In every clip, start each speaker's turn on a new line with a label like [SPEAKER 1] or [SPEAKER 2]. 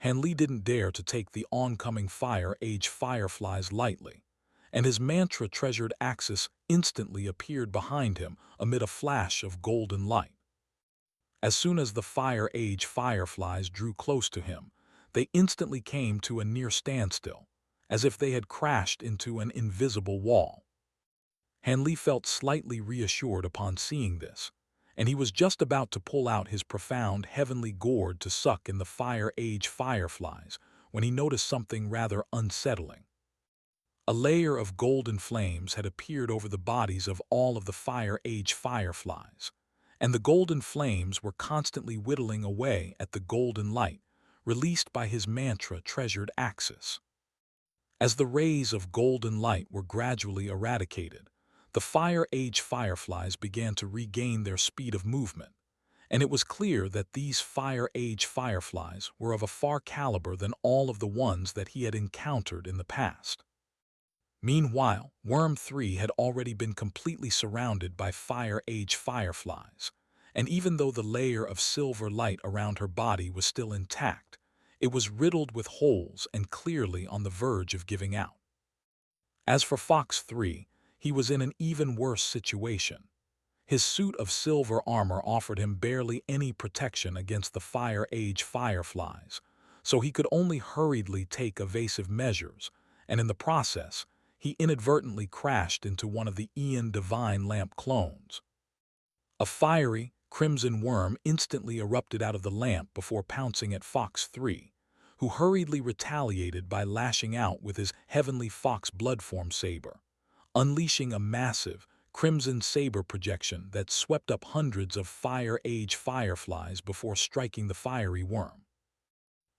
[SPEAKER 1] Han Li didn't dare to take the oncoming Fire Age fireflies lightly, and his mantra-treasured axis instantly appeared behind him amid a flash of golden light. As soon as the Fire Age fireflies drew close to him, they instantly came to a near standstill, as if they had crashed into an invisible wall. Han Li felt slightly reassured upon seeing this, and he was just about to pull out his profound heavenly gourd to suck in the Fire Age fireflies when he noticed something rather unsettling. A layer of golden flames had appeared over the bodies of all of the Fire Age fireflies, and the golden flames were constantly whittling away at the golden light released by his mantra-treasured axis. As the rays of golden light were gradually eradicated, the Fire Age fireflies began to regain their speed of movement, and it was clear that these Fire Age fireflies were of a far caliber than all of the ones that he had encountered in the past. Meanwhile, Worm 3 had already been completely surrounded by Fire Age fireflies, and even though the layer of silver light around her body was still intact, it was riddled with holes and clearly on the verge of giving out. As for Fox 3, he was in an even worse situation. His suit of silver armor offered him barely any protection against the Fire Age fireflies, so he could only hurriedly take evasive measures, and in the process, he inadvertently crashed into one of the Aeon Divine Lamp clones. A fiery, crimson worm instantly erupted out of the lamp before pouncing at Fox 3, who hurriedly retaliated by lashing out with his Heavenly Fox Bloodform saber, unleashing a massive, crimson saber projection that swept up hundreds of Fire Age fireflies before striking the fiery worm.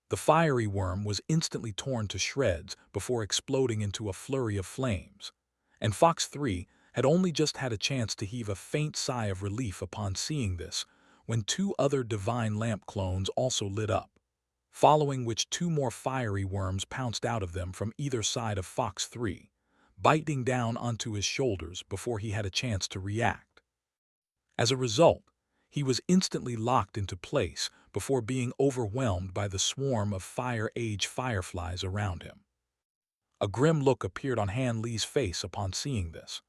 [SPEAKER 1] The fiery worm was instantly torn to shreds before exploding into a flurry of flames, and Fox 3 had only just had a chance to heave a faint sigh of relief upon seeing this when two other Divine Lamp clones also lit up, following which two more fiery worms pounced out of them from either side of Fox 3, biting down onto his shoulders before he had a chance to react. As a result, he was instantly locked into place before being overwhelmed by the swarm of Fire Age fireflies around him. A grim look appeared on Han Li's face upon seeing this.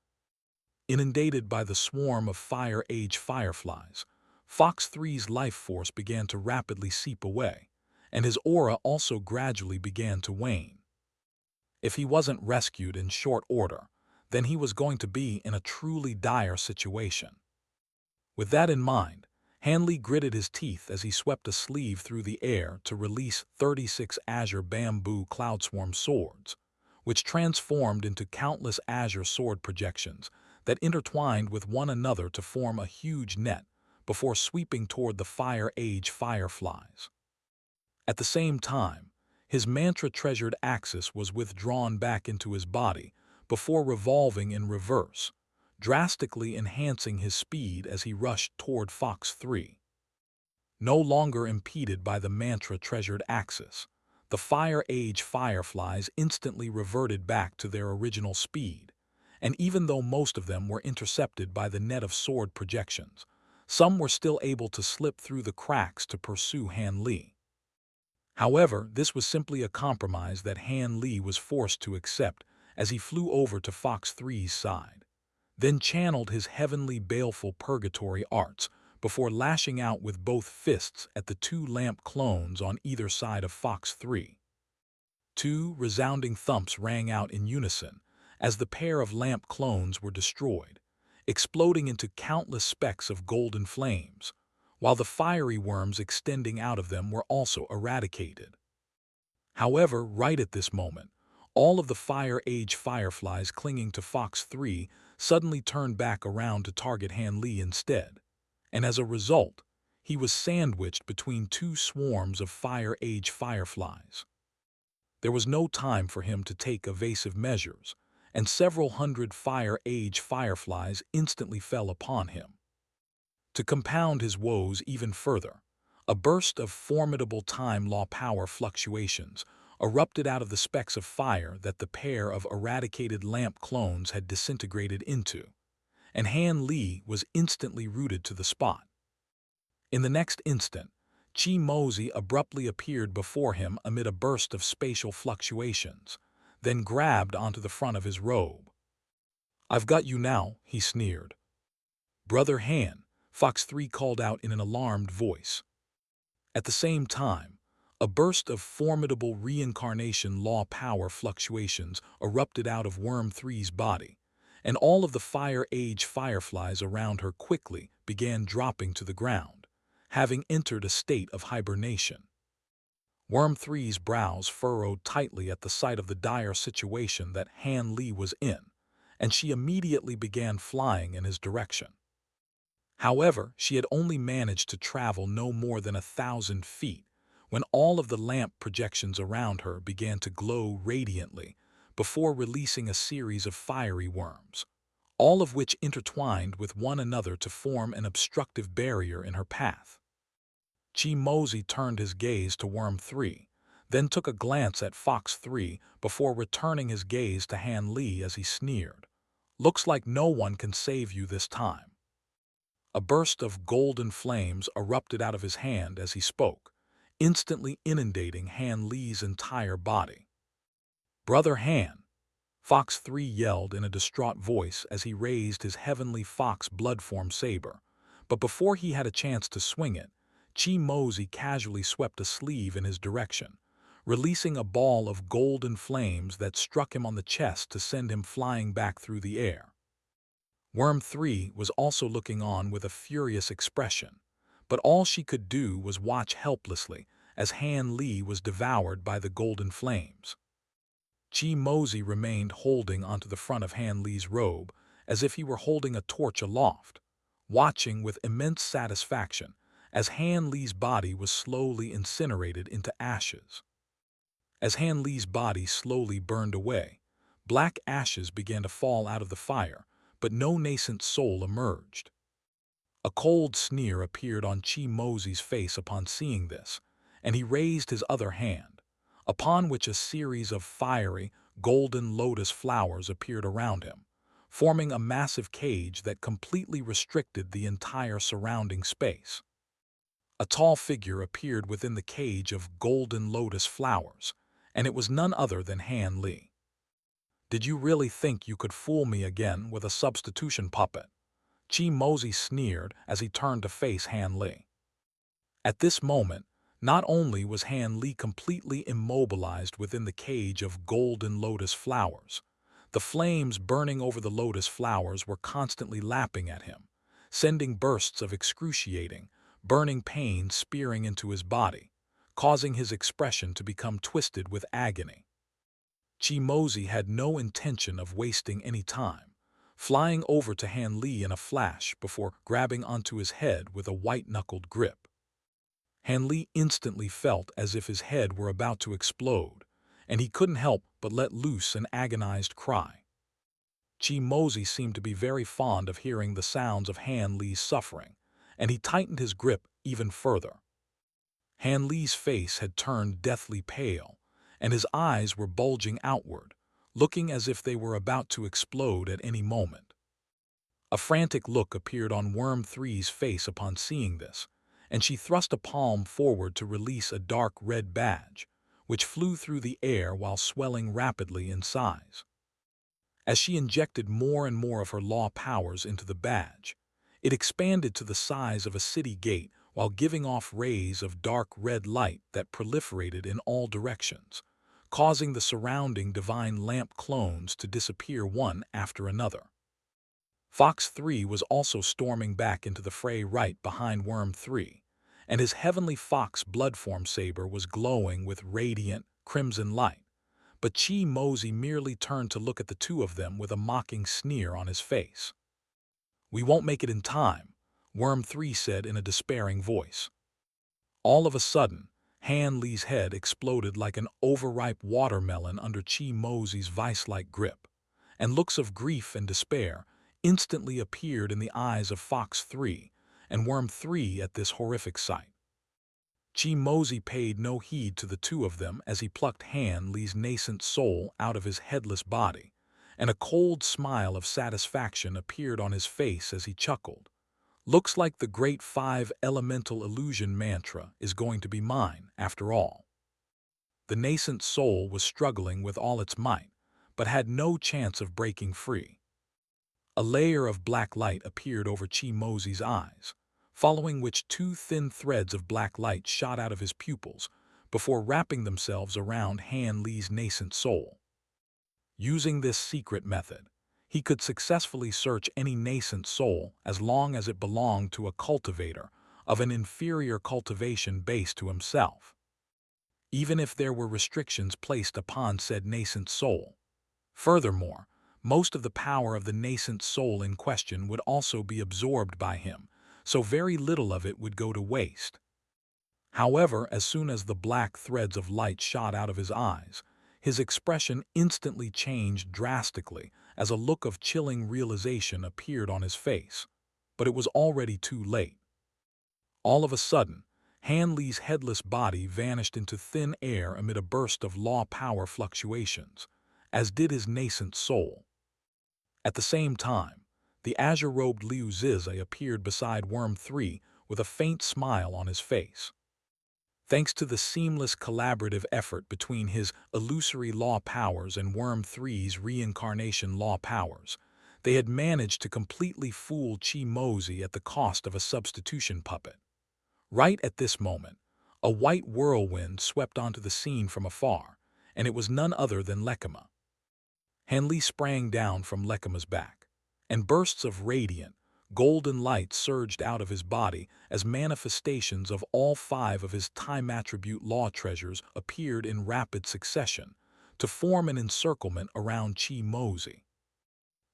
[SPEAKER 1] Inundated by the swarm of Fire Age fireflies, Fox 3's life force began to rapidly seep away, and his aura also gradually began to wane. If he wasn't rescued in short order, then he was going to be in a truly dire situation. With that in mind, Han Li gritted his teeth as he swept a sleeve through the air to release 36 azure bamboo cloudswarm swords, which transformed into countless azure sword projections that intertwined with one another to form a huge net before sweeping toward the Fire Age fireflies. At the same time, his mantra-treasured axis was withdrawn back into his body before revolving in reverse, drastically enhancing his speed as he rushed toward Fox 3. No longer impeded by the mantra-treasured axis, the Fire Age fireflies instantly reverted back to their original speed, and even though most of them were intercepted by the net of sword projections, some were still able to slip through the cracks to pursue Han Li. However, this was simply a compromise that Han Li was forced to accept as he flew over to Fox 3's side, then channeled his heavenly baleful purgatory arts before lashing out with both fists at the two lamp clones on either side of Fox 3. Two resounding thumps rang out in unison as the pair of lamp clones were destroyed, exploding into countless specks of golden flames, while the fiery worms extending out of them were also eradicated. However, right at this moment, all of the Fire Age fireflies clinging to Fox 3 suddenly turned back around to target Han Li instead, and as a result, he was sandwiched between two swarms of Fire Age fireflies. There was no time for him to take evasive measures, and several hundred Fire Age fireflies instantly fell upon him. To compound his woes even further, a burst of formidable time-law power fluctuations erupted out of the specks of fire that the pair of eradicated lamp clones had disintegrated into, and Han Li was instantly rooted to the spot. In the next instant, Chi Mosey abruptly appeared before him amid a burst of spatial fluctuations, then grabbed onto the front of his robe. "I've got you now," he sneered. "Brother Han," Fox 3 called out in an alarmed voice. At the same time, a burst of formidable reincarnation law power fluctuations erupted out of Worm 3's body, and all of the Fire Age fireflies around her quickly began dropping to the ground, having entered a state of hibernation. Worm 3's brows furrowed tightly at the sight of the dire situation that Han Li was in, and she immediately began flying in his direction. However, she had only managed to travel no more than 1,000 feet when all of the lamp projections around her began to glow radiantly before releasing a series of fiery worms, all of which intertwined with one another to form an obstructive barrier in her path. Chi Mosey turned his gaze to Worm 3, then took a glance at Fox 3 before returning his gaze to Han Li as he sneered. "Looks like no one can save you this time." A burst of golden flames erupted out of his hand as he spoke, instantly inundating Han Li's entire body. "Brother Han!" Fox 3 yelled in a distraught voice as he raised his heavenly fox bloodform saber, but before he had a chance to swing it, Chi Mosey casually swept a sleeve in his direction, releasing a ball of golden flames that struck him on the chest to send him flying back through the air. Worm 3 was also looking on with a furious expression, but all she could do was watch helplessly as Han Li was devoured by the golden flames. Chi Mosey remained holding onto the front of Han Li's robe as if he were holding a torch aloft, watching with immense satisfaction as Han Li's body was slowly incinerated into ashes. As Han Li's body slowly burned away, black ashes began to fall out of the fire, but no nascent soul emerged. A cold sneer appeared on Chi Mosey's face upon seeing this, and he raised his other hand, upon which a series of fiery, golden lotus flowers appeared around him, forming a massive cage that completely restricted the entire surrounding space. A tall figure appeared within the cage of golden lotus flowers, and it was none other than Han Li. "Did you really think you could fool me again with a substitution puppet?" Chi Mosey sneered as he turned to face Han Li. At this moment, not only was Han Li completely immobilized within the cage of golden lotus flowers, the flames burning over the lotus flowers were constantly lapping at him, sending bursts of excruciating, burning pain spearing into his body, causing his expression to become twisted with agony. Chi Mosey had no intention of wasting any time, flying over to Han Li in a flash before grabbing onto his head with a white-knuckled grip. Han Li instantly felt as if his head were about to explode, and he couldn't help but let loose an agonized cry. Chi Mosey seemed to be very fond of hearing the sounds of Han Li's suffering, and he tightened his grip even further. Han Li's face had turned deathly pale, and his eyes were bulging outward, looking as if they were about to explode at any moment. A frantic look appeared on Worm 3's face upon seeing this, and she thrust a palm forward to release a dark red badge, which flew through the air while swelling rapidly in size. As she injected more and more of her law powers into the badge, it expanded to the size of a city gate while giving off rays of dark red light that proliferated in all directions, causing the surrounding divine lamp clones to disappear one after another. Fox 3 was also storming back into the fray right behind Worm 3, and his heavenly fox bloodform saber was glowing with radiant, crimson light, but Chi Mosey merely turned to look at the two of them with a mocking sneer on his face. "We won't make it in time," Worm 3 said in a despairing voice. All of a sudden, Han Li's head exploded like an overripe watermelon under Chi Mosey's vice-like grip, and looks of grief and despair instantly appeared in the eyes of Fox 3 and Worm 3 at this horrific sight. Chi Mosey paid no heed to the two of them as he plucked Han Li's nascent soul out of his headless body, and a cold smile of satisfaction appeared on his face as he chuckled. Looks like the great 5 elemental illusion mantra is going to be mine, after all. The nascent soul was struggling with all its might, but had no chance of breaking free. A layer of black light appeared over Chi Mozi's eyes, following which 2 thin threads of black light shot out of his pupils before wrapping themselves around Han Li's nascent soul. Using this secret method, he could successfully search any nascent soul as long as it belonged to a cultivator of an inferior cultivation base to himself, even if there were restrictions placed upon said nascent soul. Furthermore, most of the power of the nascent soul in question would also be absorbed by him, so very little of it would go to waste. However, as soon as the black threads of light shot out of his eyes, his expression instantly changed drastically as a look of chilling realization appeared on his face. But it was already too late. All of a sudden, Han Li's headless body vanished into thin air amid a burst of law power fluctuations, as did his nascent soul. At the same time, the azure-robed Liu Zizai appeared beside Worm 3 with a faint smile on his face. Thanks to the seamless collaborative effort between his illusory law powers and Worm 3's reincarnation law powers, they had managed to completely fool Chi Mozi at the cost of a substitution puppet. Right at this moment, a white whirlwind swept onto the scene from afar, and it was none other than Lekima. Han Li sprang down from Lekima's back, and bursts of radiant, golden light surged out of his body as manifestations of all 5 of his time attribute law treasures appeared in rapid succession to form an encirclement around Chi Mozi.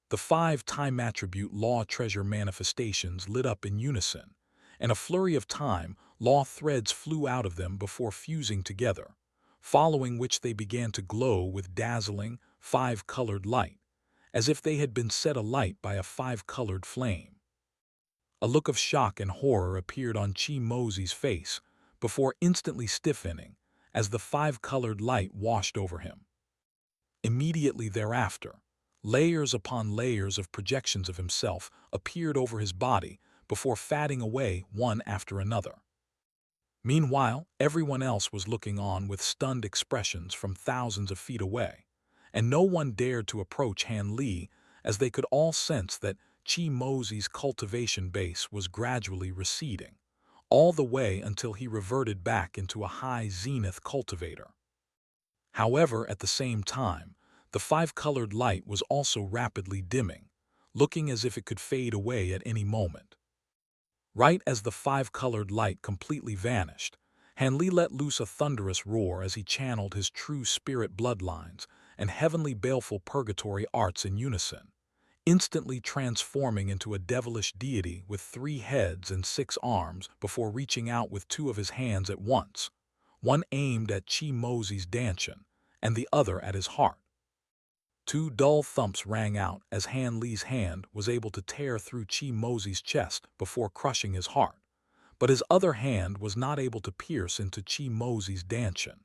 [SPEAKER 1] The 5 time attribute law treasure manifestations lit up in unison, and a flurry of time law threads flew out of them before fusing together, following which they began to glow with dazzling, 5-colored light, as if they had been set alight by a 5-colored flame. A look of shock and horror appeared on Chi Mozi's face before instantly stiffening as the 5-colored light washed over him. Immediately thereafter, layers upon layers of projections of himself appeared over his body before fading away one after another. Meanwhile, everyone else was looking on with stunned expressions from thousands of feet away, and no one dared to approach Han Li as they could all sense that Chi Mozi's cultivation base was gradually receding, all the way until he reverted back into a high zenith cultivator. However, at the same time, the 5-colored light was also rapidly dimming, looking as if it could fade away at any moment. Right as the 5-colored light completely vanished, Han Li let loose a thunderous roar as he channeled his true spirit bloodlines and heavenly baleful purgatory arts in unison, instantly transforming into a devilish deity with 3 heads and 6 arms before reaching out with 2 of his hands at once, one aimed at Chi Mozi's dantian and the other at his heart. 2 dull thumps rang out as Han Li's hand was able to tear through Chi Mozi's chest before crushing his heart, but his other hand was not able to pierce into Chi Mozi's dantian.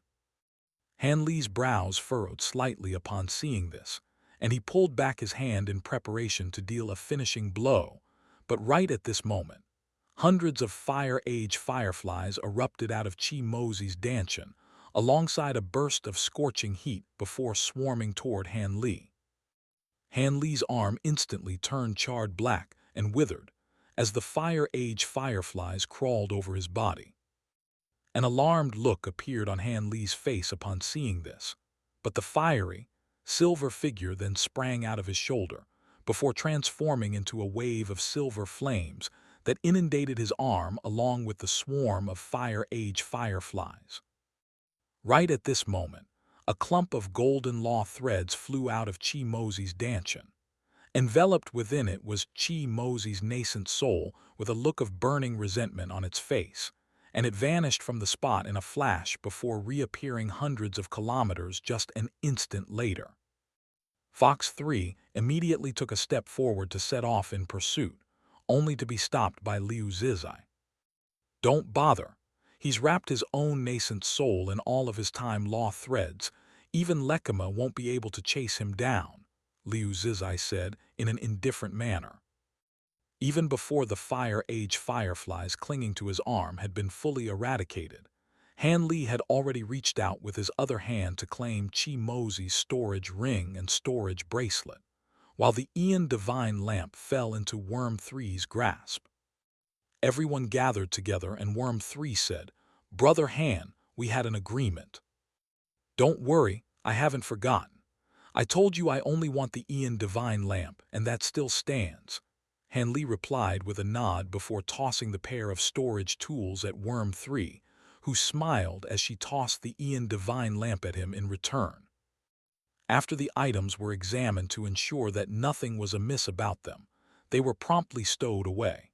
[SPEAKER 1] Han Li's brows furrowed slightly upon seeing this, and he pulled back his hand in preparation to deal a finishing blow, but right at this moment, hundreds of Fire Age fireflies erupted out of Chi Mozi's dantian, alongside a burst of scorching heat before swarming toward Han Li. Han Li's arm instantly turned charred black and withered as the Fire Age fireflies crawled over his body. An alarmed look appeared on Han Li's face upon seeing this, but the fiery, silver figure then sprang out of his shoulder before transforming into a wave of silver flames that inundated his arm along with the swarm of Fire Age fireflies. Right at this moment, a clump of golden law threads flew out of Chi Mozi's dantian. Enveloped within it was Chi Mozi's nascent soul with a look of burning resentment on its face, and it vanished from the spot in a flash before reappearing hundreds of kilometers just an instant later. Fox 3 immediately took a step forward to set off in pursuit, only to be stopped by Liu Zizai. "Don't bother. He's wrapped his own nascent soul in all of his time law threads. Even Lekima won't be able to chase him down," Liu Zizai said in an indifferent manner. Even before the Fire Age fireflies clinging to his arm had been fully eradicated, Han Li had already reached out with his other hand to claim Chi Mozi's storage ring and storage bracelet, while the Ian Divine lamp fell into Worm 3's grasp. Everyone gathered together and Worm 3 said, "Brother Han, we had an agreement. Don't worry, I haven't forgotten. I told you I only want the Ian Divine lamp, and that still stands." Han Li replied with a nod before tossing the pair of storage tools at Worm 3, who smiled as she tossed the Ian Divine lamp at him in return. After the items were examined to ensure that nothing was amiss about them, they were promptly stowed away.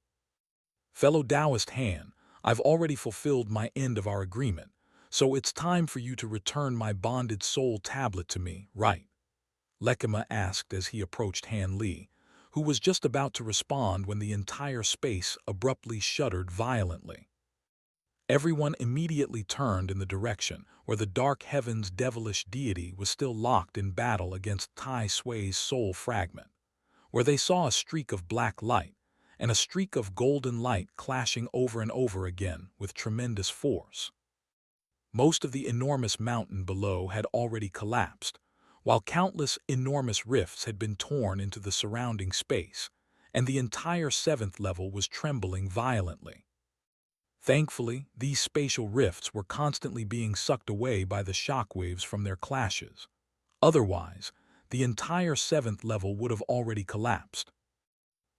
[SPEAKER 1] "Fellow Taoist Han, I've already fulfilled my end of our agreement, so it's time for you to return my bonded soul tablet to me, right?" Lekima asked as he approached Han Li, who was just about to respond when the entire space abruptly shuddered violently. Everyone immediately turned in the direction where the dark heaven's devilish deity was still locked in battle against Tai Sui's soul fragment, where they saw a streak of black light and a streak of golden light clashing over and over again with tremendous force. Most of the enormous mountain below had already collapsed, while countless enormous rifts had been torn into the surrounding space, and the entire seventh level was trembling violently. Thankfully, these spatial rifts were constantly being sucked away by the shockwaves from their clashes. Otherwise, the entire seventh level would have already collapsed.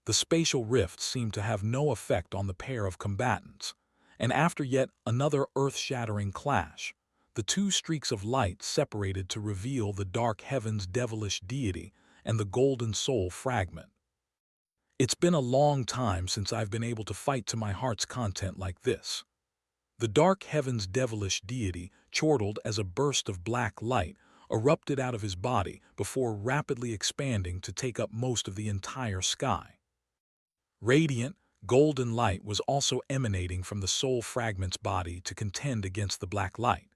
[SPEAKER 1] The spatial rifts seemed to have no effect on the pair of combatants, and after yet another earth-shattering clash, the two streaks of light separated to reveal the dark heaven's devilish deity and the golden soul fragment. "It's been a long time since I've been able to fight to my heart's content like this." The dark heaven's devilish deity chortled as a burst of black light erupted out of his body before rapidly expanding to take up most of the entire sky. Radiant, golden light was also emanating from the soul fragment's body to contend against the black light.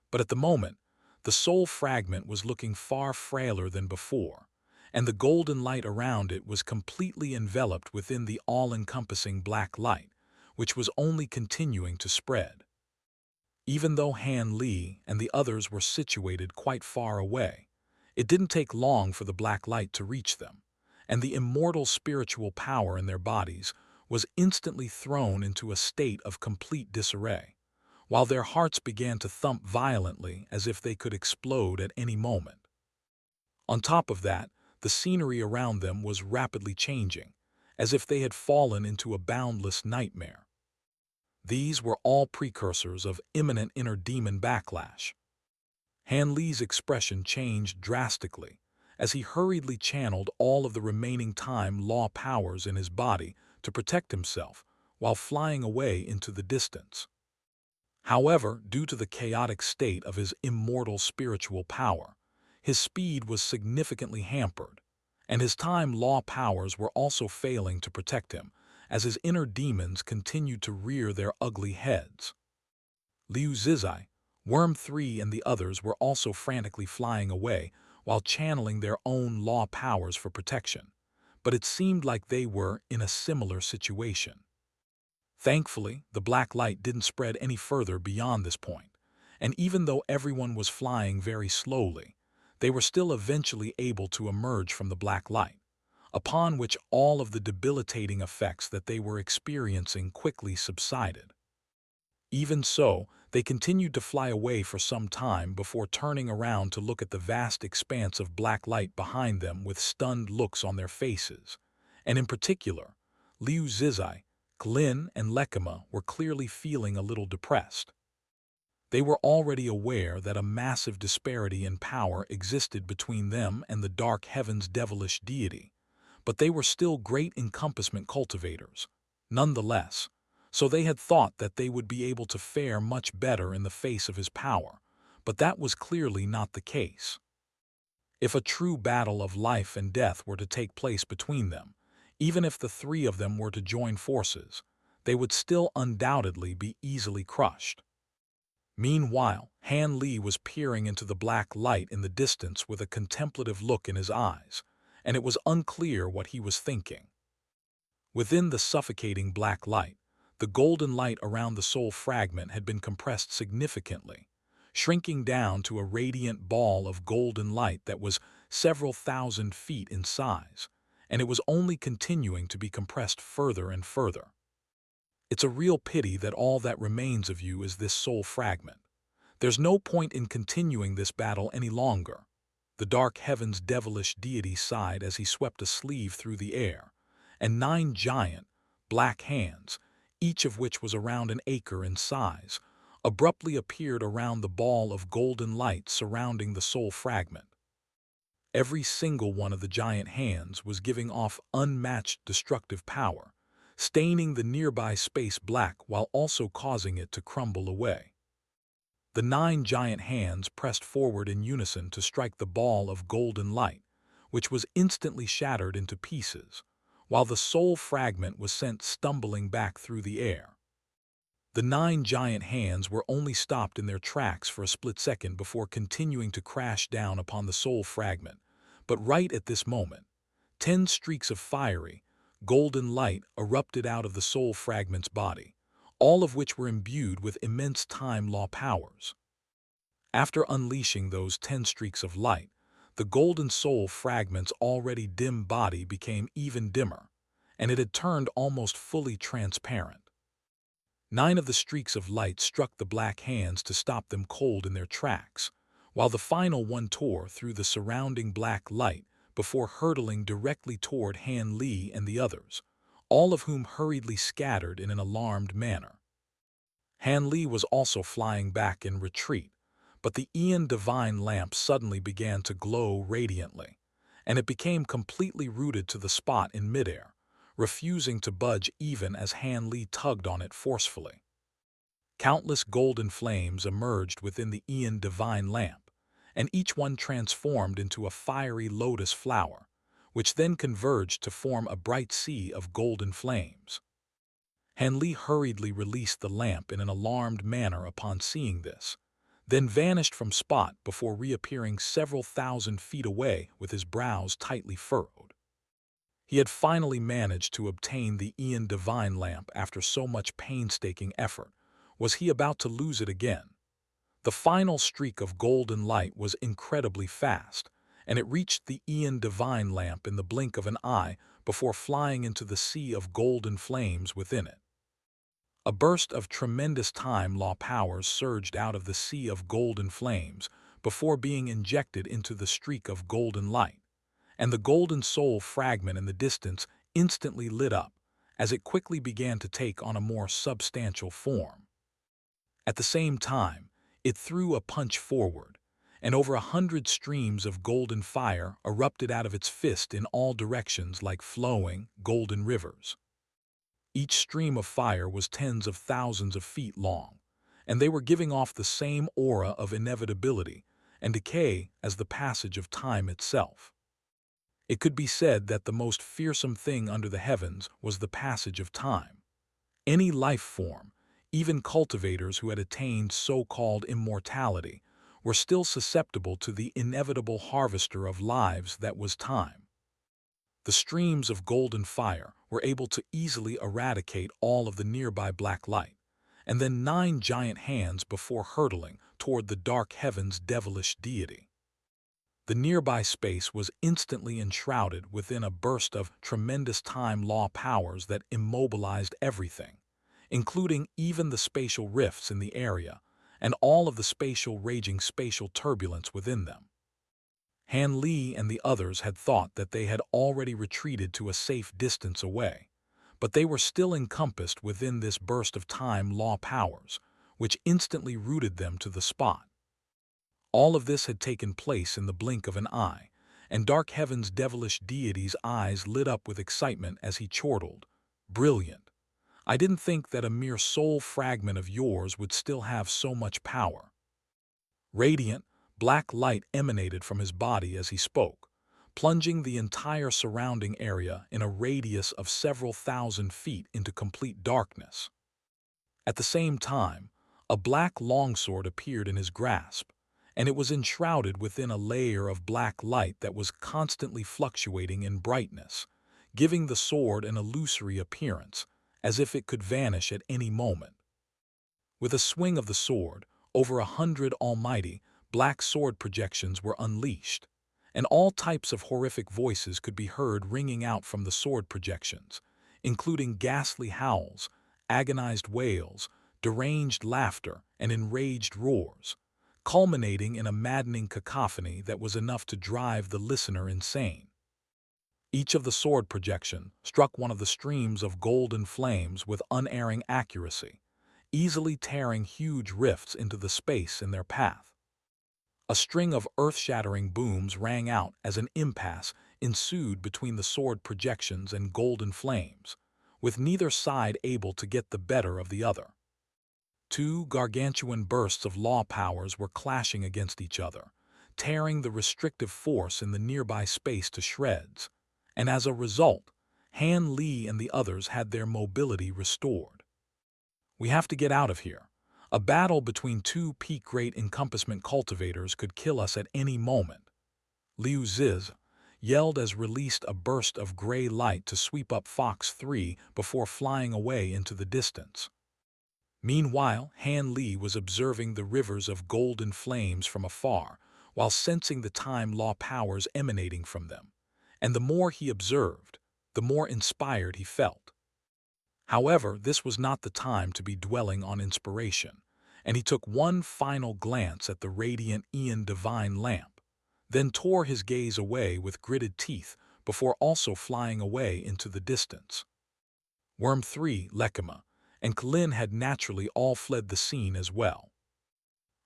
[SPEAKER 1] But at the moment, the soul fragment was looking far frailer than before, and the golden light around it was completely enveloped within the all-encompassing black light, which was only continuing to spread. Even though Han Li and the others were situated quite far away, it didn't take long for the black light to reach them, and the immortal spiritual power in their bodies was instantly thrown into a state of complete disarray, while their hearts began to thump violently as if they could explode at any moment. On top of that, the scenery around them was rapidly changing, as if they had fallen into a boundless nightmare. These were all precursors of imminent inner demon backlash. Han Li's expression changed drastically as he hurriedly channeled all of the remaining time law powers in his body to protect himself while flying away into the distance. However, due to the chaotic state of his immortal spiritual power, his speed was significantly hampered, and his time law powers were also failing to protect him as his inner demons continued to rear their ugly heads. Liu Zizai, Worm 3 and the others were also frantically flying away while channeling their own law powers for protection, but it seemed like they were in a similar situation. Thankfully, the black light didn't spread any further beyond this point, and even though everyone was flying very slowly, they were still eventually able to emerge from the black light, upon which all of the debilitating effects that they were experiencing quickly subsided. Even so, they continued to fly away for some time before turning around to look at the vast expanse of black light behind them with stunned looks on their faces, and in particular, Liu Zizai, Glin, and Lekima were clearly feeling a little depressed. They were already aware that a massive disparity in power existed between them and the dark heaven's devilish deity, but they were still great encompassment cultivators, nonetheless, so they had thought that they would be able to fare much better in the face of his power, but that was clearly not the case. If a true battle of life and death were to take place between them, even if the three of them were to join forces, they would still undoubtedly be easily crushed. Meanwhile, Han Li was peering into the black light in the distance with a contemplative look in his eyes, and it was unclear what he was thinking. Within the suffocating black light, the golden light around the soul fragment had been compressed significantly, shrinking down to a radiant ball of golden light that was several thousand feet in size, and it was only continuing to be compressed further and further. It's a real pity that all that remains of you is this soul fragment. There's no point in continuing this battle any longer. The dark heaven's devilish deity sighed as he swept a sleeve through the air, and 9 giant, black hands, each of which was around an acre in size, abruptly appeared around the ball of golden light surrounding the soul fragment. Every single one of the giant hands was giving off unmatched destructive power, staining the nearby space black while also causing it to crumble away. The 9 giant hands pressed forward in unison to strike the ball of golden light, which was instantly shattered into pieces, while the soul fragment was sent stumbling back through the air. The 9 giant hands were only stopped in their tracks for a split second before continuing to crash down upon the soul fragment, but right at this moment, 10 streaks of fiery, golden light erupted out of the soul fragment's body, all of which were imbued with immense time law powers. After unleashing those 10 streaks of light, the golden soul fragment's already dim body became even dimmer, and it had turned almost fully transparent. 9 of the streaks of light struck the black hands to stop them cold in their tracks, while the final one tore through the surrounding black light before hurtling directly toward Han Li and the others, all of whom hurriedly scattered in an alarmed manner. Han Li was also flying back in retreat, but the Aeon Divine lamp suddenly began to glow radiantly, and it became completely rooted to the spot in midair, refusing to budge even as Han Li tugged on it forcefully. Countless golden flames emerged within the Aeon Divine lamp, and each one transformed into a fiery lotus flower, which then converged to form a bright sea of golden flames. Han Li hurriedly released the lamp in an alarmed manner upon seeing this, then vanished from spot before reappearing several thousand feet away with his brows tightly furrowed. He had finally managed to obtain the Aeon Divine lamp after so much painstaking effort. Was he about to lose it again? The final streak of golden light was incredibly fast, and it reached the Aeon Divine lamp in the blink of an eye before flying into the sea of golden flames within it. A burst of tremendous time law powers surged out of the sea of golden flames before being injected into the streak of golden light, and the golden soul fragment in the distance instantly lit up as it quickly began to take on a more substantial form. At the same time, it threw a punch forward, and over 100 streams of golden fire erupted out of its fist in all directions like flowing, golden rivers. Each stream of fire was tens of thousands of feet long, and they were giving off the same aura of inevitability and decay as the passage of time itself. It could be said that the most fearsome thing under the heavens was the passage of time. Any life form, even cultivators who had attained so-called immortality, were still susceptible to the inevitable harvester of lives that was time. The streams of golden fire were able to easily eradicate all of the nearby black light, and then 9 giant hands before hurtling toward the dark heaven's devilish deity. The nearby space was instantly enshrouded within a burst of tremendous time law powers that immobilized everything, including even the spatial rifts in the area and all of the raging spatial turbulence within them. Han Li and the others had thought that they had already retreated to a safe distance away, but they were still encompassed within this burst of time law powers, which instantly rooted them to the spot. All of this had taken place in the blink of an eye, and Dark Heaven's devilish deity's eyes lit up with excitement as he chortled, "Brilliant! I didn't think that a mere soul fragment of yours would still have so much power." Radiant, black light emanated from his body as he spoke, plunging the entire surrounding area in a radius of several thousand feet into complete darkness. At the same time, a black longsword appeared in his grasp, and it was enshrouded within a layer of black light that was constantly fluctuating in brightness, giving the sword an illusory appearance, as if it could vanish at any moment. With a swing of the sword, over 100 almighty, black sword projections were unleashed, and all types of horrific voices could be heard ringing out from the sword projections, including ghastly howls, agonized wails, deranged laughter, and enraged roars, culminating in a maddening cacophony that was enough to drive the listener insane. Each of the sword projection struck one of the streams of golden flames with unerring accuracy, easily tearing huge rifts into the space in their path. A string of earth-shattering booms rang out as an impasse ensued between the sword projections and golden flames, with neither side able to get the better of the other. Two gargantuan bursts of law powers were clashing against each other, tearing the restrictive force in the nearby space to shreds, and as a result, Han Li and the others had their mobility restored. "We have to get out of here. A battle between two peak great encompassment cultivators could kill us at any moment," Liu Ziz yelled as released a burst of gray light to sweep up Fox 3 before flying away into the distance. Meanwhile, Han Li was observing the rivers of golden flames from afar, while sensing the time law powers emanating from them, and the more he observed, the more inspired he felt. However, this was not the time to be dwelling on inspiration, and he took one final glance at the radiant Aeon divine lamp, then tore his gaze away with gritted teeth before also flying away into the distance. Worm 3, Lekima, and Kalin had naturally all fled the scene as well.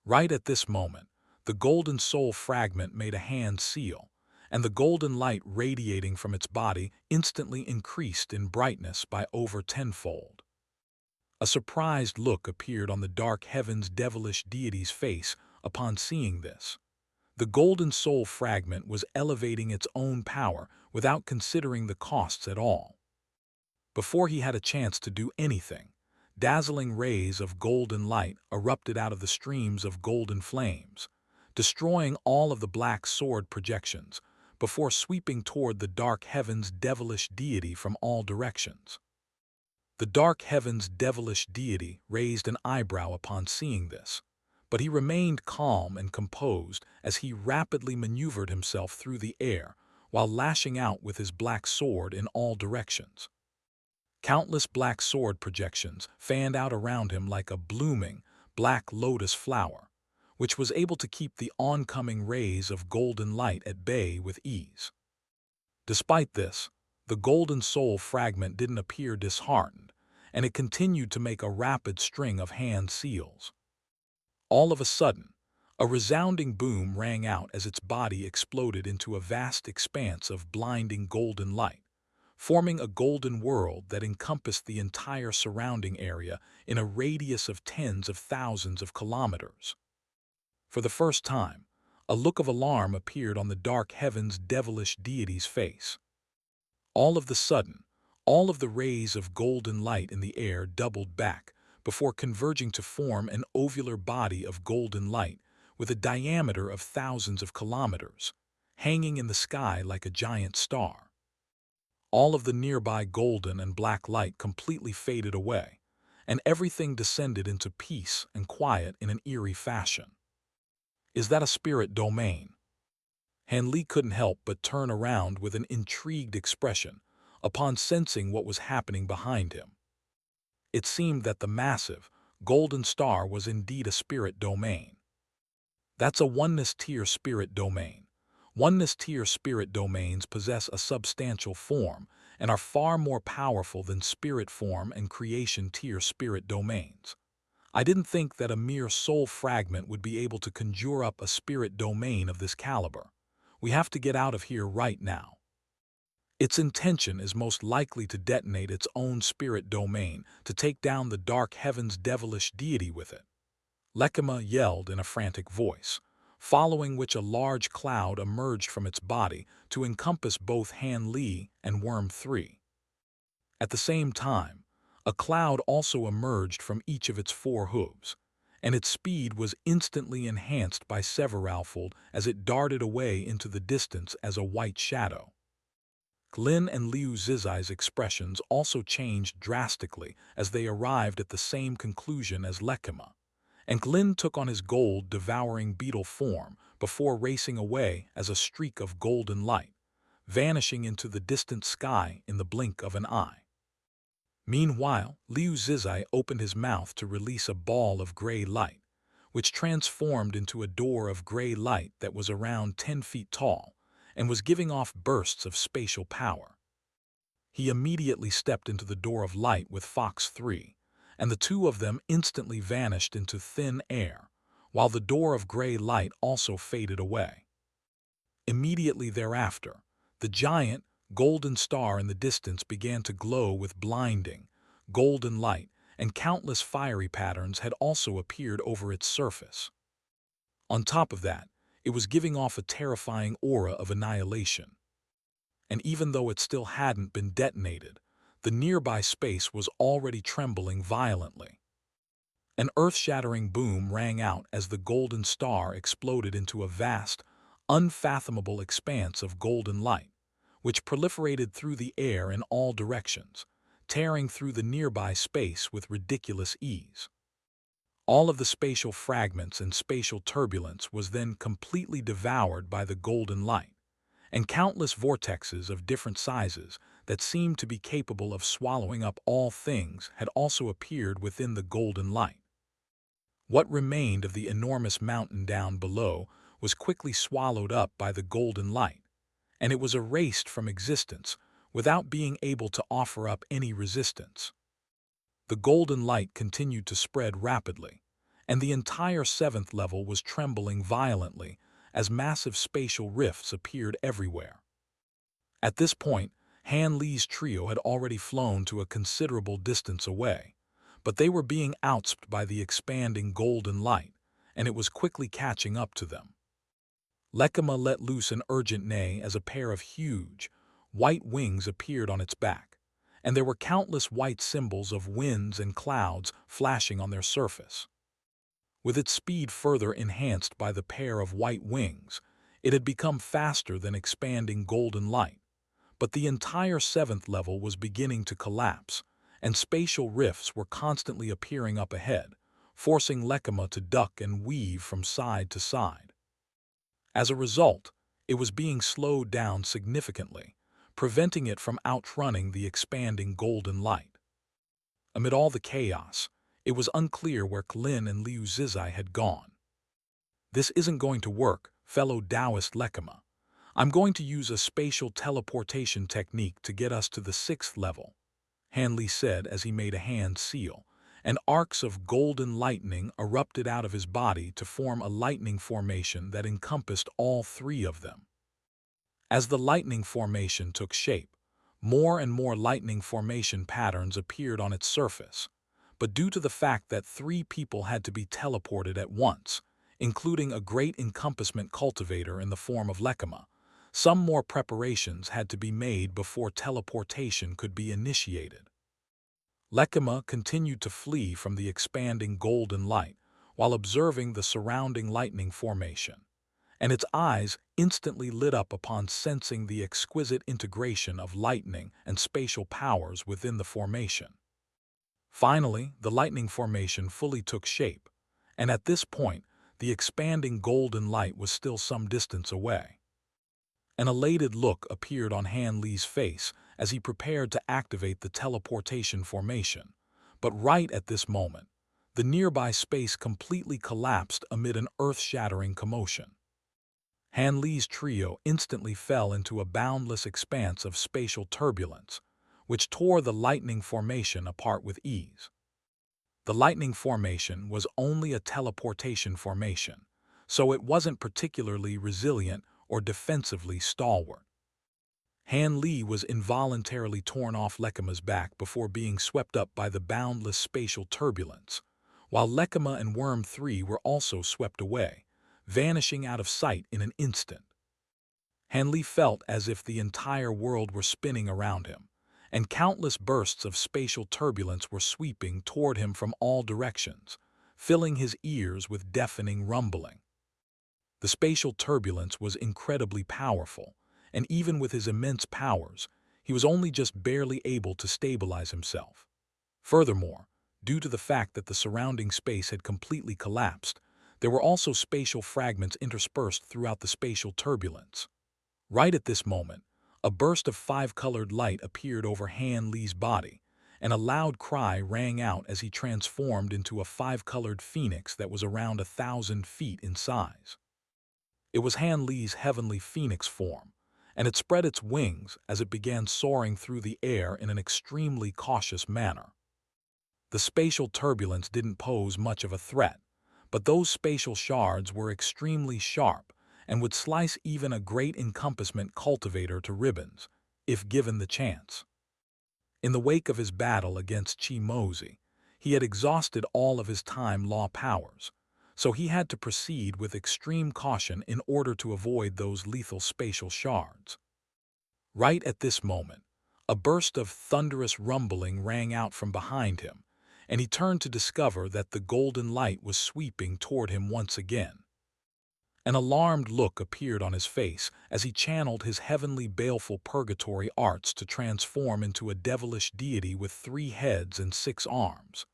[SPEAKER 1] Right at this moment, the golden soul fragment made a hand seal, and the golden light radiating from its body instantly increased in brightness by over tenfold. A surprised look appeared on the dark heaven's devilish deity's face upon seeing this. The golden soul fragment was elevating its own power without considering the costs at all. Before he had a chance to do anything, dazzling rays of golden light erupted out of the streams of golden flames, destroying all of the black sword projections before sweeping toward the dark heaven's devilish deity from all directions. The dark heaven's devilish deity raised an eyebrow upon seeing this, but he remained calm and composed as he rapidly maneuvered himself through the air while lashing out with his black sword in all directions. Countless black sword projections fanned out around him like a blooming, black lotus flower, which was able to keep the oncoming rays of golden light at bay with ease. Despite this, the golden soul fragment didn't appear disheartened, and it continued to make a rapid string of hand seals. All of a sudden, a resounding boom rang out as its body exploded into a vast expanse of blinding golden light, forming a golden world that encompassed the entire surrounding area in a radius of tens of thousands of kilometers. For the first time, a look of alarm appeared on the dark heaven's devilish deity's face. All of the sudden, all of the rays of golden light in the air doubled back before converging to form an ovular body of golden light with a diameter of thousands of kilometers, hanging in the sky like a giant star. All of the nearby golden and black light completely faded away, and everything descended into peace and quiet in an eerie fashion. "Is that a spirit domain?" Han Li couldn't help but turn around with an intrigued expression upon sensing what was happening behind him. It seemed that the massive, golden star was indeed a spirit domain. "That's a oneness-tier spirit domain. Oneness-tier spirit domains possess a substantial form and are far more powerful than spirit form and creation-tier spirit domains. I didn't think that a mere soul fragment would be able to conjure up a spirit domain of this caliber. We have to get out of here right now. Its intention is most likely to detonate its own spirit domain to take down the dark heaven's devilish deity with it," Lekima yelled in a frantic voice, following which a large cloud emerged from its body to encompass both Han Li and Worm 3. At the same time, a cloud also emerged from each of its four hooves, and its speed was instantly enhanced by severalfold as it darted away into the distance as a white shadow. Glyn and Liu Zizai's expressions also changed drastically as they arrived at the same conclusion as Lekima, and Glyn took on his gold-devouring beetle form before racing away as a streak of golden light, vanishing into the distant sky in the blink of an eye. Meanwhile, Liu Zizai opened his mouth to release a ball of gray light, which transformed into a door of gray light that was around 10 feet tall and was giving off bursts of spatial power. He immediately stepped into the door of light with Fox 3, and the two of them instantly vanished into thin air, while the door of gray light also faded away. Immediately thereafter, the giant, golden star in the distance began to glow with blinding, golden light, and countless fiery patterns had also appeared over its surface. On top of that, it was giving off a terrifying aura of annihilation. And even though it still hadn't been detonated, the nearby space was already trembling violently. An earth-shattering boom rang out as the golden star exploded into a vast, unfathomable expanse of golden light, which proliferated through the air in all directions, tearing through the nearby space with ridiculous ease. All of the spatial fragments and spatial turbulence was then completely devoured by the golden light, and countless vortexes of different sizes that seemed to be capable of swallowing up all things had also appeared within the golden light. What remained of the enormous mountain down below was quickly swallowed up by the golden light, and it was erased from existence without being able to offer up any resistance. The golden light continued to spread rapidly, and the entire 7th level was trembling violently as massive spatial rifts appeared everywhere. At this point, Han Li's trio had already flown to a considerable distance away, but they were being outstripped by the expanding golden light, and it was quickly catching up to them. Lekima let loose an urgent neigh as a pair of huge, white wings appeared on its back, and there were countless white symbols of winds and clouds flashing on their surface. With its speed further enhanced by the pair of white wings, it had become faster than expanding golden light, but the entire 7th level was beginning to collapse, and spatial rifts were constantly appearing up ahead, forcing Lekima to duck and weave from side to side. As a result, it was being slowed down significantly, preventing it from outrunning the expanding golden light. Amid all the chaos, it was unclear where Klin and Liu Zizai had gone. "This isn't going to work, fellow Taoist Lekima. I'm going to use a spatial teleportation technique to get us to the 6th level," Han Li said as he made a hand seal, and arcs of golden lightning erupted out of his body to form a lightning formation that encompassed all three of them. As the lightning formation took shape, more and more lightning formation patterns appeared on its surface, but due to the fact that 3 people had to be teleported at once, including a great encompassment cultivator in the form of Lekima, some more preparations had to be made before teleportation could be initiated. Lekima continued to flee from the expanding golden light while observing the surrounding lightning formation, and its eyes instantly lit up upon sensing the exquisite integration of lightning and spatial powers within the formation. Finally, the lightning formation fully took shape, and at this point, the expanding golden light was still some distance away. An elated look appeared on Han Li's face as he prepared to activate the teleportation formation, but right at this moment, the nearby space completely collapsed amid an earth-shattering commotion. Han Li's trio instantly fell into a boundless expanse of spatial turbulence, which tore the lightning formation apart with ease. The lightning formation was only a teleportation formation, so it wasn't particularly resilient or defensively stalwart. Han Li was involuntarily torn off Lekima's back before being swept up by the boundless spatial turbulence, while Lekima and Worm 3 were also swept away, vanishing out of sight in an instant. Han Li felt as if the entire world were spinning around him, and countless bursts of spatial turbulence were sweeping toward him from all directions, filling his ears with deafening rumbling. The spatial turbulence was incredibly powerful, and even with his immense powers, he was only just barely able to stabilize himself. Furthermore, due to the fact that the surrounding space had completely collapsed, there were also spatial fragments interspersed throughout the spatial turbulence. Right at this moment, a burst of five-colored light appeared over Han Li's body, and a loud cry rang out as he transformed into a five-colored phoenix that was around 1,000 feet in size. It was Han Li's heavenly phoenix form, and it spread its wings as it began soaring through the air in an extremely cautious manner. The spatial turbulence didn't pose much of a threat, but those spatial shards were extremely sharp and would slice even a great encompassment cultivator to ribbons, if given the chance. In the wake of his battle against Chi Mozi, he had exhausted all of his time law powers, so he had to proceed with extreme caution in order to avoid those lethal spatial shards. Right at this moment, a burst of thunderous rumbling rang out from behind him, and he turned to discover that the golden light was sweeping toward him once again. An alarmed look appeared on his face as he channeled his heavenly baleful purgatory arts to transform into a devilish deity with 3 heads and 6 arms.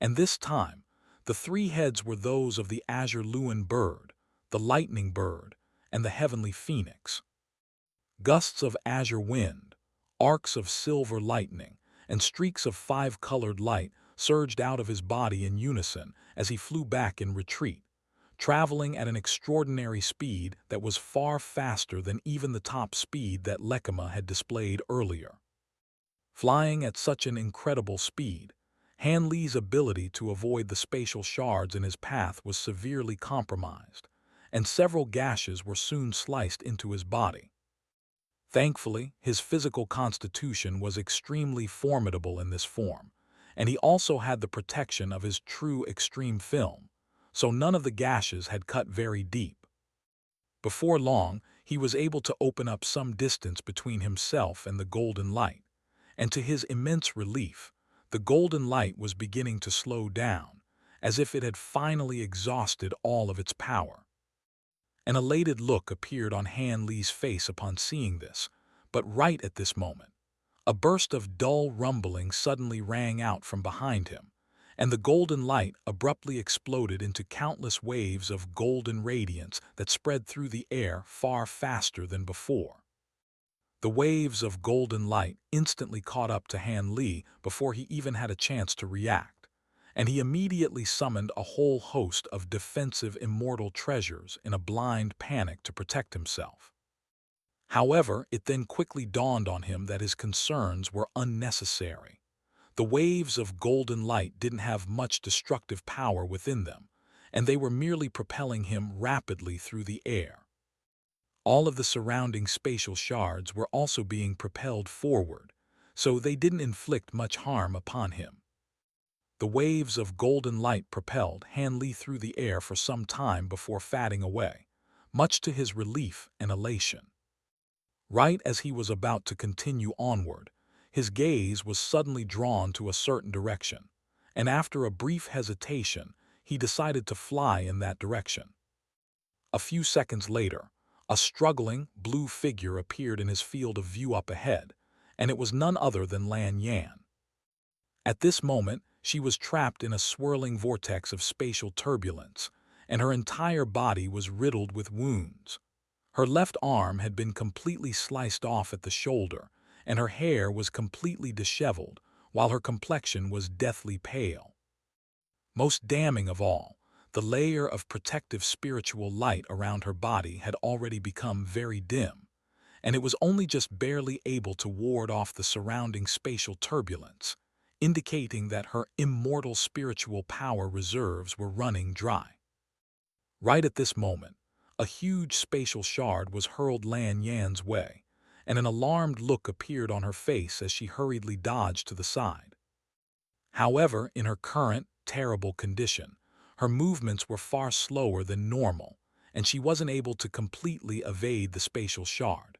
[SPEAKER 1] And this time, the 3 heads were those of the azure Luin bird, the lightning bird, and the heavenly phoenix. Gusts of azure wind, arcs of silver lightning, and streaks of 5-colored light surged out of his body in unison as he flew back in retreat, traveling at an extraordinary speed that was far faster than even the top speed that Lekema had displayed earlier. Flying at such an incredible speed, Han Li's ability to avoid the spatial shards in his path was severely compromised, and several gashes were soon sliced into his body. Thankfully, his physical constitution was extremely formidable in this form, and he also had the protection of his true extreme film, so none of the gashes had cut very deep. Before long, he was able to open up some distance between himself and the golden light, and to his immense relief, the golden light was beginning to slow down, as if it had finally exhausted all of its power. An elated look appeared on Han Li's face upon seeing this, but right at this moment, a burst of dull rumbling suddenly rang out from behind him, and the golden light abruptly exploded into countless waves of golden radiance that spread through the air far faster than before. The waves of golden light instantly caught up to Han Li before he even had a chance to react, and he immediately summoned a whole host of defensive immortal treasures in a blind panic to protect himself. However, it then quickly dawned on him that his concerns were unnecessary. The waves of golden light didn't have much destructive power within them, and they were merely propelling him rapidly through the air. All of the surrounding spatial shards were also being propelled forward, so they didn't inflict much harm upon him. The waves of golden light propelled Han Li through the air for some time before fading away, much to his relief and elation. Right as he was about to continue onward, his gaze was suddenly drawn to a certain direction, and after a brief hesitation, he decided to fly in that direction. A few seconds later, a struggling, blue figure appeared in his field of view up ahead, and it was none other than Lan Yan. At this moment, she was trapped in a swirling vortex of spatial turbulence, and her entire body was riddled with wounds. Her left arm had been completely sliced off at the shoulder, and her hair was completely disheveled, while her complexion was deathly pale. Most damning of all, the layer of protective spiritual light around her body had already become very dim, and it was only just barely able to ward off the surrounding spatial turbulence, indicating that her immortal spiritual power reserves were running dry. Right at this moment, a huge spatial shard was hurled Lan Yan's way, and an alarmed look appeared on her face as she hurriedly dodged to the side. However, in her current, terrible condition, her movements were far slower than normal, and she wasn't able to completely evade the spatial shard.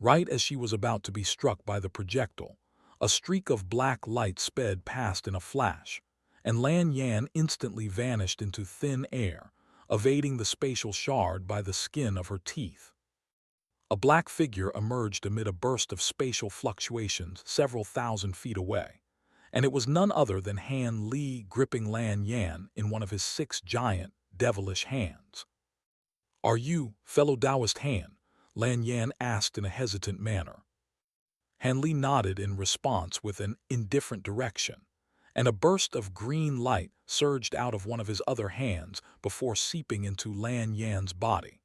[SPEAKER 1] Right as she was about to be struck by the projectile, a streak of black light sped past in a flash, and Lan Yan instantly vanished into thin air, evading the spatial shard by the skin of her teeth. A black figure emerged amid a burst of spatial fluctuations several thousand feet away, and it was none other than Han Li gripping Lan Yan in one of his 6 giant, devilish hands. "Are you, fellow Taoist Han?" Lan Yan asked in a hesitant manner. Han Li nodded in response with an indifferent direction, and a burst of green light surged out of one of his other hands before seeping into Lan Yan's body.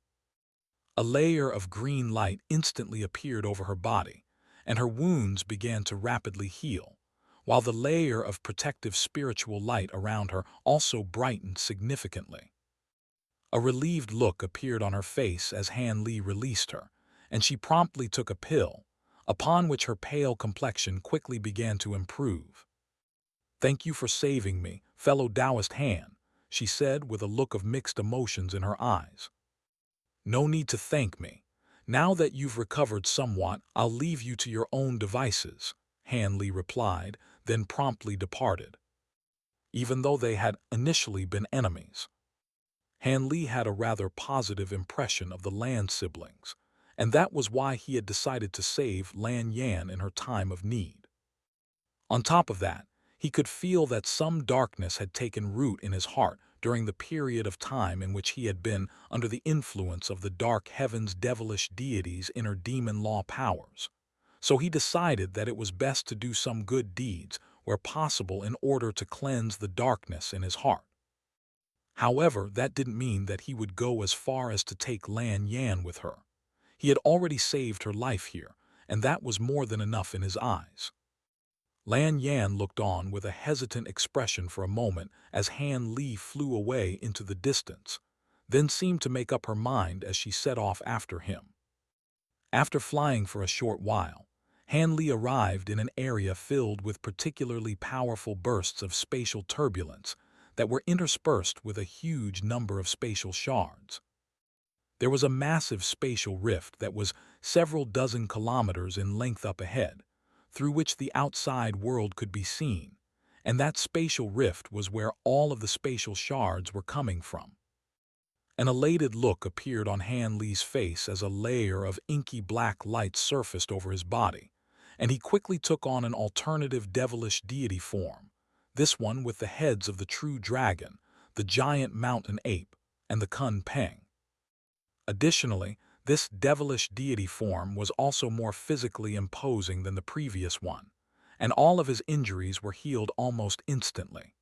[SPEAKER 1] A layer of green light instantly appeared over her body, and her wounds began to rapidly heal, while the layer of protective spiritual light around her also brightened significantly. A relieved look appeared on her face as Han Li released her, and she promptly took a pill, upon which her pale complexion quickly began to improve. "Thank you for saving me, fellow Taoist Han," she said with a look of mixed emotions in her eyes. "No need to thank me. Now that you've recovered somewhat, I'll leave you to your own devices," Han Li replied, then promptly departed. Even though they had initially been enemies, Han Li had a rather positive impression of the Lan siblings, and that was why he had decided to save Lan Yan in her time of need. On top of that, he could feel that some darkness had taken root in his heart during the period of time in which he had been under the influence of the dark heaven's devilish deity's inner demon law powers. So he decided that it was best to do some good deeds where possible in order to cleanse the darkness in his heart. However, that didn't mean that he would go as far as to take Lan Yan with her. He had already saved her life here, and that was more than enough in his eyes. Lan Yan looked on with a hesitant expression for a moment as Han Li flew away into the distance, then seemed to make up her mind as she set off after him. After flying for a short while, Han Li arrived in an area filled with particularly powerful bursts of spatial turbulence that were interspersed with a huge number of spatial shards. There was a massive spatial rift that was several dozen kilometers in length up ahead, through which the outside world could be seen, and that spatial rift was where all of the spatial shards were coming from. An elated look appeared on Han Li's face as a layer of inky black light surfaced over his body, and he quickly took on an alternative devilish deity form, this one with the heads of the true dragon, the giant mountain ape, and the Kun Peng. Additionally, this devilish deity form was also more physically imposing than the previous one, and all of his injuries were healed almost instantly.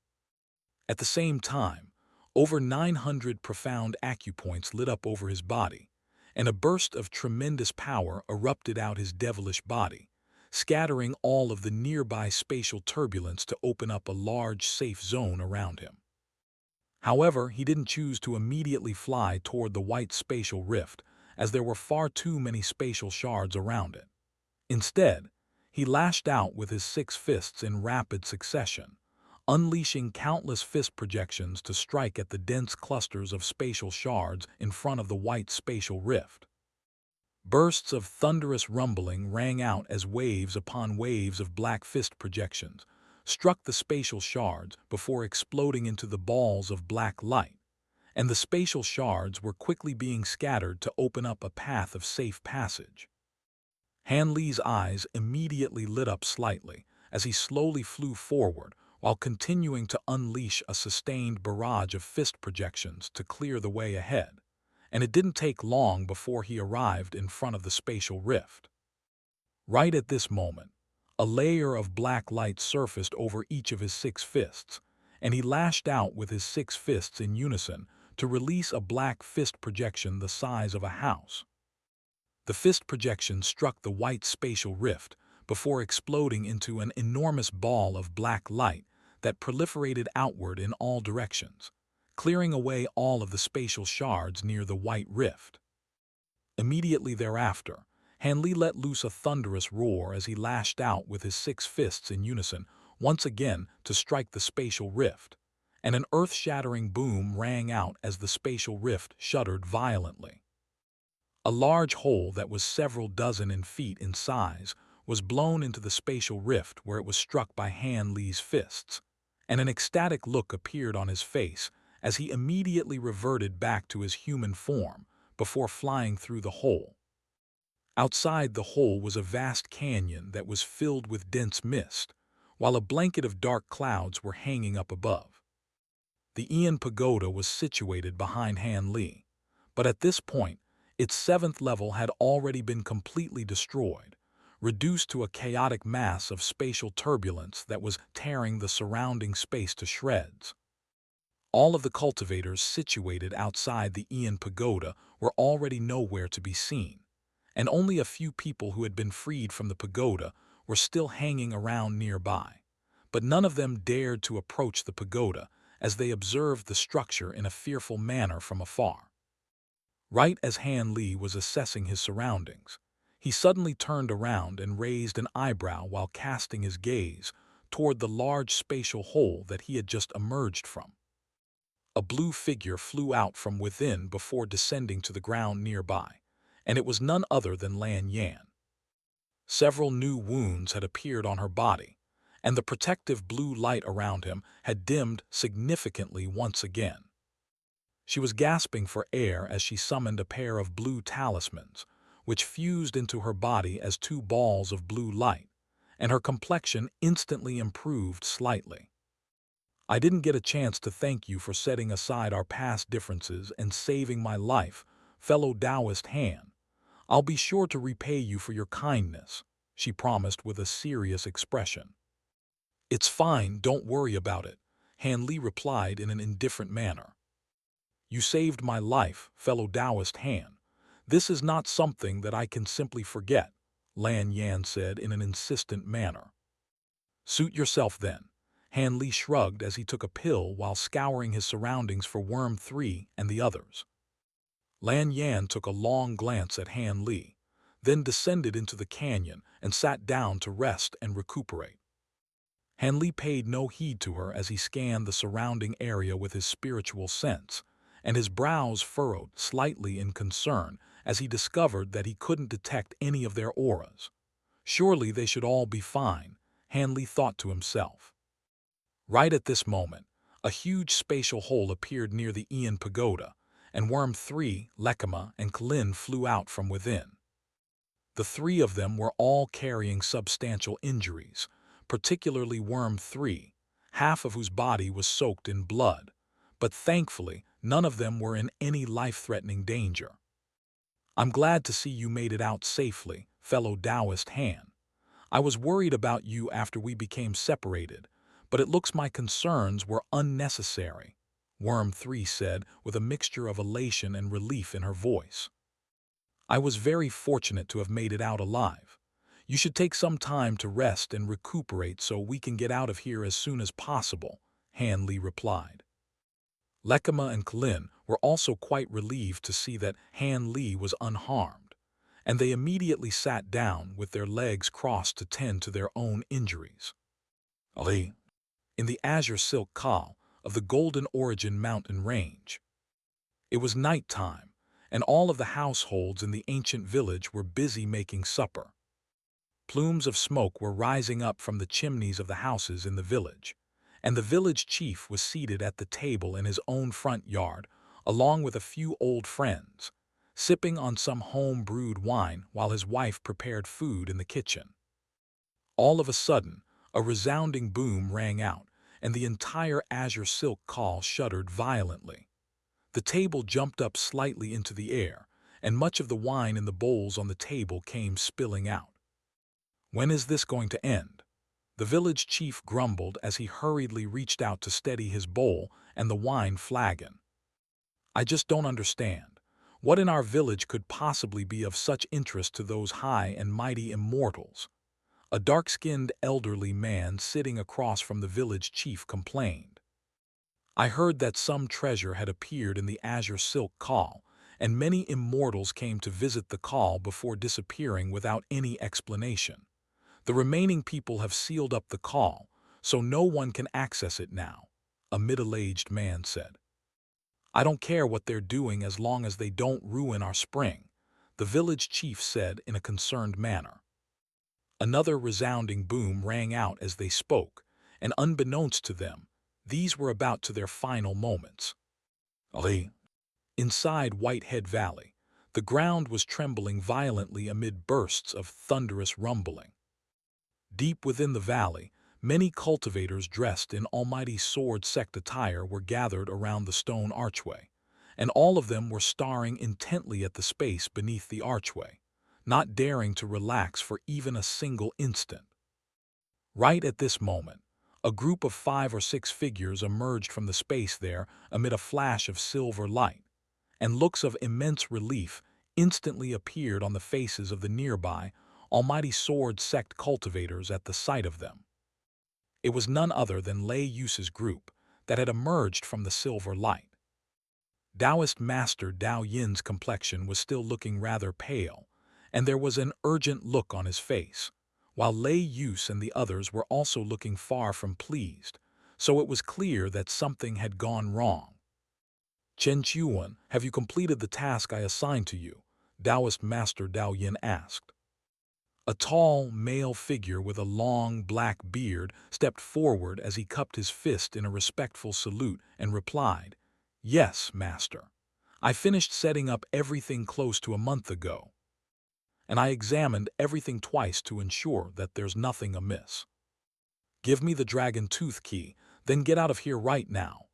[SPEAKER 1] At the same time, over 900 profound acupoints lit up over his body, and a burst of tremendous power erupted out his devilish body, scattering all of the nearby spatial turbulence to open up a large safe zone around him. However, he didn't choose to immediately fly toward the white spatial rift, as there were far too many spatial shards around it. Instead, he lashed out with his 6 fists in rapid succession, unleashing countless fist projections to strike at the dense clusters of spatial shards in front of the white spatial rift. Bursts of thunderous rumbling rang out as waves upon waves of black fist projections struck the spatial shards before exploding into the balls of black light, and the spatial shards were quickly being scattered to open up a path of safe passage. Han Li's eyes immediately lit up slightly as he slowly flew forward while continuing to unleash a sustained barrage of fist projections to clear the way ahead, and it didn't take long before he arrived in front of the spatial rift. Right at this moment, a layer of black light surfaced over each of his 6 fists, and he lashed out with his 6 fists in unison to release a black fist projection the size of a house. The fist projection struck the white spatial rift before exploding into an enormous ball of black light that proliferated outward in all directions, clearing away all of the spatial shards near the white rift. Immediately thereafter, Han Li let loose a thunderous roar as he lashed out with his 6 fists in unison once again to strike the spatial rift, and an earth-shattering boom rang out as the spatial rift shuddered violently. A large hole that was several dozen in feet in size was blown into the spatial rift where it was struck by Han Li's fists, and an ecstatic look appeared on his face as he immediately reverted back to his human form before flying through the hole. Outside the hole was a vast canyon that was filled with dense mist, while a blanket of dark clouds were hanging up above. The Ian Pagoda was situated behind Han Li, but at this point, its seventh level had already been completely destroyed, reduced to a chaotic mass of spatial turbulence that was tearing the surrounding space to shreds. All of the cultivators situated outside the Ian Pagoda were already nowhere to be seen, and only a few people who had been freed from the pagoda were still hanging around nearby. But none of them dared to approach the pagoda as they observed the structure in a fearful manner from afar. Right as Han Li was assessing his surroundings, he suddenly turned around and raised an eyebrow while casting his gaze toward the large spatial hole that he had just emerged from. A blue figure flew out from within before descending to the ground nearby, and it was none other than Lan Yan. Several new wounds had appeared on her body, and the protective blue light around him had dimmed significantly once again. She was gasping for air as she summoned a pair of blue talismans, which fused into her body as two balls of blue light, and her complexion instantly improved slightly. I didn't get a chance to thank you for setting aside our past differences and saving my life, fellow Taoist Han. I'll be sure to repay you for your kindness, she promised with a serious expression. It's fine, don't worry about it, Han Li replied in an indifferent manner. You saved my life, fellow Taoist Han. This is not something that I can simply forget, Lan Yan said in an insistent manner. Suit yourself then. Han Li shrugged as he took a pill while scouring his surroundings for Worm 3 and the others. Lan Yan took a long glance at Han Li, then descended into the canyon and sat down to rest and recuperate. Han Li paid no heed to her as he scanned the surrounding area with his spiritual sense, and his brows furrowed slightly in concern as he discovered that he couldn't detect any of their auras. Surely they should all be fine, Han Li thought to himself. Right at this moment, a huge spatial hole appeared near the Ian Pagoda, and Worm 3, Lekama, and Klin flew out from within. The three of them were all carrying substantial injuries, particularly Worm 3, half of whose body was soaked in blood, but thankfully none of them were in any life-threatening danger. I'm glad to see you made it out safely, fellow Taoist Han. I was worried about you after we became separated, but it looks my concerns were unnecessary, Worm 3 said with a mixture of elation and relief in her voice. I was very fortunate to have made it out alive. You should take some time to rest and recuperate so we can get out of here as soon as possible, Han Li replied. Lekama and Klin were also quite relieved to see that Han Li was unharmed, and they immediately sat down with their legs crossed to tend to their own injuries. Ali, in the azure silk khal of the Golden Origin mountain range. It was night time, and all of the households in the ancient village were busy making supper. Plumes of smoke were rising up from the chimneys of the houses in the village, and the village chief was seated at the table in his own front yard, along with a few old friends, sipping on some home-brewed wine while his wife prepared food in the kitchen. All of a sudden, a resounding boom rang out, and the entire azure silk khal shuddered violently. The table jumped up slightly into the air, and much of the wine in the bowls on the table came spilling out. When is this going to end? The village chief grumbled as he hurriedly reached out to steady his bowl and the wine flagon. I just don't understand. What in our village could possibly be of such interest to those high and mighty immortals? A dark-skinned elderly man sitting across from the village chief complained. I heard that some treasure had appeared in the azure silk khal, and many immortals came to visit the khal before disappearing without any explanation. The remaining people have sealed up the khal, so no one can access it now, a middle-aged man said. I don't care what they're doing as long as they don't ruin our spring, the village chief said in a concerned manner. Another resounding boom rang out as they spoke, and unbeknownst to them, these were about to their final moments. Ali. Inside Whitehead Valley, The ground was trembling violently amid bursts of thunderous rumbling. Deep within the valley, many cultivators dressed in Almighty Sword sect attire were gathered around the stone archway, and all of them were staring intently at the space beneath the archway, not daring to relax for even a single instant. Right at this moment, a group of 5 or 6 figures emerged from the space there amid a flash of silver light, and looks of immense relief instantly appeared on the faces of the nearby Almighty Sword sect cultivators at the sight of them. It was none other than Lei Yu's group that had emerged from the silver light. Taoist Master Dao Yin's complexion was still looking rather pale, and there was an urgent look on his face, while Lei Yus and the others were also looking far from pleased, so it was clear that something had gone wrong. "Chen Chuan, have you completed the task I assigned to you?" Taoist Master Dao Yin asked. A tall, male figure with a long, black beard stepped forward as he cupped his fist in a respectful salute and replied, "Yes, Master. I finished setting up everything close to a month ago, and I examined everything twice to ensure that there's nothing amiss. Give me the Dragon Tooth Key, then get out of here right now,"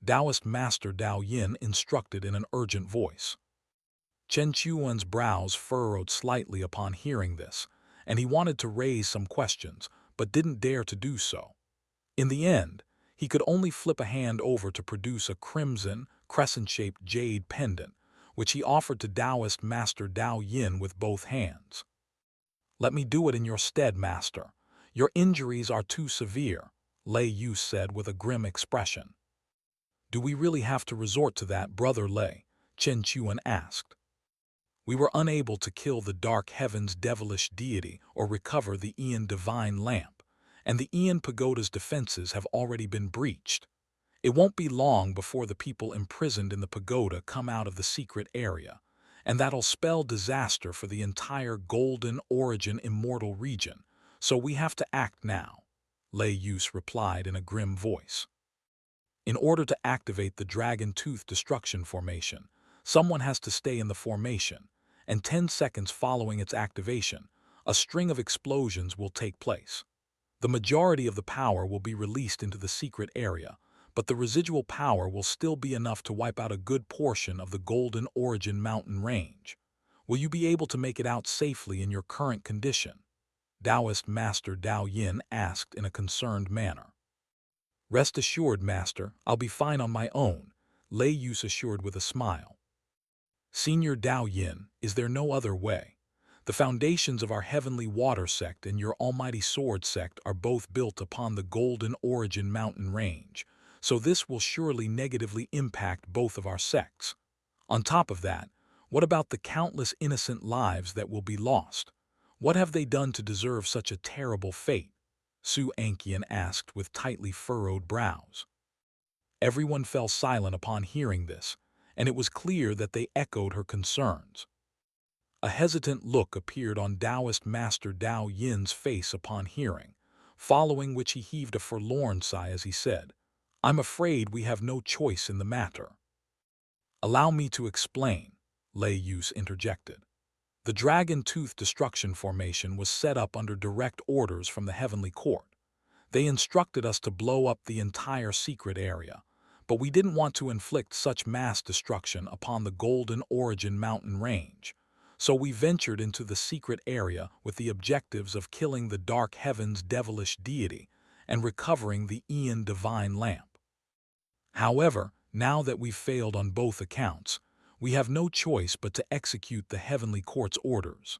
[SPEAKER 1] Taoist Master Dao Yin instructed in an urgent voice. Chen Chuan's brows furrowed slightly upon hearing this, and he wanted to raise some questions, but didn't dare to do so. In the end, he could only flip a hand over to produce a crimson, crescent-shaped jade pendant, which he offered to Taoist Master Dao Yin with both hands. "Let me do it in your stead, Master. Your injuries are too severe," Lei Yu said with a grim expression. "Do we really have to resort to that, Brother Lei?" Chen Chuan asked. "We were unable to kill the Dark Heaven's devilish deity or recover the Aeon Divine Lamp, and the Aeon Pagoda's defenses have already been breached. It won't be long before the people imprisoned in the pagoda come out of the secret area, and that'll spell disaster for the entire Golden Origin Immortal region, so we have to act now," Lei Yus replied in a grim voice. "In order to activate the Dragon Tooth Destruction Formation, someone has to stay in the formation, and 10 seconds following its activation, a string of explosions will take place. The majority of the power will be released into the secret area, but the residual power will still be enough to wipe out a good portion of the Golden Origin mountain range. Will you be able to make it out safely in your current condition?" Taoist Master Dao Yin asked in a concerned manner. "Rest assured, Master, I'll be fine on my own," Lei Yus assured with a smile. "Senior Dao Yin, is there no other way? The foundations of our Heavenly Water sect and your Almighty Sword sect are both built upon the Golden Origin mountain range, so this will surely negatively impact both of our sects. On top of that, what about the countless innocent lives that will be lost? What have they done to deserve such a terrible fate?" Su Anqian asked with tightly furrowed brows. Everyone fell silent upon hearing this, and it was clear that they echoed her concerns. A hesitant look appeared on Taoist Master Dao Yin's face upon hearing, following which he heaved a forlorn sigh as he said, "I'm afraid we have no choice in the matter." "Allow me to explain," Lei Yus interjected. "The Dragon Tooth Destruction Formation was set up under direct orders from the Heavenly Court. They instructed us to blow up the entire secret area, but we didn't want to inflict such mass destruction upon the Golden Origin mountain range, so we ventured into the secret area with the objectives of killing the Dark Heaven's devilish deity and recovering the Aeon Divine Lamp. However, now that we've failed on both accounts, we have no choice but to execute the Heavenly Court's orders."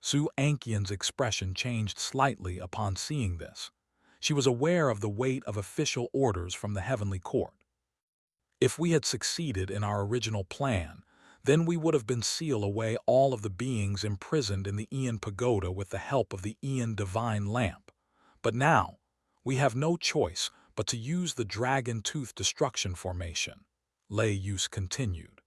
[SPEAKER 1] Su Anqian's expression changed slightly upon seeing this. She was aware of the weight of official orders from the Heavenly Court. If we had succeeded in our original plan, then we would have been seal away all of the beings imprisoned in the Aeon Pagoda with the help of the Aeon Divine Lamp. But now, we have no choice but to use the Dragon Tooth Destruction Formation, Lei Yus continued.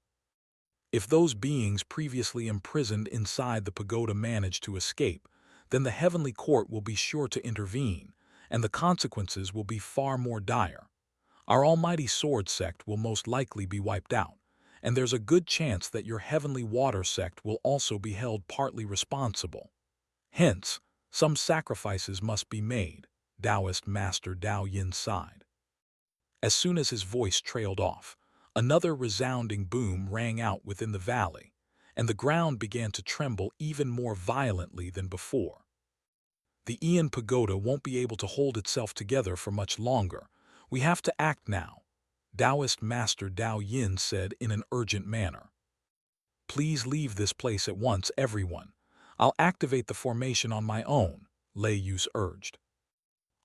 [SPEAKER 1] If those beings previously imprisoned inside the pagoda manage to escape, then the Heavenly Court will be sure to intervene, and the consequences will be far more dire. Our Almighty Sword sect will most likely be wiped out, and there's a good chance that your heavenly water sect will also be held partly responsible. Hence, some sacrifices must be made, Taoist Master Dao Yin sighed. As soon as his voice trailed off, another resounding boom rang out within the valley, and the ground began to tremble even more violently than before. The Ian Pagoda won't be able to hold itself together for much longer. We have to act now, Taoist Master Dao Yin said in an urgent manner. Please leave this place at once, everyone. I'll activate the formation on my own, Lei Yus urged.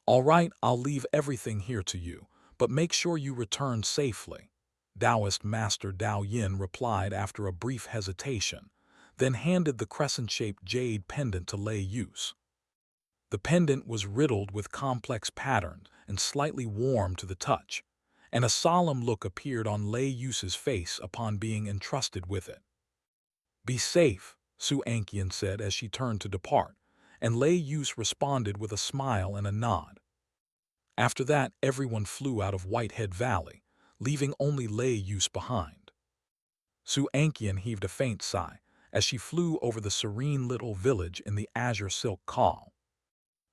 [SPEAKER 1] All right, I'll leave everything here to you, but make sure you return safely, Taoist Master Dao Yin replied after a brief hesitation, then handed the crescent-shaped jade pendant to Lei Yus. The pendant was riddled with complex patterns and slightly warm to the touch, and a solemn look appeared on Lei Yus's face upon being entrusted with it. Be safe, Su Anqian said as she turned to depart, and Lei Yus responded with a smile and a nod. After that, everyone flew out of Whitehead Valley, leaving only Lei Yus behind. Su Anqian heaved a faint sigh as she flew over the serene little village in the azure silk caul.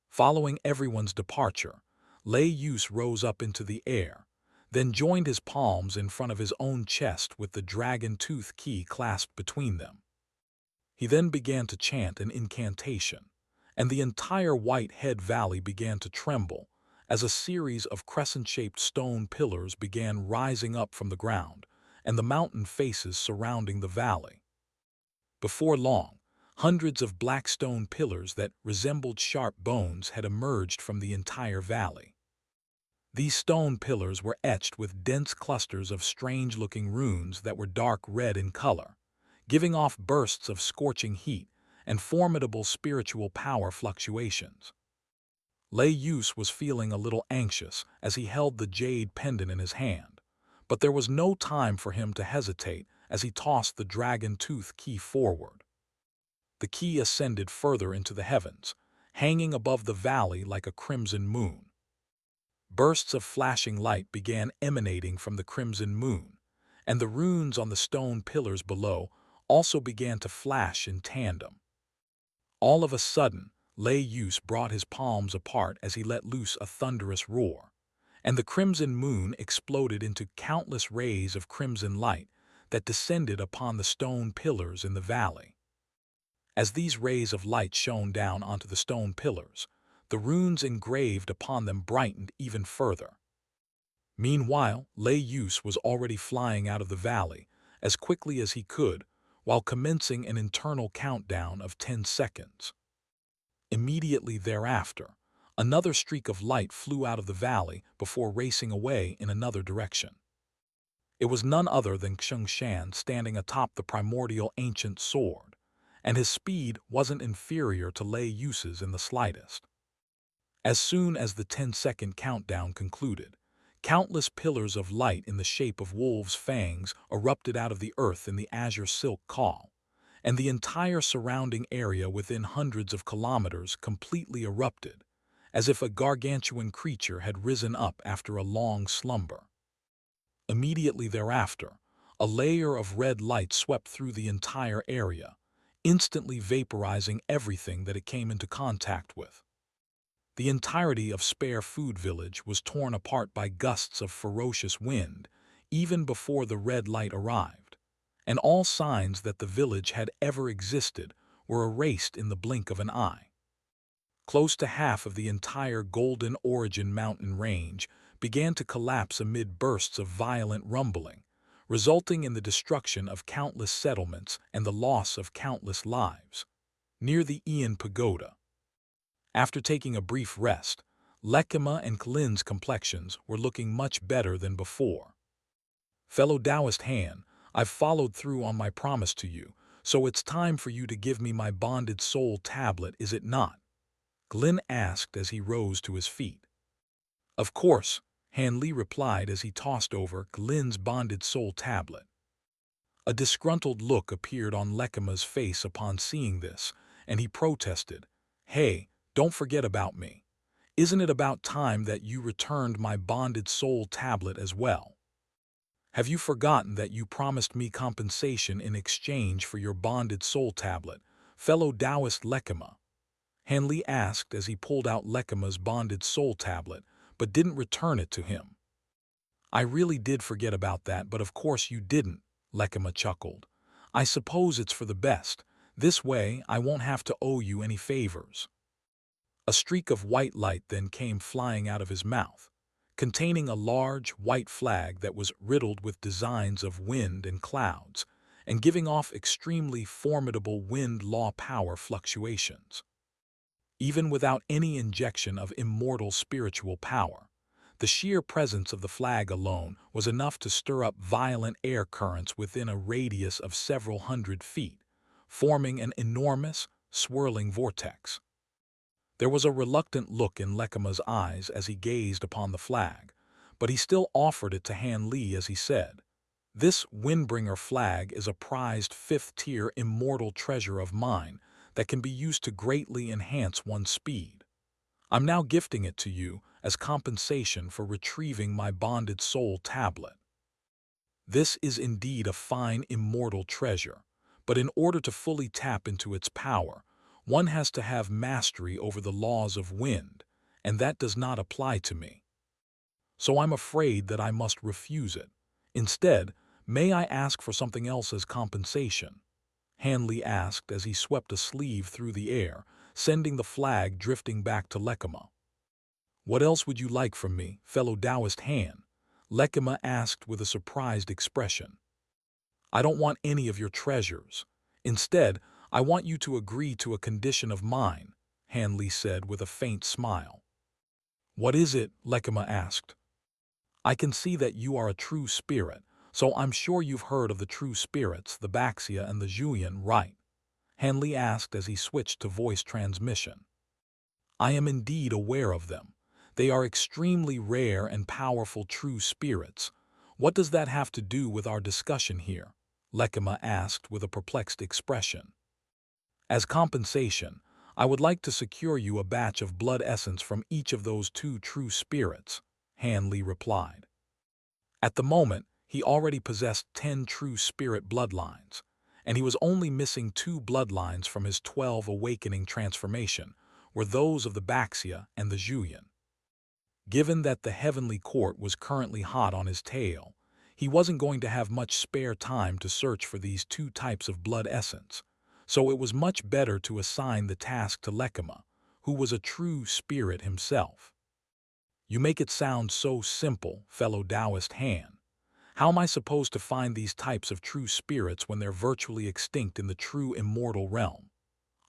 [SPEAKER 1] Following everyone's departure, Lei Yus rose up into the air, then joined his palms in front of his own chest with the dragon tooth key clasped between them. He then began to chant an incantation, and the entire Whitehead Valley began to tremble as a series of crescent-shaped stone pillars began rising up from the ground and the mountain faces surrounding the valley. Before long, hundreds of black stone pillars that resembled sharp bones had emerged from the entire valley. These stone pillars were etched with dense clusters of strange-looking runes that were dark red in color, giving off bursts of scorching heat and formidable spiritual power fluctuations. Lei Yus was feeling a little anxious as he held the jade pendant in his hand, but there was no time for him to hesitate as he tossed the dragon tooth key forward. The key ascended further into the heavens, hanging above the valley like a crimson moon. Bursts of flashing light began emanating from the crimson moon, and the runes on the stone pillars below also began to flash in tandem. All of a sudden, Lei Yus brought his palms apart as he let loose a thunderous roar, and the crimson moon exploded into countless rays of crimson light that descended upon the stone pillars in the valley. As these rays of light shone down onto the stone pillars, the runes engraved upon them brightened even further. Meanwhile, Lei Yus was already flying out of the valley as quickly as he could, while commencing an internal countdown of 10 seconds. Immediately thereafter, another streak of light flew out of the valley before racing away in another direction. It was none other than Xing Shan standing atop the primordial ancient sword, and his speed wasn't inferior to Lei Yus's in the slightest. As soon as the 10-second countdown concluded, countless pillars of light in the shape of wolves' fangs erupted out of the earth in the azure silk caul, and the entire surrounding area within hundreds of kilometers completely erupted, as if a gargantuan creature had risen up after a long slumber. Immediately thereafter, a layer of red light swept through the entire area, instantly vaporizing everything that it came into contact with. The entirety of Spare Food Village was torn apart by gusts of ferocious wind even before the red light arrived, and all signs that the village had ever existed were erased in the blink of an eye. Close to half of the entire Golden Origin mountain range began to collapse amid bursts of violent rumbling, resulting in the destruction of countless settlements and the loss of countless lives. Near the Ian Pagoda, after taking a brief rest, Lekima and Klin's complexions were looking much better than before. Fellow Taoist Han, I've followed through on my promise to you, so it's time for you to give me my bonded soul tablet, is it not? Glin asked as he rose to his feet. Of course, Han Li replied as he tossed over Glin's bonded soul tablet. A disgruntled look appeared on Lekima's face upon seeing this, and he protested, Hey, don't forget about me. Isn't it about time that you returned my bonded soul tablet as well? Have you forgotten that you promised me compensation in exchange for your bonded soul tablet, fellow Taoist Lekima? Hanli asked as he pulled out Lekima's bonded soul tablet, but didn't return it to him. I really did forget about that, but of course you didn't, Lekima chuckled. I suppose it's for the best. This way I won't have to owe you any favors. A streak of white light then came flying out of his mouth, containing a large white flag that was riddled with designs of wind and clouds, and giving off extremely formidable wind law power fluctuations. Even without any injection of immortal spiritual power, the sheer presence of the flag alone was enough to stir up violent air currents within a radius of several hundred feet, forming an enormous, swirling vortex. There was a reluctant look in Lekima's eyes as he gazed upon the flag, but he still offered it to Han Li as he said, "This Windbringer flag is a prized fifth-tier immortal treasure of mine that can be used to greatly enhance one's speed. I'm now gifting it to you as compensation for retrieving my bonded soul tablet. This is indeed a fine immortal treasure, but in order to fully tap into its power, one has to have mastery over the laws of wind, and that does not apply to me. So I'm afraid that I must refuse it. Instead, may I ask for something else as compensation?" Hanli asked as he swept a sleeve through the air, sending the flag drifting back to Lekima. "What else would you like from me, fellow Taoist Han?" Lekima asked with a surprised expression. "I don't want any of your treasures. Instead, I want you to agree to a condition of mine," Hanli said with a faint smile. "What is it?" Lekima asked. "I can see that you are a true spirit, so I'm sure you've heard of the true spirits, the Baxia and the Julian, right?" Hanli asked as he switched to voice transmission. "I am indeed aware of them. They are extremely rare and powerful true spirits. What does that have to do with our discussion here?" Lekima asked with a perplexed expression. "As compensation, I would like to secure you a batch of blood essence from each of those two true spirits," Hanli replied. At the moment, he already possessed 10 true spirit bloodlines, and he was only missing 2 bloodlines from his 12 awakening transformation, were those of the Baxia and the Julian. Given that the heavenly court was currently hot on his tail, he wasn't going to have much spare time to search for these 2 types of blood essence, so it was much better to assign the task to Lekima, who was a true spirit himself. "You make it sound so simple, fellow Taoist Han. How am I supposed to find these types of true spirits when they're virtually extinct in the true immortal realm?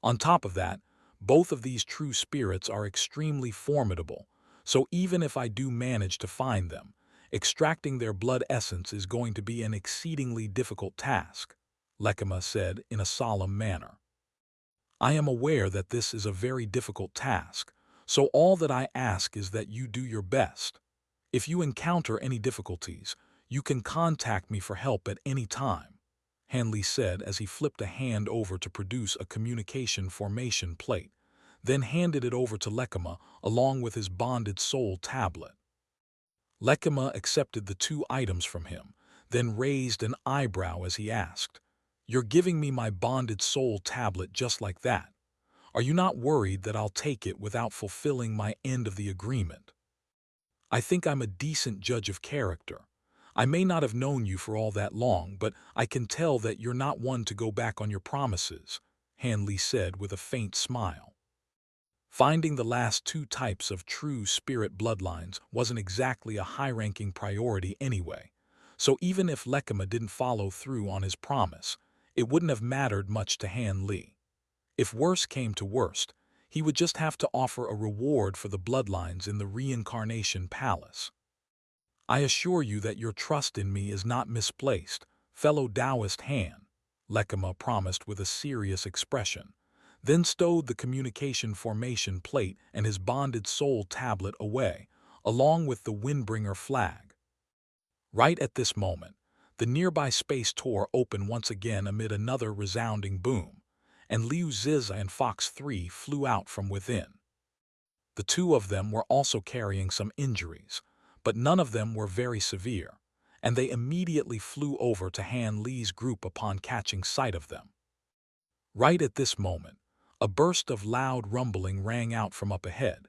[SPEAKER 1] On top of that, both of these true spirits are extremely formidable, so even if I do manage to find them, extracting their blood essence is going to be an exceedingly difficult task," Lekima said in a solemn manner. "I am aware that this is a very difficult task, so all that I ask is that you do your best. If you encounter any difficulties, you can contact me for help at any time," Hanli said as he flipped a hand over to produce a communication formation plate, then handed it over to Lekima along with his bonded soul tablet. Lekima accepted the 2 items from him, then raised an eyebrow as he asked, "You're giving me my bonded soul tablet just like that? Are you not worried that I'll take it without fulfilling my end of the agreement? I think I'm a decent judge of character. I may not have known you for all that long, but I can tell that you're not one to go back on your promises," Hanli said with a faint smile. Finding the last 2 types of true spirit bloodlines wasn't exactly a high-ranking priority anyway, so even if Lekima didn't follow through on his promise, it wouldn't have mattered much to Han Li. If worse came to worst, he would just have to offer a reward for the bloodlines in the reincarnation palace. "I assure you that your trust in me is not misplaced, fellow Taoist Han," Lekima promised with a serious expression, then stowed the communication formation plate and his bonded soul tablet away, along with the Windbringer flag. Right at this moment, the nearby space tour opened once again amid another resounding boom, and Liu Ziza and Fox 3 flew out from within. The 2 of them were also carrying some injuries, but none of them were very severe, and they immediately flew over to Han Li's group upon catching sight of them. Right at this moment, a burst of loud rumbling rang out from up ahead,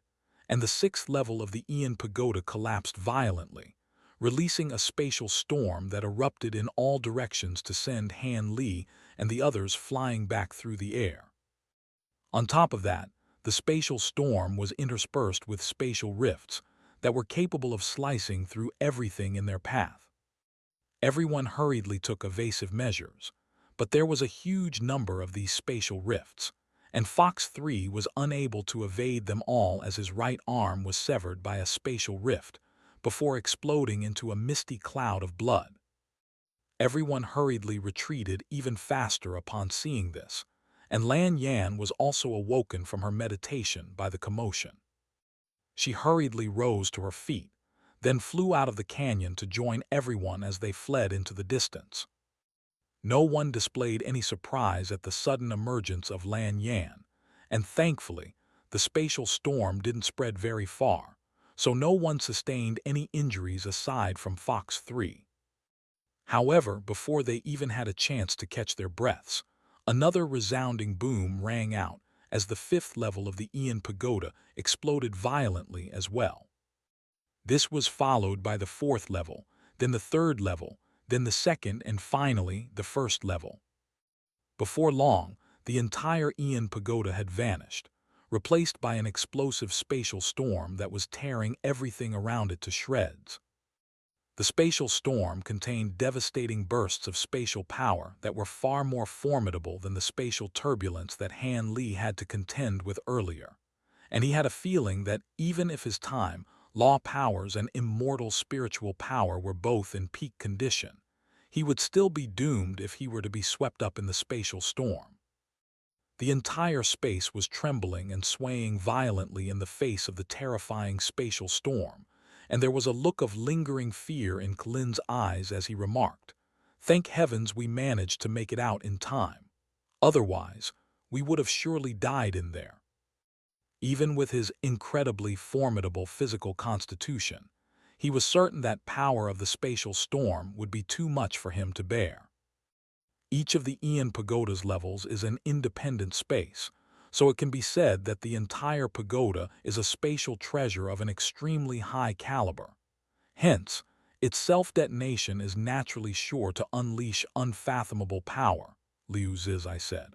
[SPEAKER 1] and the sixth level of the Ian Pagoda collapsed violently, releasing a spatial storm that erupted in all directions to send Han Li and the others flying back through the air. On top of that, the spatial storm was interspersed with spatial rifts that were capable of slicing through everything in their path. Everyone hurriedly took evasive measures, but there was a huge number of these spatial rifts, and Fox 3 was unable to evade them all as his right arm was severed by a spatial rift before exploding into a misty cloud of blood. Everyone hurriedly retreated even faster upon seeing this, and Lan Yan was also awoken from her meditation by the commotion. She hurriedly rose to her feet, then flew out of the canyon to join everyone as they fled into the distance. No one displayed any surprise at the sudden emergence of Lan Yan, and thankfully, the spatial storm didn't spread very far, so no one sustained any injuries aside from Fox 3. However, before they even had a chance to catch their breaths, another resounding boom rang out as the fifth level of the Ian Pagoda exploded violently as well. This was followed by the fourth level, then the third level, then the second, and finally the first level. Before long, the entire Ian Pagoda had vanished, replaced by an explosive spatial storm that was tearing everything around it to shreds. The spatial storm contained devastating bursts of spatial power that were far more formidable than the spatial turbulence that Han Li had to contend with earlier, and he had a feeling that even if his time, law powers, and immortal spiritual power were both in peak condition, he would still be doomed if he were to be swept up in the spatial storm. The entire space was trembling and swaying violently in the face of the terrifying spatial storm, and there was a look of lingering fear in Klin's eyes as he remarked, "Thank heavens we managed to make it out in time. Otherwise, we would have surely died in there." Even with his incredibly formidable physical constitution, he was certain that power of the spatial storm would be too much for him to bear. Each of the Ian Pagoda's levels is an independent space, so it can be said that the entire pagoda is a spatial treasure of an extremely high caliber. Hence, its self-detonation is naturally sure to unleash unfathomable power, Liu Zizai said.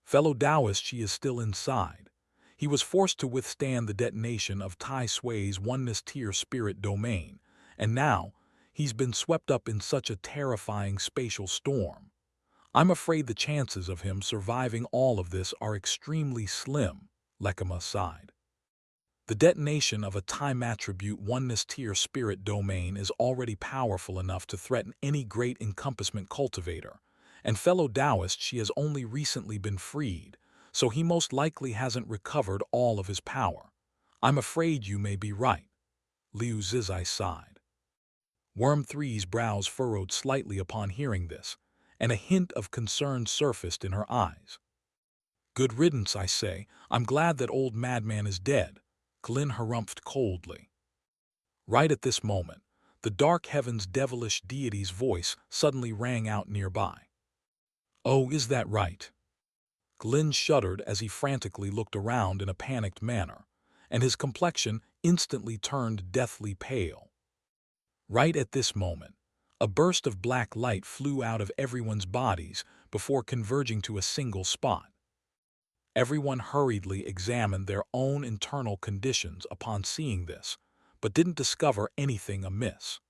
[SPEAKER 1] Fellow Taoist, she is still inside. He was forced to withstand the detonation of Tai Sui's oneness tier spirit domain, and now he's been swept up in such a terrifying spatial storm. I'm afraid the chances of him surviving all of this are extremely slim, Lekama sighed. The detonation of a time attribute oneness tier spirit domain is already powerful enough to threaten any great encompassment cultivator, and fellow Taoist, she has only recently been freed, so he most likely hasn't recovered all of his power. I'm afraid you may be right, Liu Zizai sighed. Worm 3's brows furrowed slightly upon hearing this, and a hint of concern surfaced in her eyes. Good riddance, I say. I'm glad that old madman is dead, Klin harumphed coldly. Right at this moment, the dark heaven's devilish deity's voice suddenly rang out nearby. Oh, is that right? Glyn shuddered as he frantically looked around in a panicked manner, and his complexion instantly turned deathly pale. Right at this moment, a burst of black light flew out of everyone's bodies before converging to a single spot. Everyone hurriedly examined their own internal conditions upon seeing this, but didn't discover anything amiss.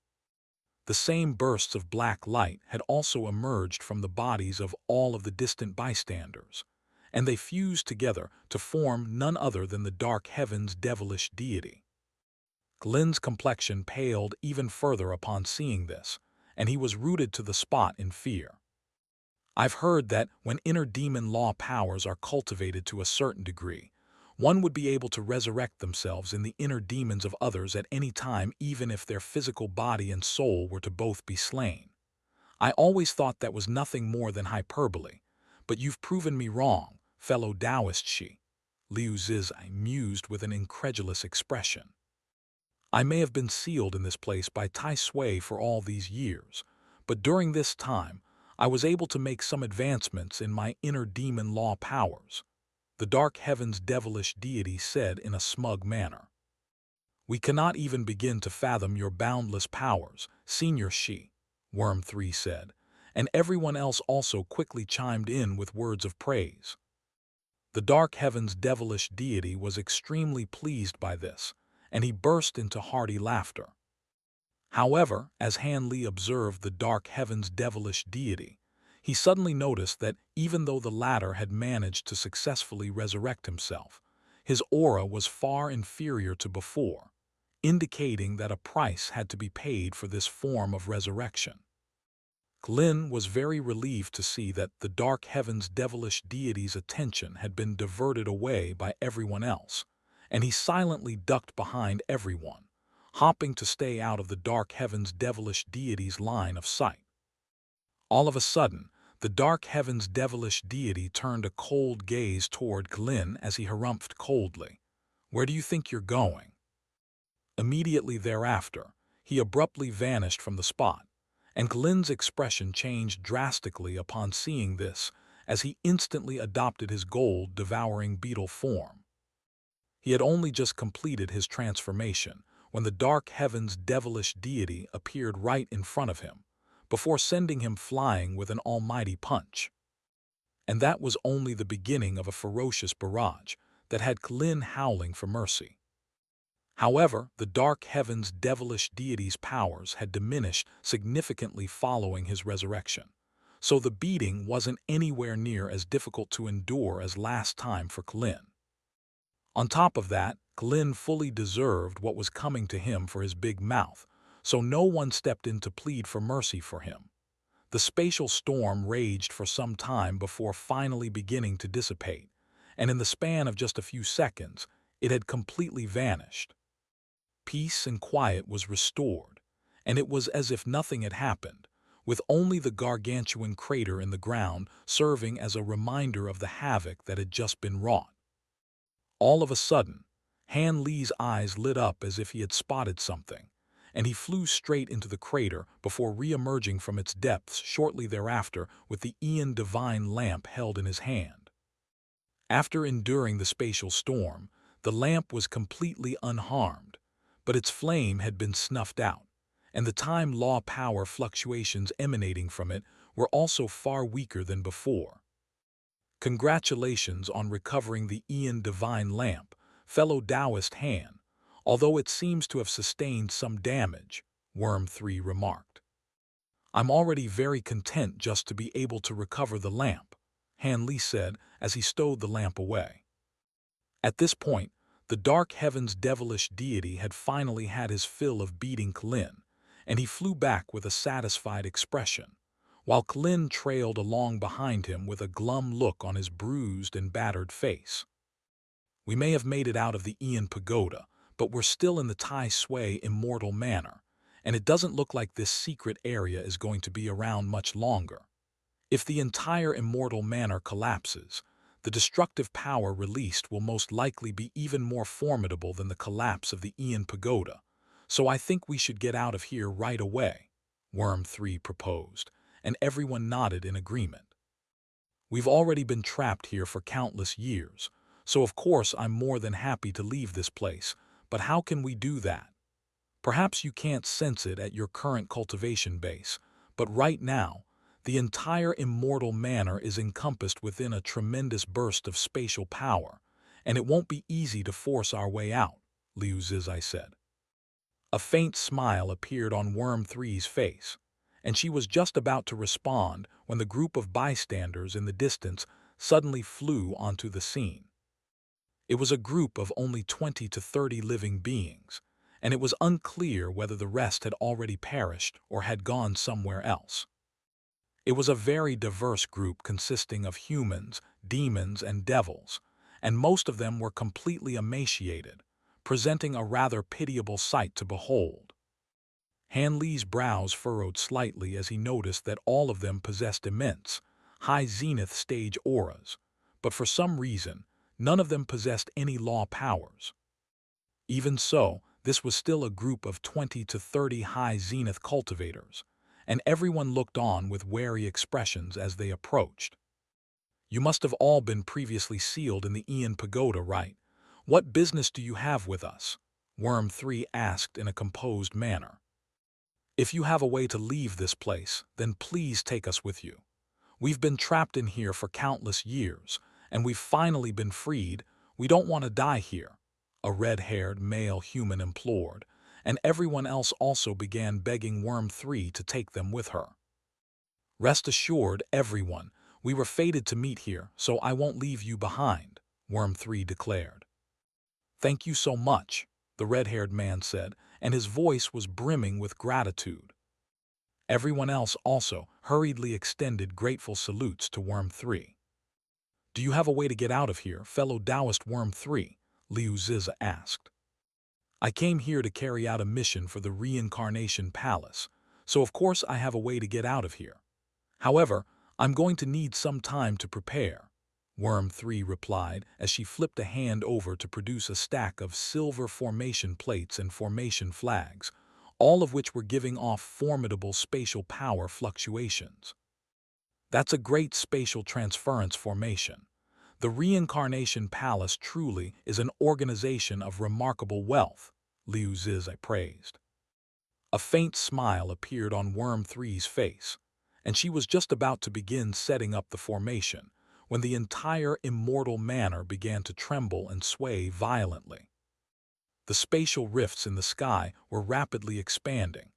[SPEAKER 1] The same bursts of black light had also emerged from the bodies of all of the distant bystanders, and they fused together to form none other than the dark heaven's devilish deity. Glyn's complexion paled even further upon seeing this, and he was rooted to the spot in fear. I've heard that when inner demon law powers are cultivated to a certain degree, one would be able to resurrect themselves in the inner demons of others at any time, even if their physical body and soul were to both be slain. I always thought that was nothing more than hyperbole, but you've proven me wrong, fellow Taoist she, Liu Zizai mused with an incredulous expression. I may have been sealed in this place by Tai Sui for all these years, but during this time, I was able to make some advancements in my inner demon law powers, the dark heaven's devilish deity said in a smug manner. We cannot even begin to fathom your boundless powers, Senior Shi, Worm 3 said, and everyone else also quickly chimed in with words of praise. The dark heaven's devilish deity was extremely pleased by this, and he burst into hearty laughter. However, as Han Li observed the dark heaven's devilish deity, he suddenly noticed that even though the latter had managed to successfully resurrect himself, his aura was far inferior to before, indicating that a price had to be paid for this form of resurrection. Lin was very relieved to see that the dark heaven's devilish deity's attention had been diverted away by everyone else, and he silently ducked behind everyone, hopping to stay out of the dark heaven's devilish deity's line of sight. All of a sudden, the dark heaven's devilish deity turned a cold gaze toward Lin as he harumphed coldly. "Where do you think you're going?" Immediately thereafter, he abruptly vanished from the spot, and Lin's expression changed drastically upon seeing this, as he instantly adopted his gold-devouring beetle form. He had only just completed his transformation when the dark heaven's devilish deity appeared right in front of him, before sending him flying with an almighty punch. And that was only the beginning of a ferocious barrage that had Lin howling for mercy. However, the dark heaven's devilish deity's powers had diminished significantly following his resurrection, so the beating wasn't anywhere near as difficult to endure as last time for Lin. On top of that, Lin fully deserved what was coming to him for his big mouth, so no one stepped in to plead for mercy for him. The spatial storm raged for some time before finally beginning to dissipate, and in the span of just a few seconds, it had completely vanished. Peace and quiet was restored, and it was as if nothing had happened, with only the gargantuan crater in the ground serving as a reminder of the havoc that had just been wrought. All of a sudden, Han Li's eyes lit up as if he had spotted something, and he flew straight into the crater before re-emerging from its depths shortly thereafter with the Aeon Divine lamp held in his hand. After enduring the spatial storm, the lamp was completely unharmed, but its flame had been snuffed out, and the time law power fluctuations emanating from it were also far weaker than before. Congratulations on recovering the Aeon Divine lamp, fellow Taoist Han, although it seems to have sustained some damage, Worm 3 remarked. "I'm already very content just to be able to recover the lamp," Han Li said as he stowed the lamp away. At this point, the dark heaven's devilish deity had finally had his fill of beating Lin, and he flew back with a satisfied expression, while Lin trailed along behind him with a glum look on his bruised and battered face. "We may have made it out of the Aeon Pagoda, but we're still in the Tai Sui Immortal Manor, and it doesn't look like this secret area is going to be around much longer. If the entire Immortal Manor collapses, the destructive power released will most likely be even more formidable than the collapse of the Aeon Pagoda, so I think we should get out of here right away," Worm 3 proposed, and everyone nodded in agreement. "We've already been trapped here for countless years, so of course I'm more than happy to leave this place, but how can we do that? Perhaps you can't sense it at your current cultivation base, but right now, the entire Immortal Manor is encompassed within a tremendous burst of spatial power, and it won't be easy to force our way out," Liu Zizai said. A faint smile appeared on Worm 3's face, and she was just about to respond when the group of bystanders in the distance suddenly flew onto the scene. It was a group of only 20 to 30 living beings, and it was unclear whether the rest had already perished or had gone somewhere else. It was a very diverse group consisting of humans, demons, and devils, and most of them were completely emaciated, presenting a rather pitiable sight to behold. Han Li's brows furrowed slightly as he noticed that all of them possessed immense, high-zenith stage auras, but for some reason, none of them possessed any law powers. Even so, this was still a group of 20 to 30 high zenith cultivators, and everyone looked on with wary expressions as they approached. You must have all been previously sealed in the Ian Pagoda, right? What business do you have with us? Worm 3 asked in a composed manner. If you have a way to leave this place, then please take us with you. We've been trapped in here for countless years, and we've finally been freed. We don't want to die here, a red-haired male human implored, and everyone else also began begging Worm 3 to take them with her. Rest assured, everyone, we were fated to meet here, so I won't leave you behind, Worm 3 declared. Thank you so much, the red-haired man said, and his voice was brimming with gratitude. Everyone else also hurriedly extended grateful salutes to Worm 3. Do you have a way to get out of here, fellow Taoist Worm 3? Liu Ziza asked. I came here to carry out a mission for the Reincarnation Palace, so of course I have a way to get out of here. However, I'm going to need some time to prepare, Worm 3 replied as she flipped a hand over to produce a stack of silver formation plates and formation flags, all of which were giving off formidable spatial power fluctuations. That's a great spatial transference formation. The Reincarnation Palace truly is an organization of remarkable wealth, Liu Ziza praised. A faint smile appeared on Worm 3's face, and she was just about to begin setting up the formation when the entire Immortal manor began to tremble and sway violently. The spatial rifts in the sky were rapidly expanding,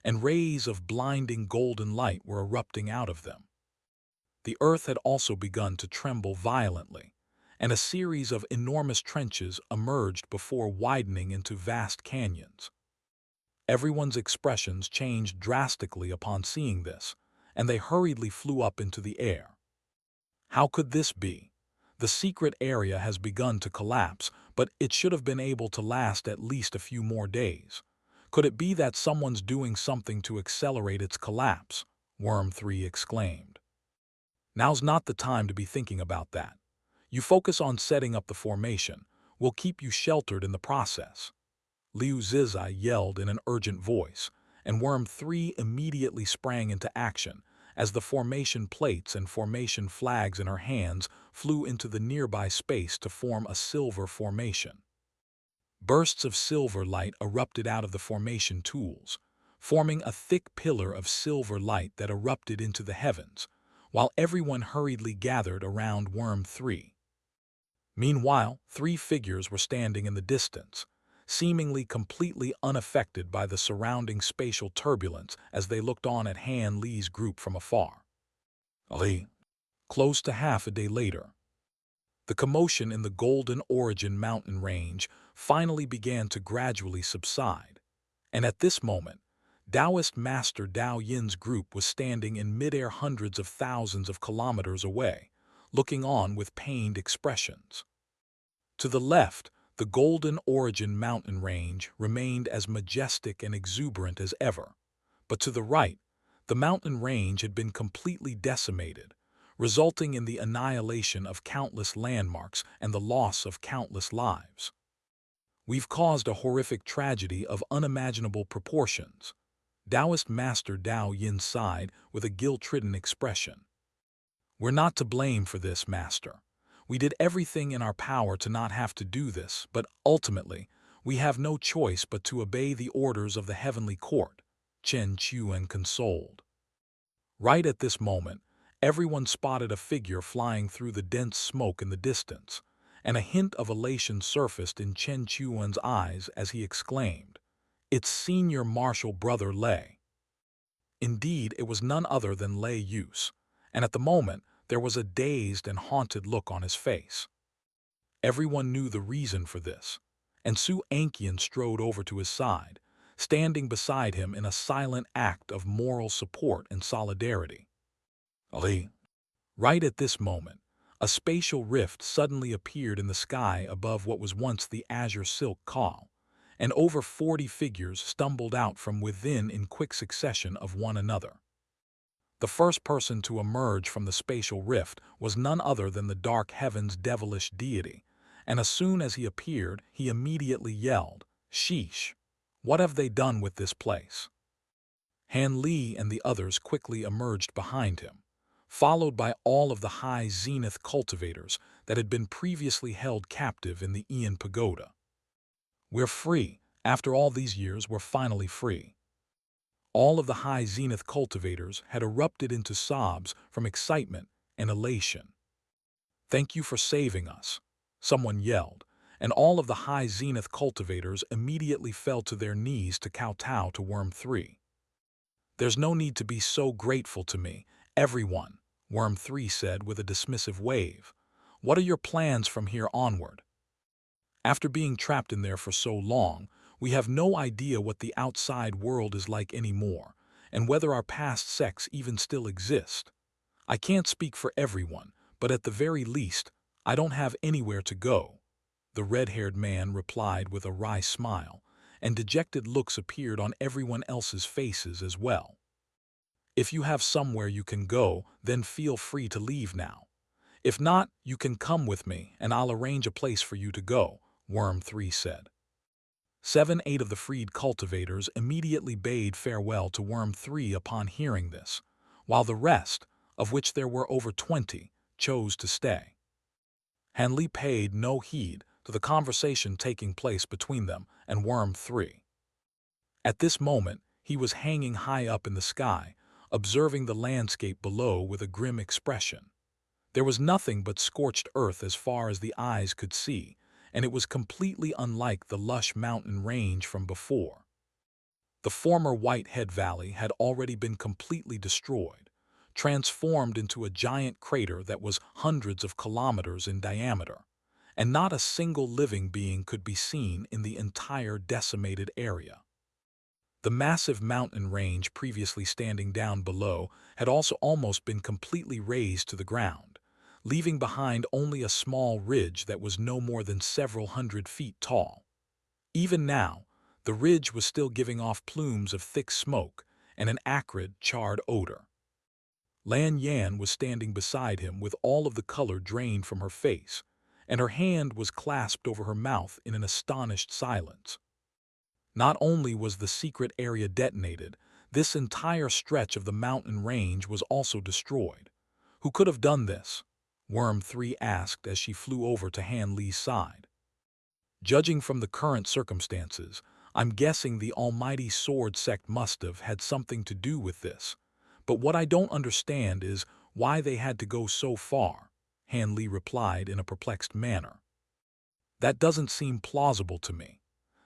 [SPEAKER 1] and rays of blinding golden light were erupting out of them. The earth had also begun to tremble violently, and a series of enormous trenches emerged before widening into vast canyons. Everyone's expressions changed drastically upon seeing this, and they hurriedly flew up into the air. How could this be? The secret area has begun to collapse, but it should have been able to last at least a few more days. Could it be that someone's doing something to accelerate its collapse? Worm 3 exclaimed. Now's not the time to be thinking about that. You focus on setting up the formation. We'll keep you sheltered in the process. Liu Ziza yelled in an urgent voice, and Worm 3 immediately sprang into action as the formation plates and formation flags in her hands flew into the nearby space to form a silver formation. Bursts of silver light erupted out of the formation tools, forming a thick pillar of silver light that erupted into the heavens, while everyone hurriedly gathered around Worm 3. Meanwhile, 3 figures were standing in the distance, seemingly completely unaffected by the surrounding spatial turbulence as they looked on at Han Li's group from afar. Close to half a day later, the commotion in the Golden Origin mountain range finally began to gradually subside, and at this moment, Taoist Master Dao Yin's group was standing in midair hundreds of thousands of kilometers away, looking on with pained expressions. To the left, the Golden Origin mountain range remained as majestic and exuberant as ever, but to the right, the mountain range had been completely decimated, resulting in the annihilation of countless landmarks and the loss of countless lives. We've caused a horrific tragedy of unimaginable proportions, Taoist Master Dao Yin sighed with a guilt-ridden expression. We're not to blame for this, Master. We did everything in our power to not have to do this, but ultimately, we have no choice but to obey the orders of the heavenly court, Chen Chuan consoled. Right at this moment, everyone spotted a figure flying through the dense smoke in the distance, and a hint of elation surfaced in Chen Chuan's eyes as he exclaimed, "It's Senior Marshal Brother Lei." Indeed, it was none other than Lei Yus, and at the moment, there was a dazed and haunted look on his face. Everyone knew the reason for this, and Su Anqian strode over to his side, standing beside him in a silent act of moral support and solidarity. Right at this moment, a spatial rift suddenly appeared in the sky above what was once the azure silk call, and over 40 figures stumbled out from within in quick succession of one another. The first person to emerge from the spatial rift was none other than the dark heaven's devilish deity, and as soon as he appeared, he immediately yelled, "Sheesh!" What have they done with this place? Han Li and the others quickly emerged behind him, followed by all of the high zenith cultivators that had been previously held captive in the Ian Pagoda. We're free. After all these years, we're finally free. All of the high zenith cultivators had erupted into sobs from excitement and elation. Thank you for saving us, someone yelled, and all of the high zenith cultivators immediately fell to their knees to kowtow to Worm 3. There's no need to be so grateful to me, everyone, Worm 3 said with a dismissive wave. What are your plans from here onward? After being trapped in there for so long, we have no idea what the outside world is like anymore, and whether our past sex even still exist. I can't speak for everyone, but at the very least, I don't have anywhere to go, the red-haired man replied with a wry smile, and dejected looks appeared on everyone else's faces as well. If you have somewhere you can go, then feel free to leave now. If not, you can come with me, and I'll arrange a place for you to go, Worm 3 said. 7-8 of the freed cultivators immediately bade farewell to Worm 3 upon hearing this, while the rest, of which there were over 20, chose to stay. Han Li paid no heed to the conversation taking place between them and Worm 3. At this moment, he was hanging high up in the sky, observing the landscape below with a grim expression. There was nothing but scorched earth as far as the eyes could see, and it was completely unlike the lush mountain range from before. The former Whitehead Valley had already been completely destroyed, transformed into a giant crater that was hundreds of kilometers in diameter, and not a single living being could be seen in the entire decimated area. The massive mountain range previously standing down below had also almost been completely razed to the ground, leaving behind only a small ridge that was no more than several hundred feet tall. Even now, the ridge was still giving off plumes of thick smoke and an acrid, charred odor. Lan Yan was standing beside him with all of the color drained from her face, and her hand was clasped over her mouth in an astonished silence. Not only was the secret area detonated, this entire stretch of the mountain range was also destroyed. Who could have done this? Worm 3 asked as she flew over to Han Li's side. Judging from the current circumstances, I'm guessing the Almighty Sword Sect must have had something to do with this. But what I don't understand is why they had to go so far, Han Li replied in a perplexed manner. That doesn't seem plausible to me.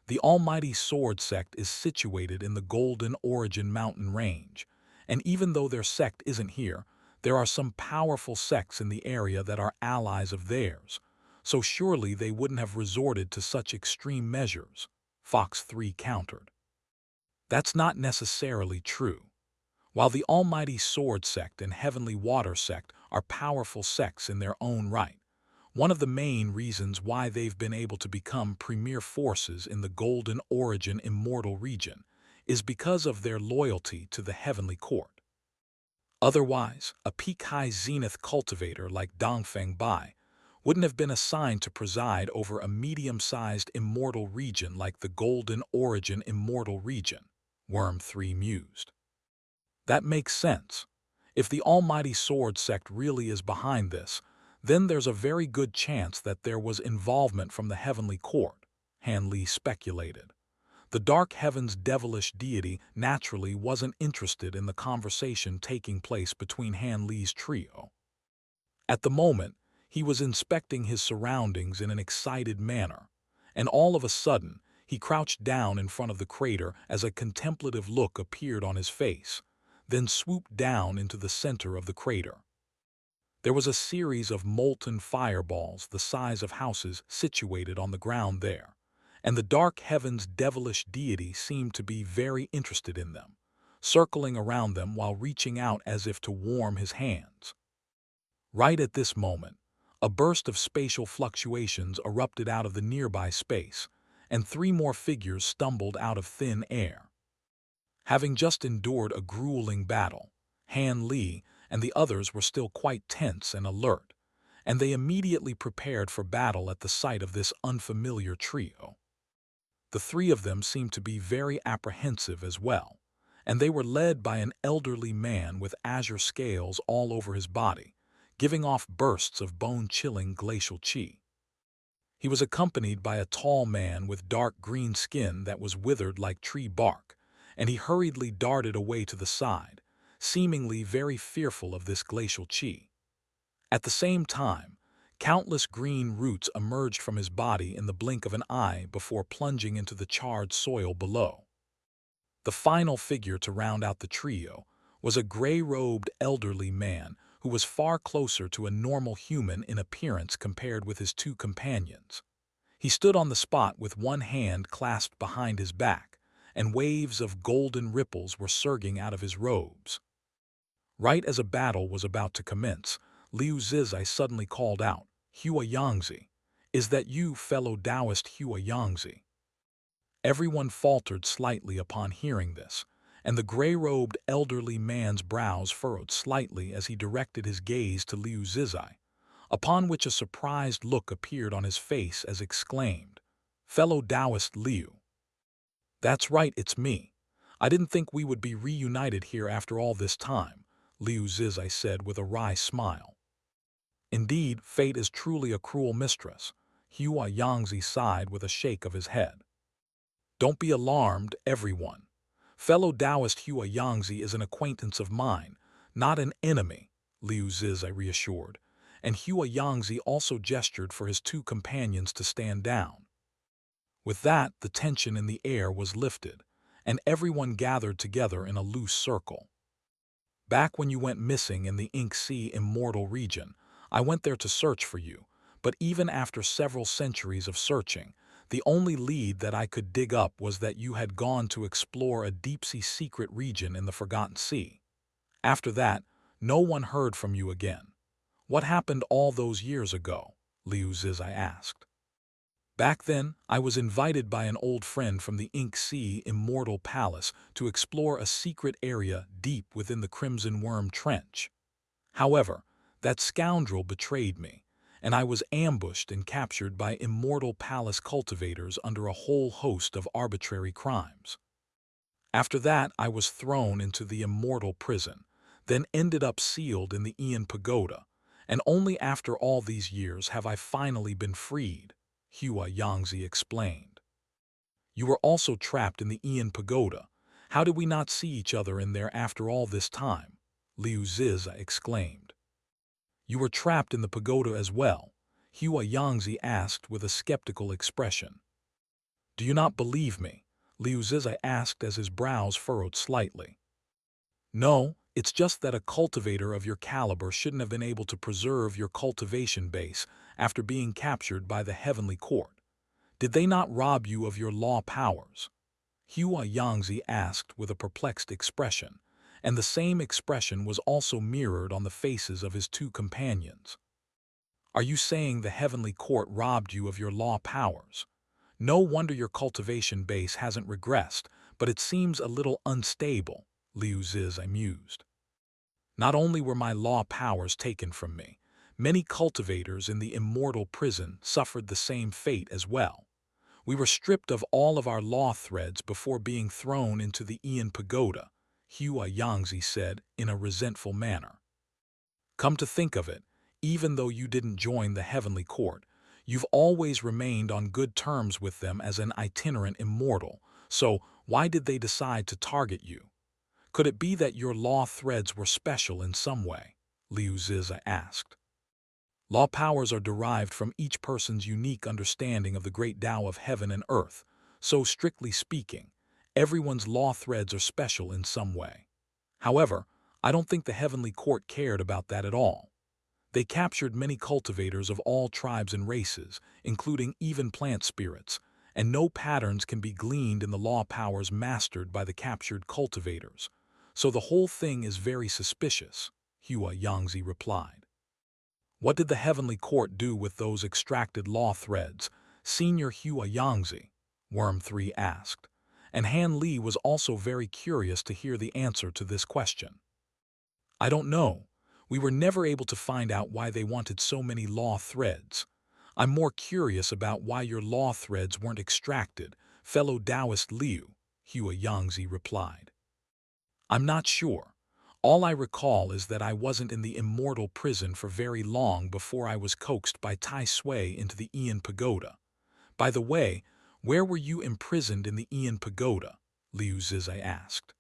[SPEAKER 1] The Almighty Sword Sect is situated in the Golden Origin mountain range, and even though their sect isn't here, there are some powerful sects in the area that are allies of theirs, so surely they wouldn't have resorted to such extreme measures, Fox 3 countered. That's not necessarily true. While the Almighty Sword Sect and Heavenly Water Sect are powerful sects in their own right, one of the main reasons why they've been able to become premier forces in the Golden Origin Immortal region is because of their loyalty to the Heavenly Court. Otherwise, a peak-high zenith cultivator like Dongfeng Bai wouldn't have been assigned to preside over a medium-sized immortal region like the Golden Origin Immortal region, Worm 3 mused. That makes sense. If the Almighty Sword Sect really is behind this, then there's a very good chance that there was involvement from the Heavenly Court, Han Li speculated. The Dark Heaven's devilish deity naturally wasn't interested in the conversation taking place between Han Li's trio. At the moment, he was inspecting his surroundings in an excited manner, and all of a sudden, he crouched down in front of the crater as a contemplative look appeared on his face, then swooped down into the center of the crater. There was a series of molten fireballs the size of houses situated on the ground there, and the Dark Heaven's devilish deity seemed to be very interested in them, circling around them while reaching out as if to warm his hands. Right at this moment, a burst of spatial fluctuations erupted out of the nearby space, and 3 more figures stumbled out of thin air. Having just endured a grueling battle, Han Li and the others were still quite tense and alert, and they immediately prepared for battle at the sight of this unfamiliar trio. The three of them seemed to be very apprehensive as well, and they were led by an elderly man with azure scales all over his body, giving off bursts of bone-chilling glacial chi. He was accompanied by a tall man with dark green skin that was withered like tree bark, and he hurriedly darted away to the side, seemingly very fearful of this glacial chi. At the same time, countless green roots emerged from his body in the blink of an eye before plunging into the charred soil below. The final figure to round out the trio was a gray-robed elderly man who was far closer to a normal human in appearance compared with his two companions. He stood on the spot with one hand clasped behind his back, and waves of golden ripples were surging out of his robes. Right as a battle was about to commence, Liu Zizai suddenly called out, "Hua Yangzi, is that you, fellow Taoist Hua Yangzi?" Everyone faltered slightly upon hearing this, and the gray-robed elderly man's brows furrowed slightly as he directed his gaze to Liu Zizai, upon which a surprised look appeared on his face as exclaimed, "Fellow Taoist Liu." "That's right, it's me. I didn't think we would be reunited here after all this time," Liu Zizai said with a wry smile. "Indeed, fate is truly a cruel mistress," Hua Yangzi sighed with a shake of his head. "Don't be alarmed, everyone. Fellow Taoist Hua Yangzi is an acquaintance of mine, not an enemy," Liu Zizai reassured, and Hua Yangzi also gestured for his two companions to stand down. With that, the tension in the air was lifted, and everyone gathered together in a loose circle. "Back when you went missing in the Ink Sea Immortal region, I went there to search for you, but even after several centuries of searching, the only lead that I could dig up was that you had gone to explore a deep-sea secret region in the Forgotten Sea. After that, no one heard from you again. What happened all those years ago?" Liu Zizai asked. "Back then, I was invited by an old friend from the Ink Sea Immortal Palace to explore a secret area deep within the Crimson Worm Trench. However, that scoundrel betrayed me, and I was ambushed and captured by Immortal Palace cultivators under a whole host of arbitrary crimes. After that, I was thrown into the Immortal Prison, then ended up sealed in the Ian Pagoda, and only after all these years have I finally been freed," Hua Yangzi explained. "You were also trapped in the Ian Pagoda. How did we not see each other in there after all this time?" Liu Zizai exclaimed. "You were trapped in the pagoda as well?" Hua Yangzi asked with a skeptical expression. "Do you not believe me?" Liu Zizai asked as his brows furrowed slightly. "No, it's just that a cultivator of your caliber shouldn't have been able to preserve your cultivation base after being captured by the Heavenly Court. Did they not rob you of your law powers?" Hua Yangzi asked with a perplexed expression, and the same expression was also mirrored on the faces of his two companions. "Are you saying the Heavenly Court robbed you of your law powers? No wonder your cultivation base hasn't regressed, but it seems a little unstable," Liu Zizai mused. "Not only were my law powers taken from me, many cultivators in the Immortal Prison suffered the same fate as well. We were stripped of all of our law threads before being thrown into the Ian Pagoda," Hua Yangzi said in a resentful manner. "Come to think of it, even though you didn't join the Heavenly Court, you've always remained on good terms with them as an itinerant immortal, so why did they decide to target you? Could it be that your law threads were special in some way?" Liu Zizai asked. "Law powers are derived from each person's unique understanding of the great Tao of heaven and earth, so strictly speaking, everyone's law threads are special in some way. However, I don't think the Heavenly Court cared about that at all. They captured many cultivators of all tribes and races, including even plant spirits, and no patterns can be gleaned in the law powers mastered by the captured cultivators. So the whole thing is very suspicious," Hua Yangzi replied. "What did the Heavenly Court do with those extracted law threads, Senior Hua Yangzi?" Worm 3 asked, and Han Li was also very curious to hear the answer to this question. "I don't know. We were never able to find out why they wanted so many law threads. I'm more curious about why your law threads weren't extracted," fellow Taoist Liu, Hua Yangzi replied. I'm not sure. All I recall is that I wasn't in the Immortal prison for very long before I was coaxed by Tai Sui into the Ian Pagoda. By the way, where were you imprisoned in the Ian Pagoda? Liu Zizai asked.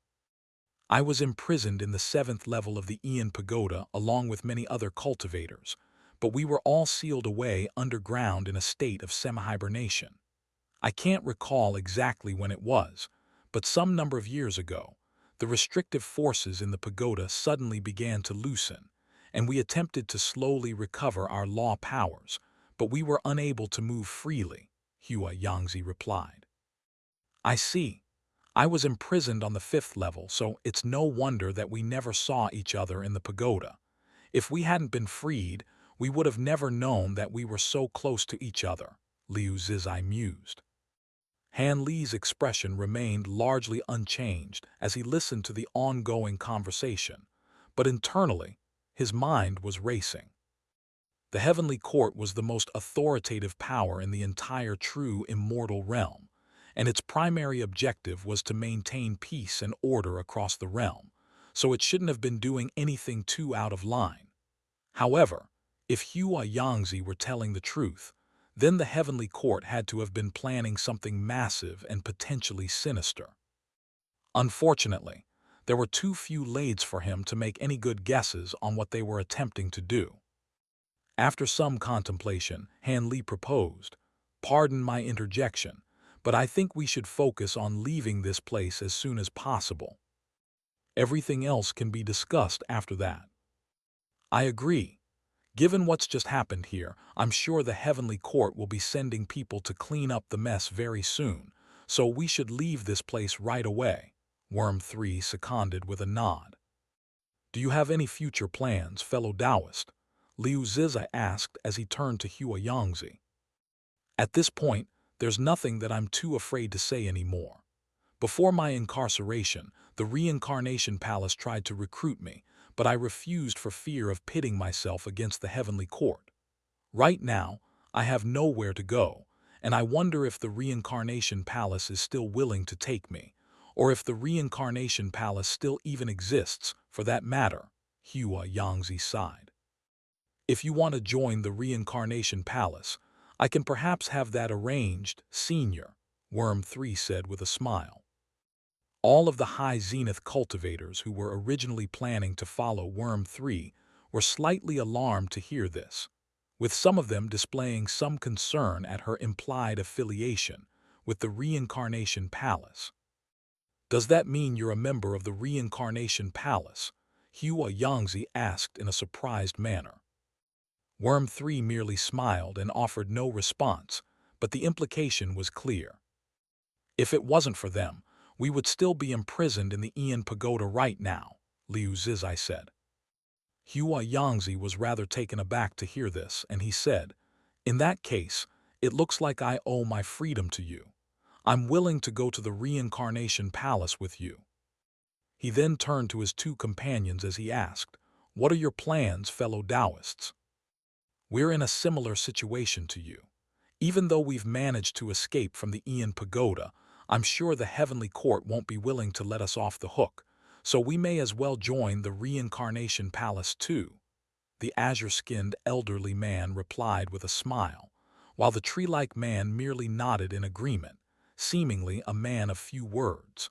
[SPEAKER 1] I was imprisoned in the 7th level of the Ian Pagoda along with many other cultivators, but we were all sealed away underground in a state of semi-hibernation. I can't recall exactly when it was, but some number of years ago, the restrictive forces in the pagoda suddenly began to loosen, and we attempted to slowly recover our law powers, but we were unable to move freely, Hua Yangzi replied. I see. I was imprisoned on the 5th level, so it's no wonder that we never saw each other in the pagoda. If we hadn't been freed, we would have never known that we were so close to each other, Liu Zizai mused. Han Li's expression remained largely unchanged as he listened to the ongoing conversation, but internally, his mind was racing. The Heavenly Court was the most authoritative power in the entire true immortal realm, and its primary objective was to maintain peace and order across the realm, so it shouldn't have been doing anything too out of line. However, if Hua Yangzi were telling the truth, then the Heavenly Court had to have been planning something massive and potentially sinister. Unfortunately, there were too few lades for him to make any good guesses on what they were attempting to do. After some contemplation, Han Li proposed, "Pardon my interjection, but I think we should focus on leaving this place as soon as possible. Everything else can be discussed after that." I agree. Given what's just happened here, I'm sure the Heavenly Court will be sending people to clean up the mess very soon, so we should leave this place right away, Worm 3 seconded with a nod. Do you have any future plans, fellow Taoist? Liu Zizai asked as he turned to Hua Yangzi. At this point, there's nothing that I'm too afraid to say anymore. Before my incarceration, the Reincarnation Palace tried to recruit me, but I refused for fear of pitting myself against the Heavenly Court. Right now, I have nowhere to go, and I wonder if the Reincarnation Palace is still willing to take me, or if the Reincarnation Palace still even exists, for that matter, Hua Yangzi sighed. If you want to join the Reincarnation Palace, I can perhaps have that arranged, Senior, Worm 3 said with a smile. All of the High Zenith cultivators who were originally planning to follow Worm 3 were slightly alarmed to hear this, with some of them displaying some concern at her implied affiliation with the Reincarnation Palace. Does that mean you're a member of the Reincarnation Palace? Hua Yangzi asked in a surprised manner. Worm 3 merely smiled and offered no response, but the implication was clear. If it wasn't for them, we would still be imprisoned in the Ian Pagoda right now, Liu Zizai said. Hua Yangzi was rather taken aback to hear this, and he said, "In that case, it looks like I owe my freedom to you. I'm willing to go to the Reincarnation Palace with you." He then turned to his two companions as he asked, "What are your plans, fellow Taoists?" "We're in a similar situation to you. Even though we've managed to escape from the Ian Pagoda, I'm sure the Heavenly Court won't be willing to let us off the hook, so we may as well join the Reincarnation Palace too," the azure-skinned elderly man replied with a smile, while the tree-like man merely nodded in agreement, seemingly a man of few words.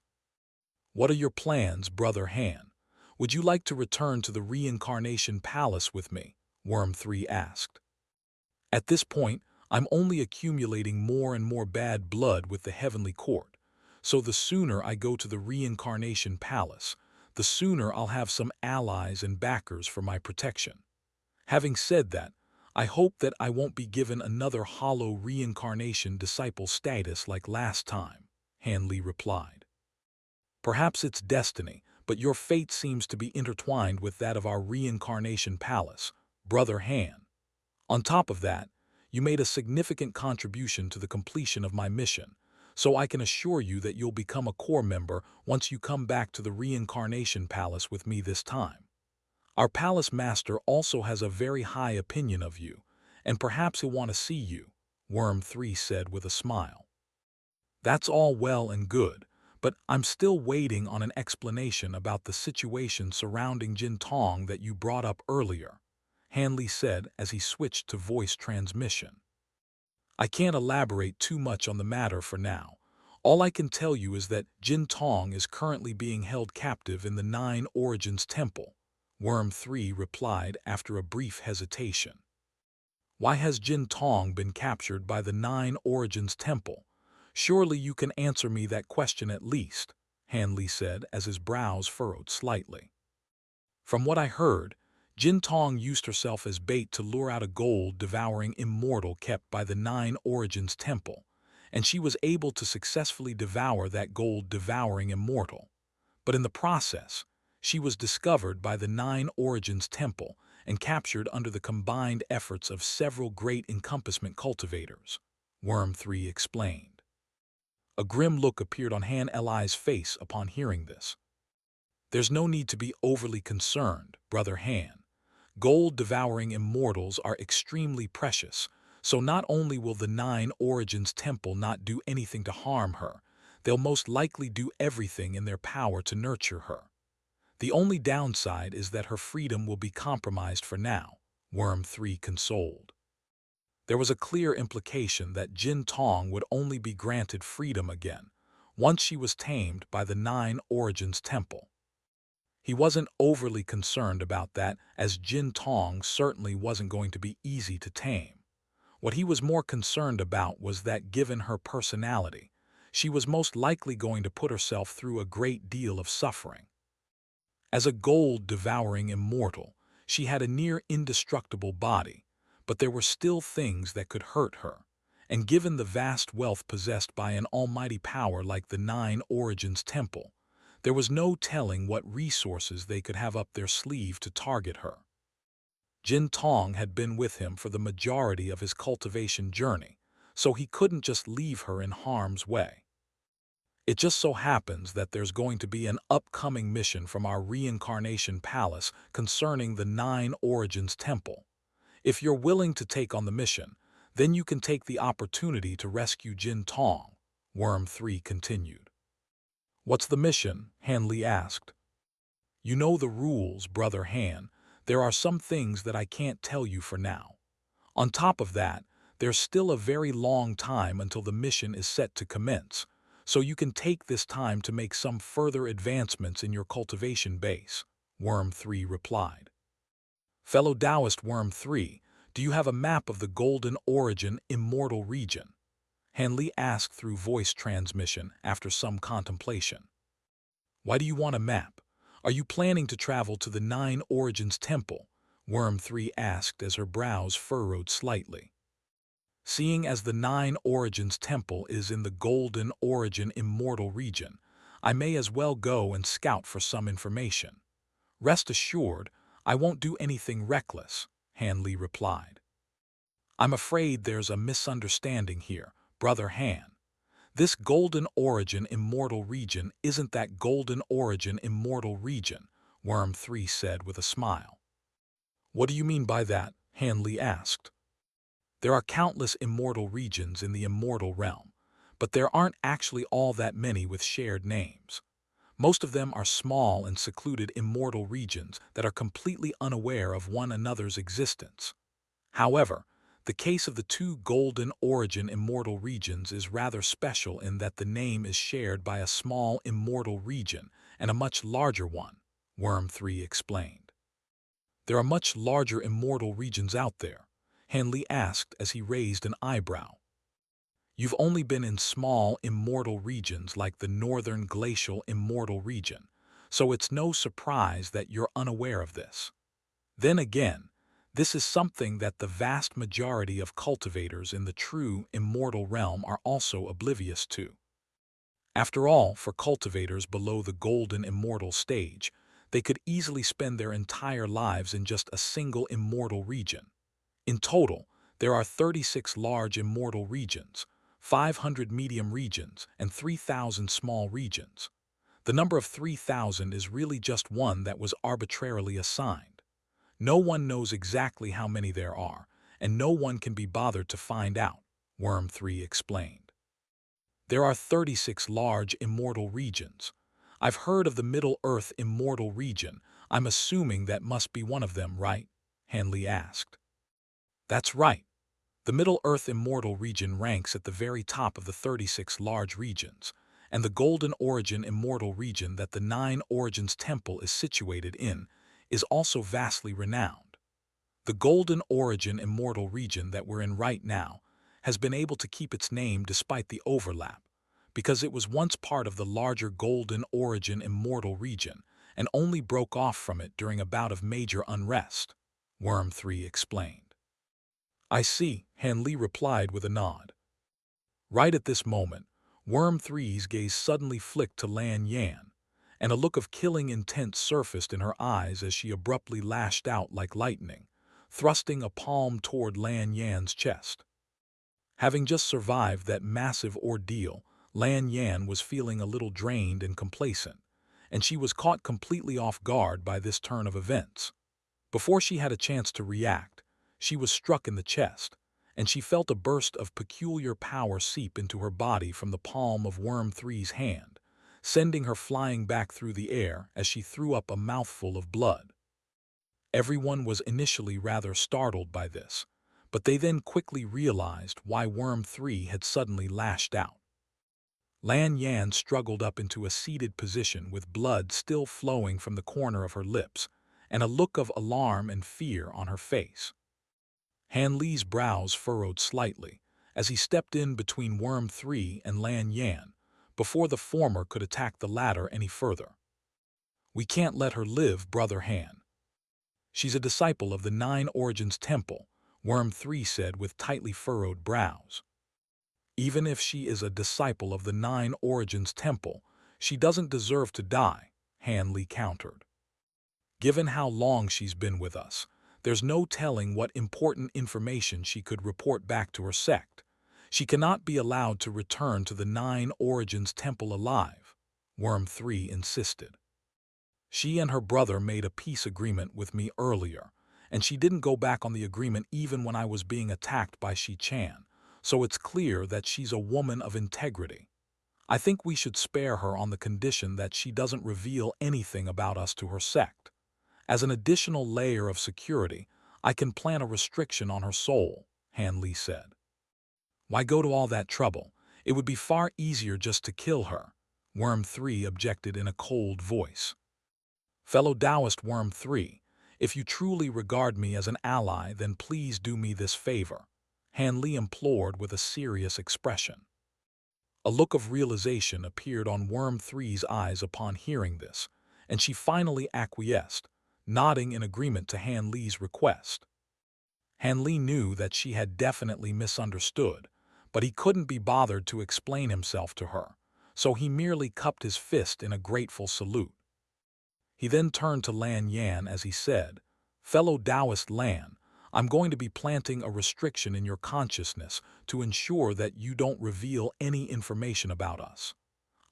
[SPEAKER 1] "What are your plans, Brother Han? Would you like to return to the Reincarnation Palace with me?" Worm 3 asked. "At this point, I'm only accumulating more and more bad blood with the Heavenly Court, so the sooner I go to the Reincarnation Palace, the sooner I'll have some allies and backers for my protection. Having said that, I hope that I won't be given another hollow reincarnation disciple status like last time," Han Li replied. "Perhaps it's destiny, but your fate seems to be intertwined with that of our Reincarnation Palace, Brother Han. On top of that, you made a significant contribution to the completion of my mission, so I can assure you that you'll become a core member once you come back to the Reincarnation Palace with me this time. Our Palace Master also has a very high opinion of you, and perhaps he'll want to see you," Worm 3 said with a smile. That's all well and good, but I'm still waiting on an explanation about the situation surrounding Jin Tong that you brought up earlier, Hanley said as he switched to voice transmission. I can't elaborate too much on the matter for now. All I can tell you is that Jin Tong is currently being held captive in the Nine Origins Temple, Worm 3 replied after a brief hesitation. Why has Jin Tong been captured by the Nine Origins Temple? Surely you can answer me that question at least, Hanley said as his brows furrowed slightly. From what I heard, Jin Tong used herself as bait to lure out a gold-devouring immortal kept by the Nine Origins Temple, and she was able to successfully devour that gold-devouring immortal. But in the process, she was discovered by the Nine Origins Temple and captured under the combined efforts of several great encompassment cultivators, Worm 3 explained. A grim look appeared on Han Li's face upon hearing this. There's no need to be overly concerned, Brother Han. Gold-devouring immortals are extremely precious, so not only will the Nine Origins Temple not do anything to harm her, they'll most likely do everything in their power to nurture her. The only downside is that her freedom will be compromised for now, Worm 3 consoled. There was a clear implication that Jin Tong would only be granted freedom again, once she was tamed by the Nine Origins Temple. He wasn't overly concerned about that, as Jin Tong certainly wasn't going to be easy to tame. What he was more concerned about was that given her personality, she was most likely going to put herself through a great deal of suffering. As a gold-devouring immortal, she had a near-indestructible body, but there were still things that could hurt her, and given the vast wealth possessed by an almighty power like the Nine Origins Temple, there was no telling what resources they could have up their sleeve to target her. Jin Tong had been with him for the majority of his cultivation journey, so he couldn't just leave her in harm's way. It just so happens that there's going to be an upcoming mission from our Reincarnation Palace concerning the Nine Origins Temple. If you're willing to take on the mission, then you can take the opportunity to rescue Jin Tong, Worm 3 continued. What's the mission? Hanley asked. You know the rules, Brother Han. There are some things that I can't tell you for now. On top of that, there's still a very long time until the mission is set to commence, so you can take this time to make some further advancements in your cultivation base, Worm 3 replied. Fellow Taoist Worm 3, do you have a map of the Golden Origin Immortal region? Hanley asked through voice transmission after some contemplation. Why do you want a map? Are you planning to travel to the Nine Origins Temple? Worm 3 asked as her brows furrowed slightly. Seeing as the Nine Origins Temple is in the Golden Origin Immortal region, I may as well go and scout for some information. Rest assured, I won't do anything reckless, Hanley replied. I'm afraid there's a misunderstanding here, Brother Han. This Golden Origin Immortal region isn't that Golden Origin Immortal region, Worm 3 said with a smile. What do you mean by that? Hanley asked. There are countless immortal regions in the immortal realm, but there aren't actually all that many with shared names. Most of them are small and secluded immortal regions that are completely unaware of one another's existence. However, the case of the two Golden Origin Immortal regions is rather special in that the name is shared by a small immortal region and a much larger one, Worm 3 explained. There are much larger immortal regions out there, Hanley asked as he raised an eyebrow. You've only been in small immortal regions like the Northern Glacial Immortal region, so it's no surprise that you're unaware of this. Then again, this is something that the vast majority of cultivators in the true immortal realm are also oblivious to. After all, for cultivators below the golden immortal stage, they could easily spend their entire lives in just a single immortal region. In total, there are 36 large immortal regions, 500 medium regions, and 3,000 small regions. The number of 3,000 is really just one that was arbitrarily assigned. No one knows exactly how many there are, and no one can be bothered to find out, Worm 3 explained. There are 36 large immortal regions. I've heard of the Middle Earth immortal region. I'm assuming that must be one of them, right? Hanley asked. That's right. The Middle Earth immortal region ranks at the very top of the 36 large regions, and the Golden Origin immortal region that the Nine Origins Temple is situated in is also vastly renowned. The Golden Origin immortal region that we're in right now has been able to keep its name despite the overlap, because it was once part of the larger Golden Origin immortal region and only broke off from it during a bout of major unrest, Worm 3 explained. I see, Hanley replied with a nod. Right at this moment, Worm 3's gaze suddenly flicked to Lan Yan, and a look of killing intent surfaced in her eyes as she abruptly lashed out like lightning, thrusting a palm toward Lan Yan's chest. Having just survived that massive ordeal, Lan Yan was feeling a little drained and complacent, and she was caught completely off guard by this turn of events. Before she had a chance to react, she was struck in the chest, and she felt a burst of peculiar power seep into her body from the palm of Worm 3's hand, sending her flying back through the air as she threw up a mouthful of blood. Everyone was initially rather startled by this, but they then quickly realized why Worm 3 had suddenly lashed out. Lan Yan struggled up into a seated position with blood still flowing from the corner of her lips, and a look of alarm and fear on her face. Hanley's brows furrowed slightly as he stepped in between Worm 3 and Lan Yan before the former could attack the latter any further. We can't let her live, Brother Han. She's a disciple of the Nine Origins Temple, Worm 3 said with tightly furrowed brows. Even if she is a disciple of the Nine Origins Temple, she doesn't deserve to die, Hanley countered. Given how long she's been with us, there's no telling what important information she could report back to her sect. She cannot be allowed to return to the Nine Origins Temple alive, Worm 3 insisted. She and her brother made a peace agreement with me earlier, and she didn't go back on the agreement even when I was being attacked by Shi-chan, so it's clear that she's a woman of integrity. I think we should spare her on the condition that she doesn't reveal anything about us to her sect. As an additional layer of security, I can plan a restriction on her soul, Hanley said. Why go to all that trouble? It would be far easier just to kill her, Worm 3 objected in a cold voice. Fellow Taoist Worm 3, if you truly regard me as an ally, then please do me this favor, Hanley implored with a serious expression. A look of realization appeared on Worm 3's eyes upon hearing this, and she finally acquiesced, nodding in agreement to Hanley's request. Hanley knew that she had definitely misunderstood, but he couldn't be bothered to explain himself to her, so he merely cupped his fist in a grateful salute. He then turned to Lan Yan as he said, Fellow Taoist Lan, I'm going to be planting a restriction in your consciousness to ensure that you don't reveal any information about us.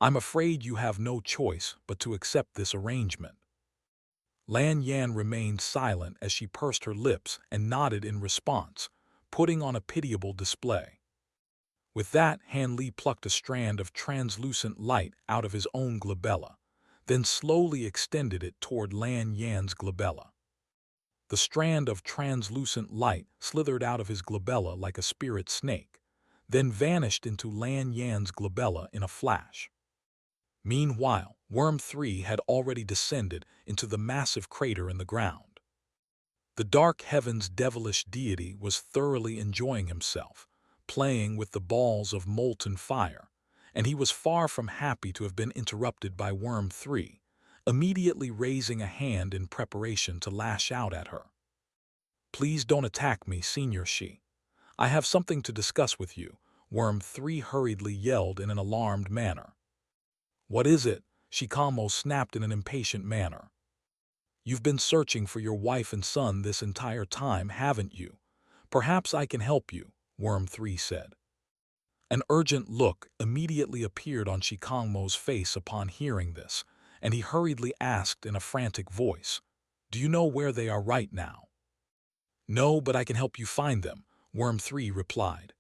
[SPEAKER 1] I'm afraid you have no choice but to accept this arrangement. Lan Yan remained silent as she pursed her lips and nodded in response, putting on a pitiable display. With that, Hanley plucked a strand of translucent light out of his own glabella, then slowly extended it toward Lan Yan's glabella. The strand of translucent light slithered out of his glabella like a spirit snake, then vanished into Lan Yan's glabella in a flash. Meanwhile, Worm 3 had already descended into the massive crater in the ground. The dark heaven's devilish deity was thoroughly enjoying himself, playing with the balls of molten fire, and he was far from happy to have been interrupted by Worm 3, immediately raising a hand in preparation to lash out at her. Please don't attack me, Senior Shi. I have something to discuss with you, Worm 3 hurriedly yelled in an alarmed manner. What is it? Shikamo snapped in an impatient manner. You've been searching for your wife and son this entire time, haven't you? Perhaps I can help you, Worm 3 said. An urgent look immediately appeared on Shikamo's face upon hearing this, and he hurriedly asked in a frantic voice, Do you know where they are right now? No, but I can help you find them, Worm 3 replied.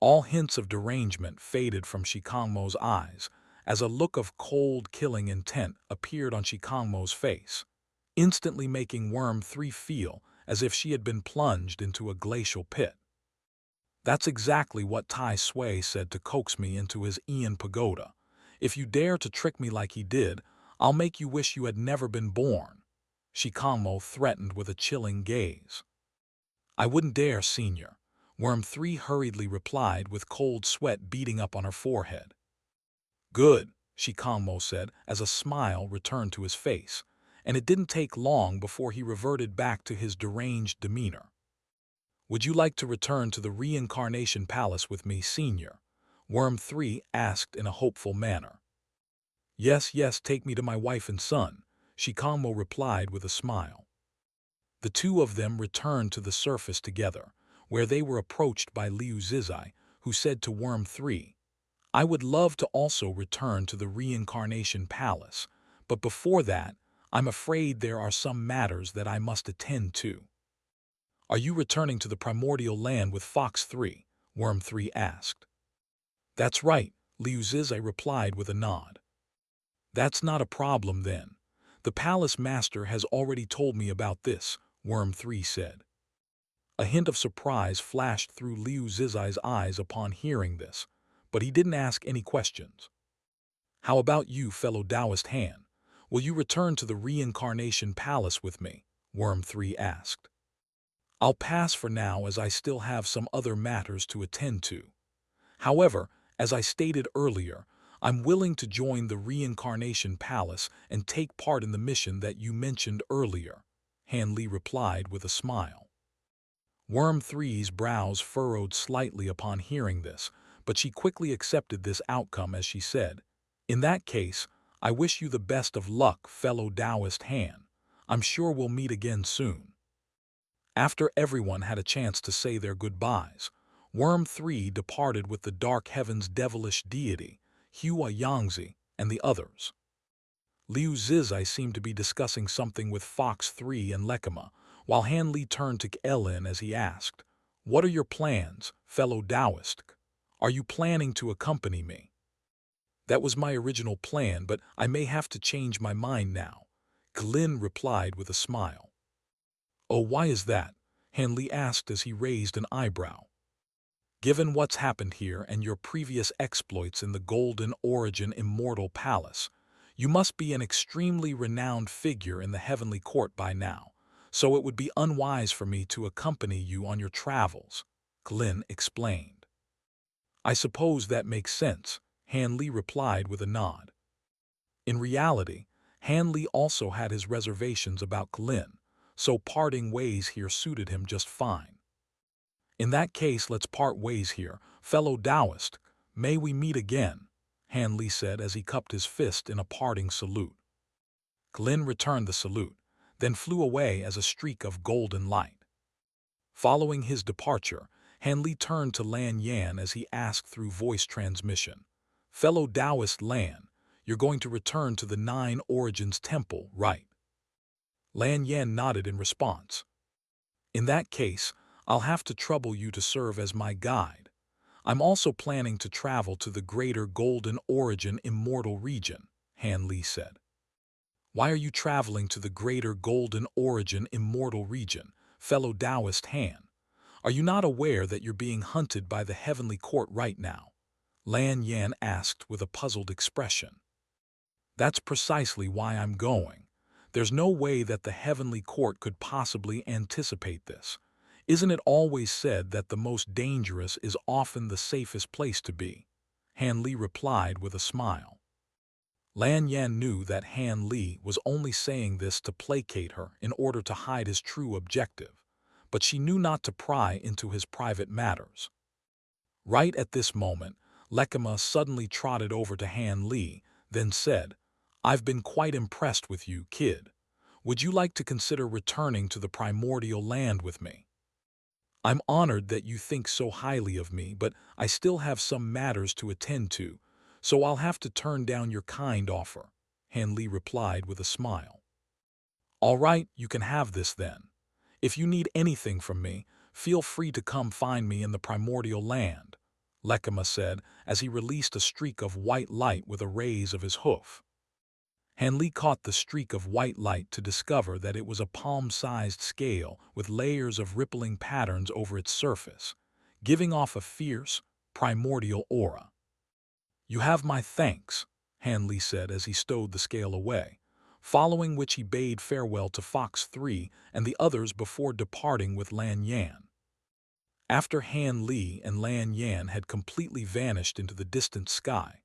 [SPEAKER 1] All hints of derangement faded from Shikangmo's eyes as a look of cold, killing intent appeared on Shikangmo's face, instantly making Worm 3 feel as if she had been plunged into a glacial pit. That's exactly what Tai Sui said to coax me into his Ian pagoda. If you dare to trick me like he did, I'll make you wish you had never been born. Shikangmo threatened with a chilling gaze. I wouldn't dare, Senior, Worm 3 hurriedly replied with cold sweat beading up on her forehead. Good, Shikangmo said as a smile returned to his face, and it didn't take long before he reverted back to his deranged demeanor. Would you like to return to the Reincarnation Palace with me, Senior? Worm 3 asked in a hopeful manner. Yes, yes, take me to my wife and son, Shikangmo replied with a smile. The two of them returned to the surface together, where they were approached by Liu Zizai, who said to Worm 3, I would love to also return to the Reincarnation Palace, but before that, I'm afraid there are some matters that I must attend to. Are you returning to the primordial land with Fox 3? Worm 3 asked. That's right, Liu Zizai replied with a nod. That's not a problem then. The palace master has already told me about this, Worm 3 said. A hint of surprise flashed through Liu Zizai's eyes upon hearing this, but he didn't ask any questions. How about you, fellow Taoist Han? Will you return to the Reincarnation Palace with me? Worm 3 asked. I'll pass for now as I still have some other matters to attend to. However, as I stated earlier, I'm willing to join the Reincarnation Palace and take part in the mission that you mentioned earlier, Han Li replied with a smile. Worm 3's brows furrowed slightly upon hearing this, but she quickly accepted this outcome as she said, In that case, I wish you the best of luck, fellow Taoist Han. I'm sure we'll meet again soon. After everyone had a chance to say their goodbyes, Worm 3 departed with the Dark Heaven's devilish deity, Hua Yangzi, and the others. Liu Zizai seemed to be discussing something with Fox 3 and Lekima, while Han Li turned to Ellen as he asked, What are your plans, fellow Taoist? Are you planning to accompany me? That was my original plan, but I may have to change my mind now, Glyn replied with a smile. Oh, why is that? Han Li asked as he raised an eyebrow. Given what's happened here and your previous exploits in the Golden Origin Immortal Palace, you must be an extremely renowned figure in the Heavenly Court by now, so it would be unwise for me to accompany you on your travels, Glyn explained. I suppose that makes sense, Han Li replied with a nod. In reality, Han Li also had his reservations about Glyn, so parting ways here suited him just fine. In that case, let's part ways here, fellow Taoist. May we meet again, Han Li said as he cupped his fist in a parting salute. Glyn returned the salute, then flew away as a streak of golden light. Following his departure, Han Li turned to Lan Yan as he asked through voice transmission, Fellow Taoist Lan, you're going to return to the Nine Origins Temple, right? Lan Yan nodded in response. In that case, I'll have to trouble you to serve as my guide. I'm also planning to travel to the greater Golden Origin Immortal region, Han Li said. Why are you traveling to the greater Golden Origin Immortal region, fellow Taoist Han? Are you not aware that you're being hunted by the Heavenly Court right now? Lan Yan asked with a puzzled expression. That's precisely why I'm going. There's no way that the Heavenly Court could possibly anticipate this. Isn't it always said that the most dangerous is often the safest place to be? Han Li replied with a smile. Lan Yan knew that Han Li was only saying this to placate her in order to hide his true objective, but she knew not to pry into his private matters. Right at this moment, Lekima suddenly trotted over to Han Li, then said, I've been quite impressed with you, kid. Would you like to consider returning to the primordial land with me? I'm honored that you think so highly of me, but I still have some matters to attend to, so I'll have to turn down your kind offer, Han Li replied with a smile. All right, you can have this then. If you need anything from me, feel free to come find me in the primordial land, Lekema said as he released a streak of white light with a raise of his hoof. Hanli caught the streak of white light to discover that it was a palm-sized scale with layers of rippling patterns over its surface, giving off a fierce, primordial aura. "You have my thanks," Hanli said as he stowed the scale away, following which he bade farewell to Fox 3 and the others before departing with Lan Yan. After Han Li and Lan Yan had completely vanished into the distant sky,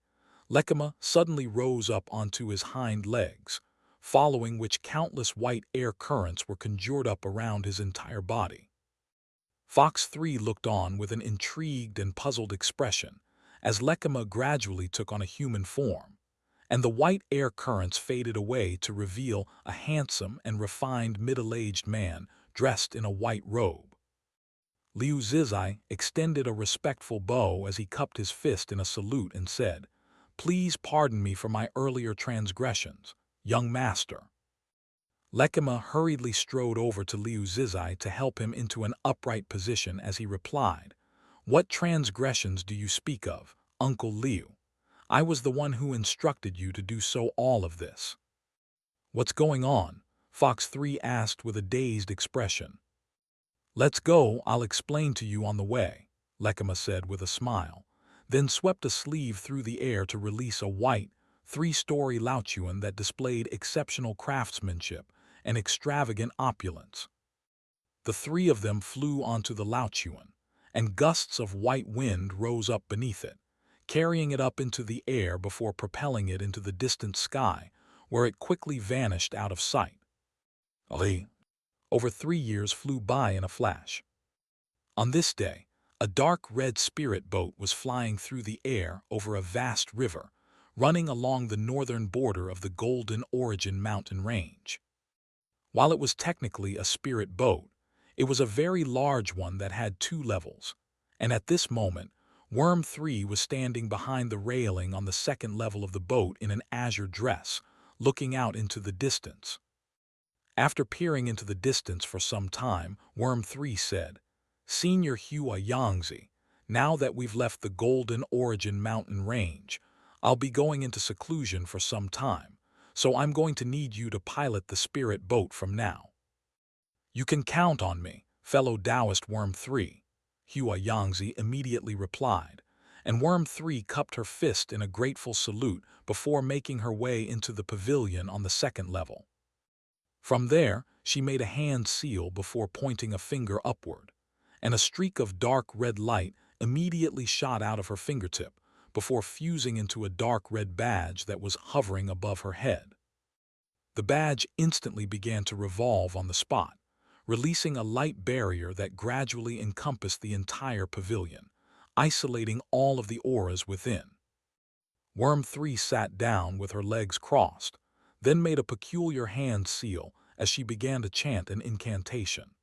[SPEAKER 1] Lekema suddenly rose up onto his hind legs, following which countless white air currents were conjured up around his entire body. Fox 3 looked on with an intrigued and puzzled expression as Lekema gradually took on a human form, and the white air currents faded away to reveal a handsome and refined middle-aged man dressed in a white robe. Liu Zizai extended a respectful bow as he cupped his fist in a salute and said, "Please pardon me for my earlier transgressions, young master." Lekema hurriedly strode over to Liu Zizai to help him into an upright position as he replied, "What transgressions do you speak of, Uncle Liu? I was the one who instructed you to do so all of this." "What's going on?" Fox 3 asked with a dazed expression. "Let's go, I'll explain to you on the way," Lekema said with a smile, then swept a sleeve through the air to release a white, three-story Laochuan that displayed exceptional craftsmanship and extravagant opulence. The three of them flew onto the Laochuan, and gusts of white wind rose up beneath it, carrying it up into the air before propelling it into the distant sky, where it quickly vanished out of sight. Over 3 years flew by in a flash. On this day, a dark red spirit boat was flying through the air over a vast river, running along the northern border of the Golden Origin mountain range. While it was technically a spirit boat, it was a very large one that had 2 levels, and at this moment, Worm 3 was standing behind the railing on the 2nd level of the boat in an azure dress, looking out into the distance. After peering into the distance for some time, Worm 3 said, "Senior Hua Yangzi, now that we've left the Golden Origin mountain range, I'll be going into seclusion for some time, so I'm going to need you to pilot the spirit boat from now." "You can count on me, fellow Taoist Worm 3, Hua Yangzi immediately replied, and Worm 3 cupped her fist in a grateful salute before making her way into the pavilion on the 2nd level. From there, she made a hand seal before pointing a finger upward, and a streak of dark red light immediately shot out of her fingertip before fusing into a dark red badge that was hovering above her head. The badge instantly began to revolve on the spot, releasing a light barrier that gradually encompassed the entire pavilion, isolating all of the auras within. Worm 3 sat down with her legs crossed, then made a peculiar hand seal as she began to chant an incantation.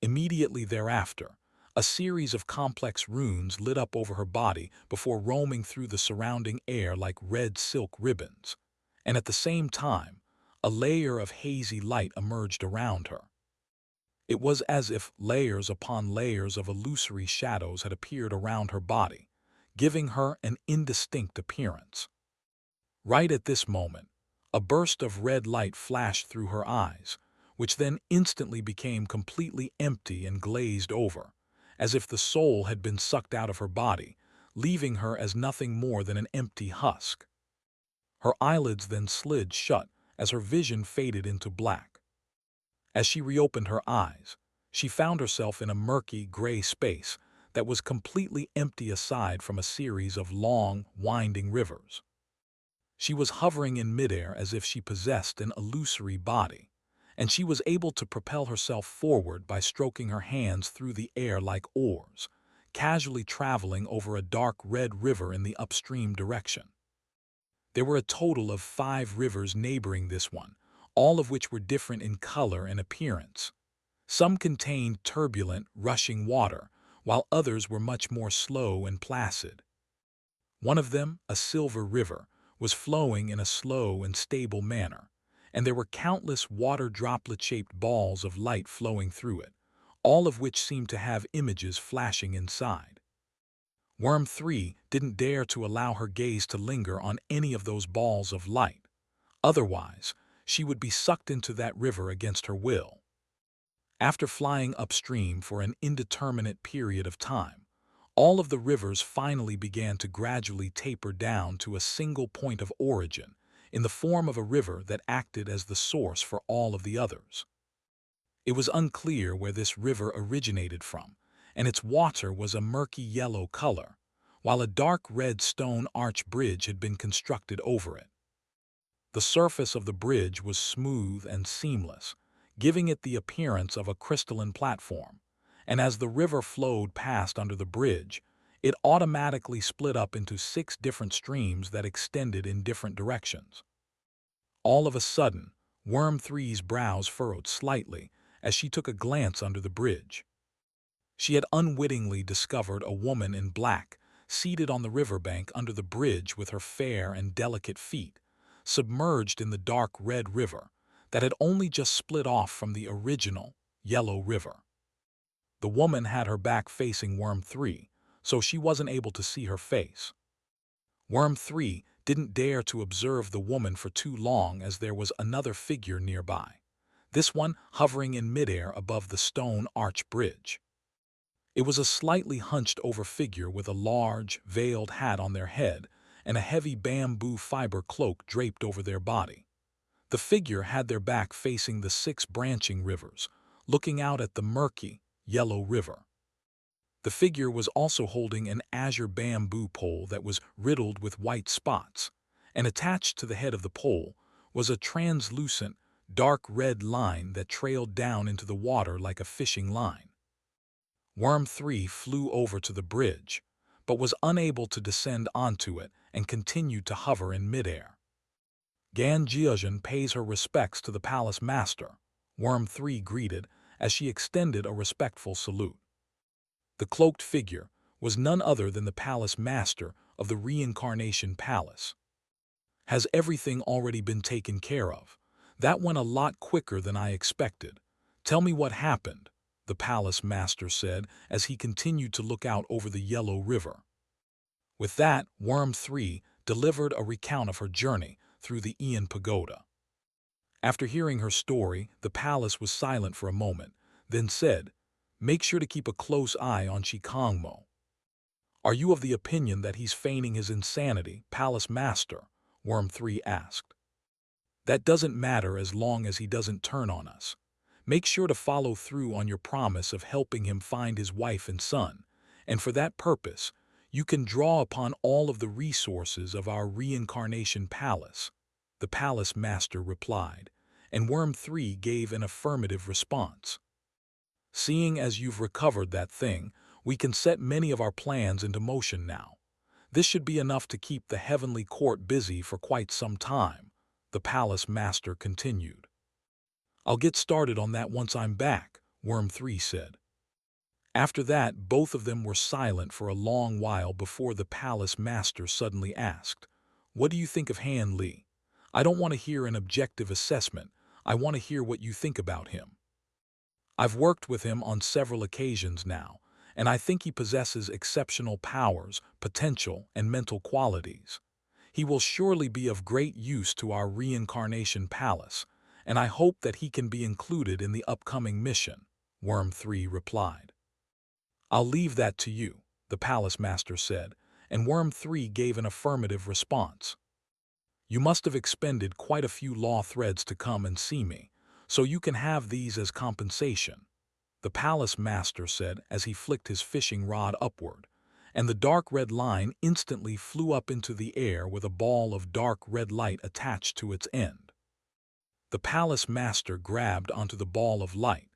[SPEAKER 1] Immediately thereafter, a series of complex runes lit up over her body before roaming through the surrounding air like red silk ribbons, and at the same time, a layer of hazy light emerged around her. It was as if layers upon layers of illusory shadows had appeared around her body, giving her an indistinct appearance. Right at this moment, a burst of red light flashed through her eyes, which then instantly became completely empty and glazed over, as if the soul had been sucked out of her body, leaving her as nothing more than an empty husk. Her eyelids then slid shut as her vision faded into black. As she reopened her eyes, she found herself in a murky gray space that was completely empty aside from a series of long, winding rivers. She was hovering in midair as if she possessed an illusory body, and she was able to propel herself forward by stroking her hands through the air like oars, casually traveling over a dark red river in the upstream direction. There were a total of 5 rivers neighboring this one, all of which were different in color and appearance. Some contained turbulent, rushing water, while others were much more slow and placid. One of them, a silver river, was flowing in a slow and stable manner, and there were countless water droplet-shaped balls of light flowing through it, all of which seemed to have images flashing inside. Worm 3 didn't dare to allow her gaze to linger on any of those balls of light. Otherwise, she would be sucked into that river against her will. After flying upstream for an indeterminate period of time, all of the rivers finally began to gradually taper down to a single point of origin in the form of a river that acted as the source for all of the others. It was unclear where this river originated from, and its water was a murky yellow color, while a dark red stone arch bridge had been constructed over it. The surface of the bridge was smooth and seamless, giving it the appearance of a crystalline platform, and as the river flowed past under the bridge, it automatically split up into 6 different streams that extended in different directions. All of a sudden, Worm 3's brows furrowed slightly as she took a glance under the bridge. She had unwittingly discovered a woman in black seated on the riverbank under the bridge with her fair and delicate feet, submerged in the dark red river that had only just split off from the original yellow river. The woman had her back facing Worm 3, so she wasn't able to see her face. Worm 3 didn't dare to observe the woman for too long as there was another figure nearby, this one hovering in midair above the stone arch bridge. It was a slightly hunched-over figure with a large, veiled hat on their head and a heavy bamboo fiber cloak draped over their body. The figure had their back facing the 6 branching rivers, looking out at the murky, yellow river. The figure was also holding an azure bamboo pole that was riddled with white spots, and attached to the head of the pole was a translucent, dark red line that trailed down into the water like a fishing line. Worm 3 flew over to the bridge, but was unable to descend onto it and continued to hover in midair. Gan Jiuzhen pays her respects to the palace master, Worm 3 greeted as she extended a respectful salute. The cloaked figure was none other than the palace master of the reincarnation palace. Has everything already been taken care of? That went a lot quicker than I expected. Tell me what happened, the palace master said as he continued to look out over the yellow river. With that, Worm 3 delivered a recount of her journey through the Ian Pagoda. After hearing her story, the palace was silent for a moment, then said, "Make sure to keep a close eye on Shikangmo." "Are you of the opinion that he's feigning his insanity, Palace Master?" Worm 3 asked. "That doesn't matter as long as he doesn't turn on us. Make sure to follow through on your promise of helping him find his wife and son, and for that purpose, you can draw upon all of the resources of our reincarnation palace," the Palace Master replied, and Worm 3 gave an affirmative response. "Seeing as you've recovered that thing, we can set many of our plans into motion now. This should be enough to keep the heavenly court busy for quite some time," the Palace Master continued. "I'll get started on that once I'm back," Worm 3 said. After that, both of them were silent for a long while before the Palace Master suddenly asked, "What do you think of Han Li? I don't want to hear an objective assessment. I want to hear what you think about him." "I've worked with him on several occasions now, and I think he possesses exceptional powers, potential, and mental qualities. He will surely be of great use to our reincarnation palace, and I hope that he can be included in the upcoming mission," Worm 3 replied. "I'll leave that to you," the Palace Master said, and Worm 3 gave an affirmative response. "You must have expended quite a few law threads to come and see me, so you can have these as compensation," the Palace Master said as he flicked his fishing rod upward, and the dark red line instantly flew up into the air with a ball of dark red light attached to its end. The Palace Master grabbed onto the ball of light,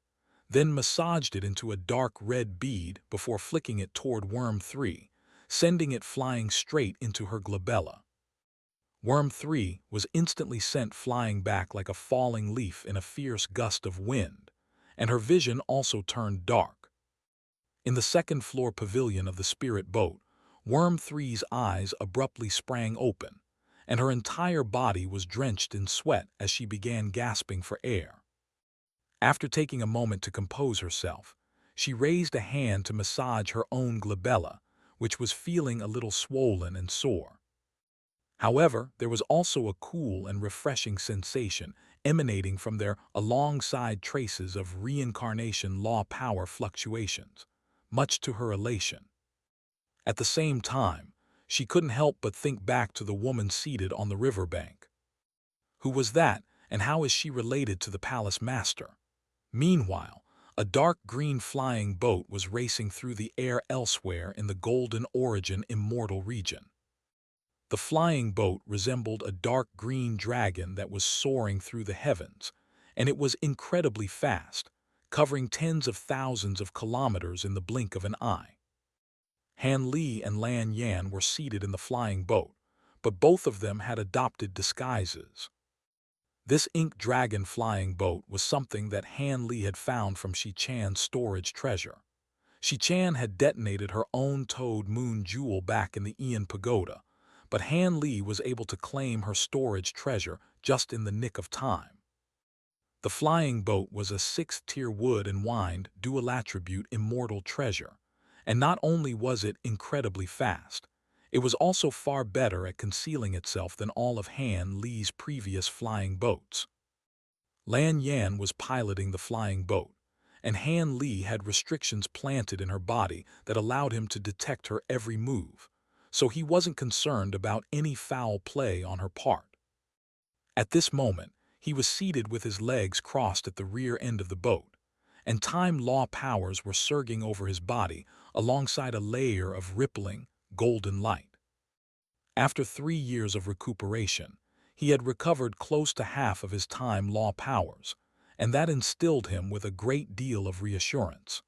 [SPEAKER 1] then massaged it into a dark red bead before flicking it toward Worm 3, sending it flying straight into her glabella. Worm 3 was instantly sent flying back like a falling leaf in a fierce gust of wind, and her vision also turned dark. In the second-floor pavilion of the spirit boat, Worm 3's eyes abruptly sprang open, and her entire body was drenched in sweat as she began gasping for air. After taking a moment to compose herself, she raised a hand to massage her own glabella, which was feeling a little swollen and sore. However, there was also a cool and refreshing sensation emanating from there alongside traces of reincarnation law power fluctuations, much to her elation. At the same time, she couldn't help but think back to the woman seated on the riverbank. Who was that, and how is she related to the palace master? Meanwhile, a dark green flying boat was racing through the air elsewhere in the Golden Origin Immortal region. The flying boat resembled a dark green dragon that was soaring through the heavens, and it was incredibly fast, covering tens of thousands of kilometers in the blink of an eye. Han Li and Lan Yan were seated in the flying boat, but both of them had adopted disguises. This ink dragon flying boat was something that Han Li had found from Shi Chan's storage treasure. Shi Chan had detonated her own Toad Moon jewel back in the Ian Pagoda, but Han Li was able to claim her storage treasure just in the nick of time. The flying boat was a 6th-tier wood and wind dual-attribute immortal treasure, and not only was it incredibly fast, it was also far better at concealing itself than all of Han Li's previous flying boats. Lan Yan was piloting the flying boat, and Han Li had restrictions planted in her body that allowed him to detect her every move, so he wasn't concerned about any foul play on her part. At this moment, he was seated with his legs crossed at the rear end of the boat, and time law powers were surging over his body alongside a layer of rippling, golden light. After 3 years of recuperation, he had recovered close to half of his time law powers, and that instilled him with a great deal of reassurance.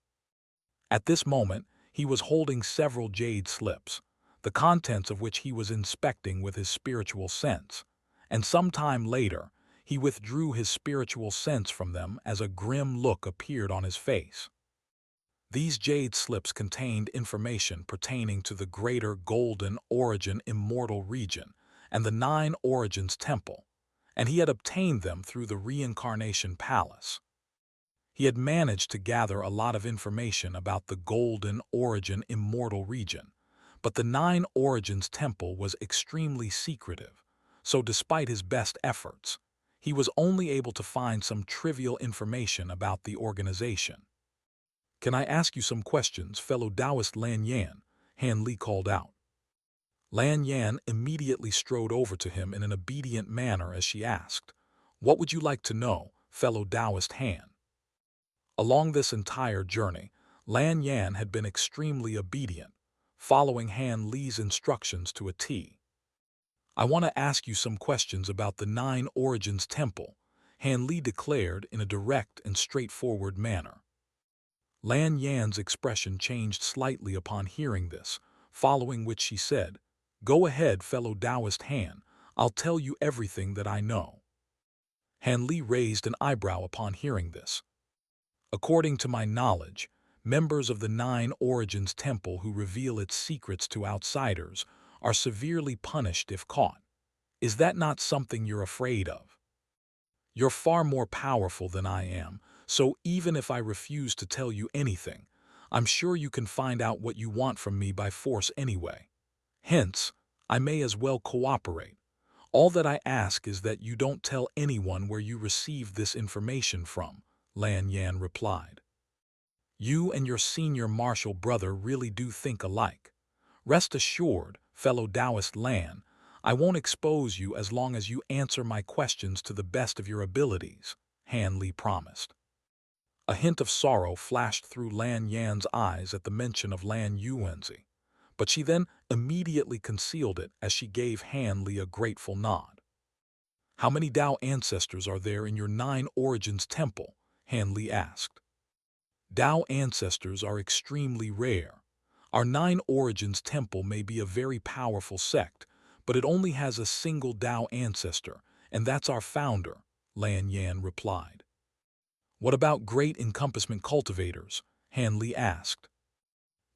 [SPEAKER 1] At this moment, he was holding several jade slips, the contents of which he was inspecting with his spiritual sense, and some time later, he withdrew his spiritual sense from them as a grim look appeared on his face. These jade slips contained information pertaining to the greater Golden Origin Immortal region and the 9 Origins Temple, and he had obtained them through the Reincarnation Palace. He had managed to gather a lot of information about the Golden Origin Immortal region, but the 9 Origins Temple was extremely secretive, so despite his best efforts, he was only able to find some trivial information about the organization. "Can I ask you some questions, fellow Taoist Lan Yan?" Han Li called out. Lan Yan immediately strode over to him in an obedient manner as she asked, "What would you like to know, fellow Taoist Han?" Along this entire journey, Lan Yan had been extremely obedient, following Han Li's instructions to a T. "I want to ask you some questions about the 9 Origins Temple," Han Li declared in a direct and straightforward manner. Lan Yan's expression changed slightly upon hearing this, following which she said, "Go ahead, fellow Taoist Han, I'll tell you everything that I know." Han Li raised an eyebrow upon hearing this. "According to my knowledge, members of the 9 Origins Temple who reveal its secrets to outsiders are severely punished if caught. Is that not something you're afraid of? You're far more powerful than I am, so even if I refuse to tell you anything, I'm sure you can find out what you want from me by force anyway. Hence, I may as well cooperate. All that I ask is that you don't tell anyone where you received this information from," Lan Yan replied. "You and your senior martial brother really do think alike. Rest assured, fellow Taoist Lan, I won't expose you as long as you answer my questions to the best of your abilities," Han Li promised. A hint of sorrow flashed through Lan Yan's eyes at the mention of Lan Yuanzi, but she then immediately concealed it as she gave Han Li a grateful nod. "How many Tao ancestors are there in your 9 Origins Temple?" Han Li asked. "Tao ancestors are extremely rare. Our 9 Origins Temple may be a very powerful sect, but it only has a single Tao ancestor, and that's our founder," Lan Yan replied. "What about great encompassment cultivators?" Han Li asked.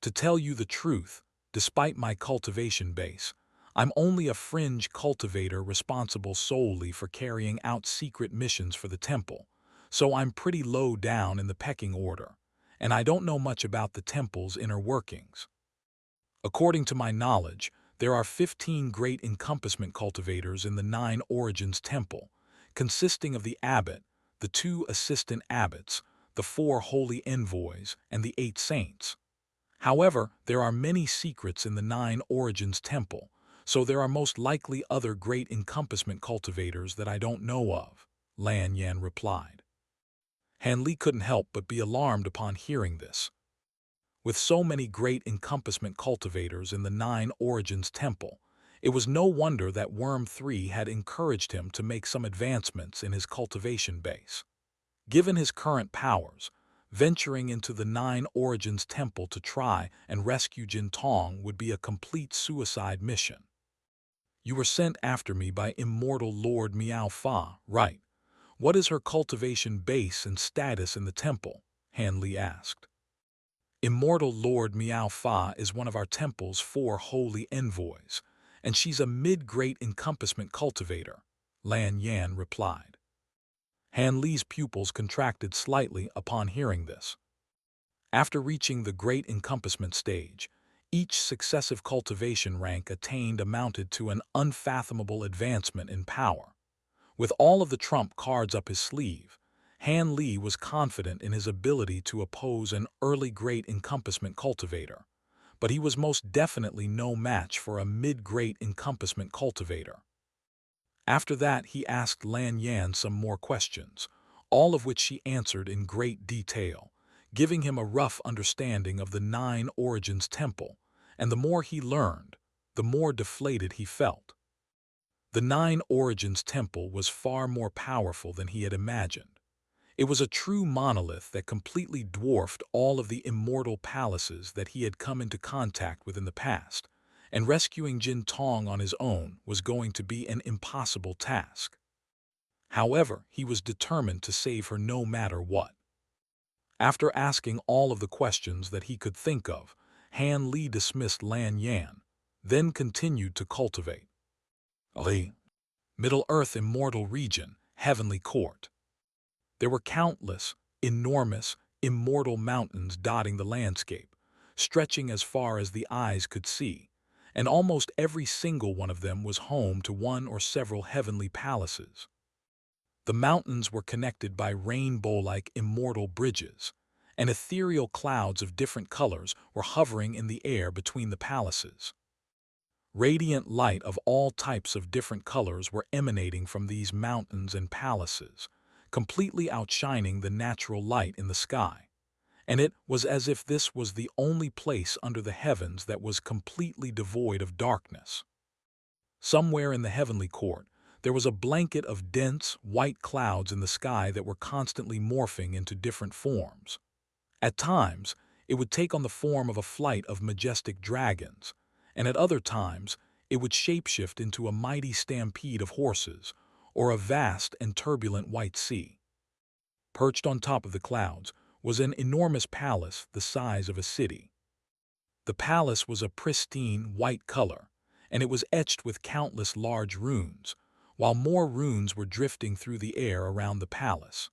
[SPEAKER 1] "To tell you the truth, despite my cultivation base, I'm only a fringe cultivator responsible solely for carrying out secret missions for the temple, so I'm pretty low down in the pecking order, and I don't know much about the temple's inner workings." According to my knowledge, there are 15 great encompassment cultivators in the 9 Origins Temple, consisting of the abbot, the 2 assistant abbots, the 4 holy envoys, and the 8 saints. However, there are many secrets in the 9 Origins Temple, so there are most likely other great encompassment cultivators that I don't know of, Lan Yan replied. Han Li couldn't help but be alarmed upon hearing this. With so many great encompassment cultivators in the 9 Origins Temple, it was no wonder that Worm 3 had encouraged him to make some advancements in his cultivation base. Given his current powers, venturing into the 9 Origins Temple to try and rescue Jin Tong would be a complete suicide mission. You were sent after me by Immortal Lord Miao Fa, right? What is her cultivation base and status in the temple? Han Li asked. Immortal Lord Miao Fa is one of our temple's 4 holy envoys, and she's a mid-great encompassment cultivator, Lan Yan replied. Han Li's pupils contracted slightly upon hearing this. After reaching the great encompassment stage, each successive cultivation rank attained amounted to an unfathomable advancement in power. With all of the trump cards up his sleeve, Han Li was confident in his ability to oppose an early great encompassment cultivator, but he was most definitely no match for a mid-great encompassment cultivator. After that, he asked Lan Yan some more questions, all of which she answered in great detail, giving him a rough understanding of the 9 Origins Temple, and the more he learned, the more deflated he felt. The 9 Origins Temple was far more powerful than he had imagined. It was a true monolith that completely dwarfed all of the immortal palaces that he had come into contact with in the past, and rescuing Jin Tong on his own was going to be an impossible task. However, he was determined to save her no matter what. After asking all of the questions that he could think of, Han Li dismissed Lan Yan, then continued to cultivate. Li, Middle-earth Immortal Region, Heavenly Court. There were countless, enormous, immortal mountains dotting the landscape, stretching as far as the eyes could see, and almost every single one of them was home to one or several heavenly palaces. The mountains were connected by rainbow-like immortal bridges, and ethereal clouds of different colors were hovering in the air between the palaces. Radiant light of all types of different colors were emanating from these mountains and palaces, completely outshining the natural light in the sky, and it was as if this was the only place under the heavens that was completely devoid of darkness. Somewhere in the heavenly court, there was a blanket of dense, white clouds in the sky that were constantly morphing into different forms. At times, it would take on the form of a flight of majestic dragons, and at other times, it would shapeshift into a mighty stampede of horses, or a vast and turbulent white sea. Perched on top of the clouds was an enormous palace the size of a city. The palace was a pristine white color, and it was etched with countless large runes, while more runes were drifting through the air around the palace.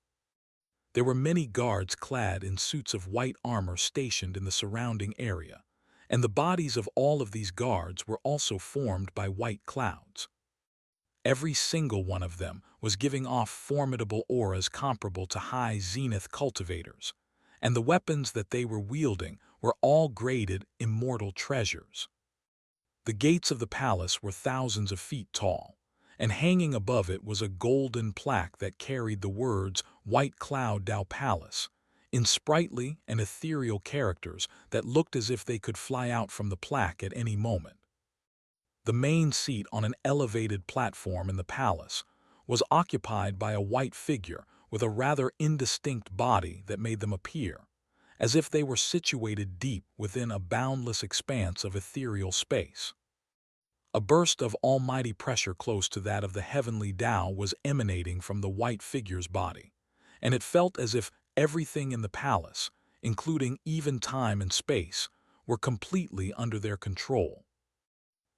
[SPEAKER 1] There were many guards clad in suits of white armor stationed in the surrounding area, and the bodies of all of these guards were also formed by white clouds. Every single one of them was giving off formidable auras comparable to high zenith cultivators, and the weapons that they were wielding were all graded immortal treasures. The gates of the palace were thousands of feet tall, and hanging above it was a golden plaque that carried the words White Cloud Dao Palace, in sprightly and ethereal characters that looked as if they could fly out from the plaque at any moment. The main seat on an elevated platform in the palace was occupied by a white figure with a rather indistinct body that made them appear as if they were situated deep within a boundless expanse of ethereal space. A burst of almighty pressure close to that of the heavenly Tao was emanating from the white figure's body, and it felt as if everything in the palace, including even time and space, were completely under their control.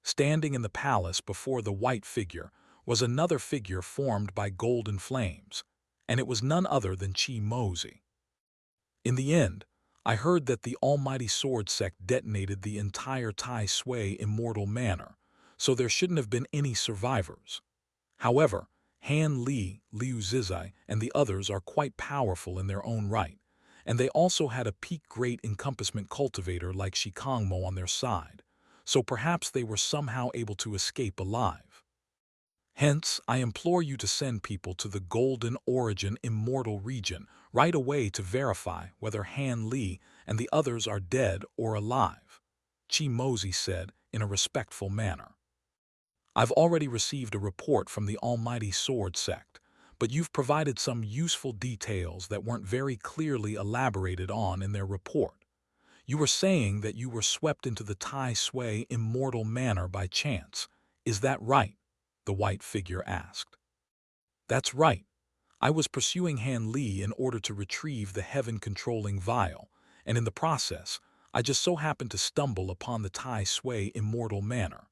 [SPEAKER 1] Standing in the palace before the white figure was another figure formed by golden flames, and it was none other than Chi Mozi. In the end, I heard that the Almighty Sword Sect detonated the entire Tai Sui Immortal Manor, so there shouldn't have been any survivors. However, Han Li, Liu Zizai, and the others are quite powerful in their own right, and they also had a peak great encompassment cultivator like Shikangmo on their side, so perhaps they were somehow able to escape alive. Hence, I implore you to send people to the Golden Origin Immortal region right away to verify whether Han Li and the others are dead or alive, Chi Mozi said in a respectful manner. I've already received a report from the Almighty Sword Sect, but you've provided some useful details that weren't very clearly elaborated on in their report. You were saying that you were swept into the Tai Sui Immortal Manor by chance. Is that right? The white figure asked. That's right. I was pursuing Han Li in order to retrieve the heaven-controlling vial, and in the process, I just so happened to stumble upon the Tai Sui Immortal Manor.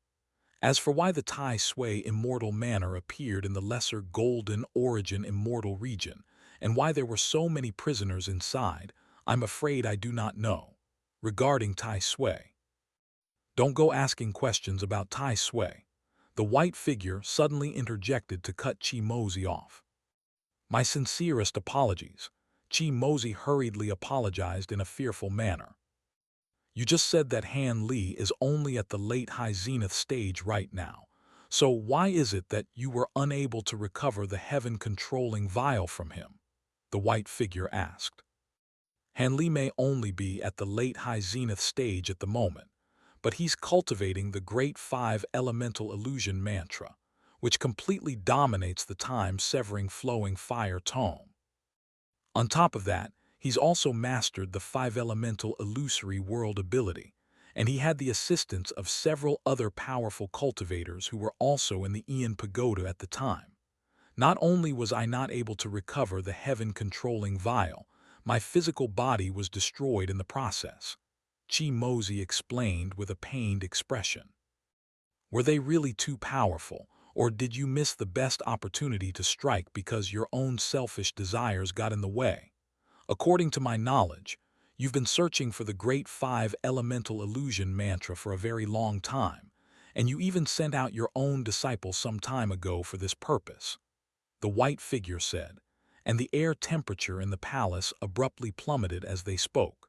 [SPEAKER 1] As for why the Tai Sui Immortal Manor appeared in the lesser Golden Origin Immortal region, and why there were so many prisoners inside, I'm afraid I do not know. Regarding Tai Sui, don't go asking questions about Tai Sui. The white figure suddenly interjected to cut Chi Mozi off. My sincerest apologies. Chi Mozi hurriedly apologized in a fearful manner. You just said that Han Li is only at the late high zenith stage right now. So why is it that you were unable to recover the heaven-controlling vial from him? The white figure asked. Han Li may only be at the late high zenith stage at the moment, but he's cultivating the Great Five Elemental Illusion Mantra, which completely dominates the time-severing flowing fire tone. On top of that, he's also mastered the Five Elemental Illusory World ability, and he had the assistance of several other powerful cultivators who were also in the Ian Pagoda at the time. Not only was I not able to recover the heaven-controlling vial, my physical body was destroyed in the process, Chi Mozi explained with a pained expression. Were they really too powerful, or did you miss the best opportunity to strike because your own selfish desires got in the way? According to my knowledge, you've been searching for the Great Five Elemental Illusion Mantra for a very long time, and you even sent out your own disciple some time ago for this purpose, the white figure said, and the air temperature in the palace abruptly plummeted as they spoke.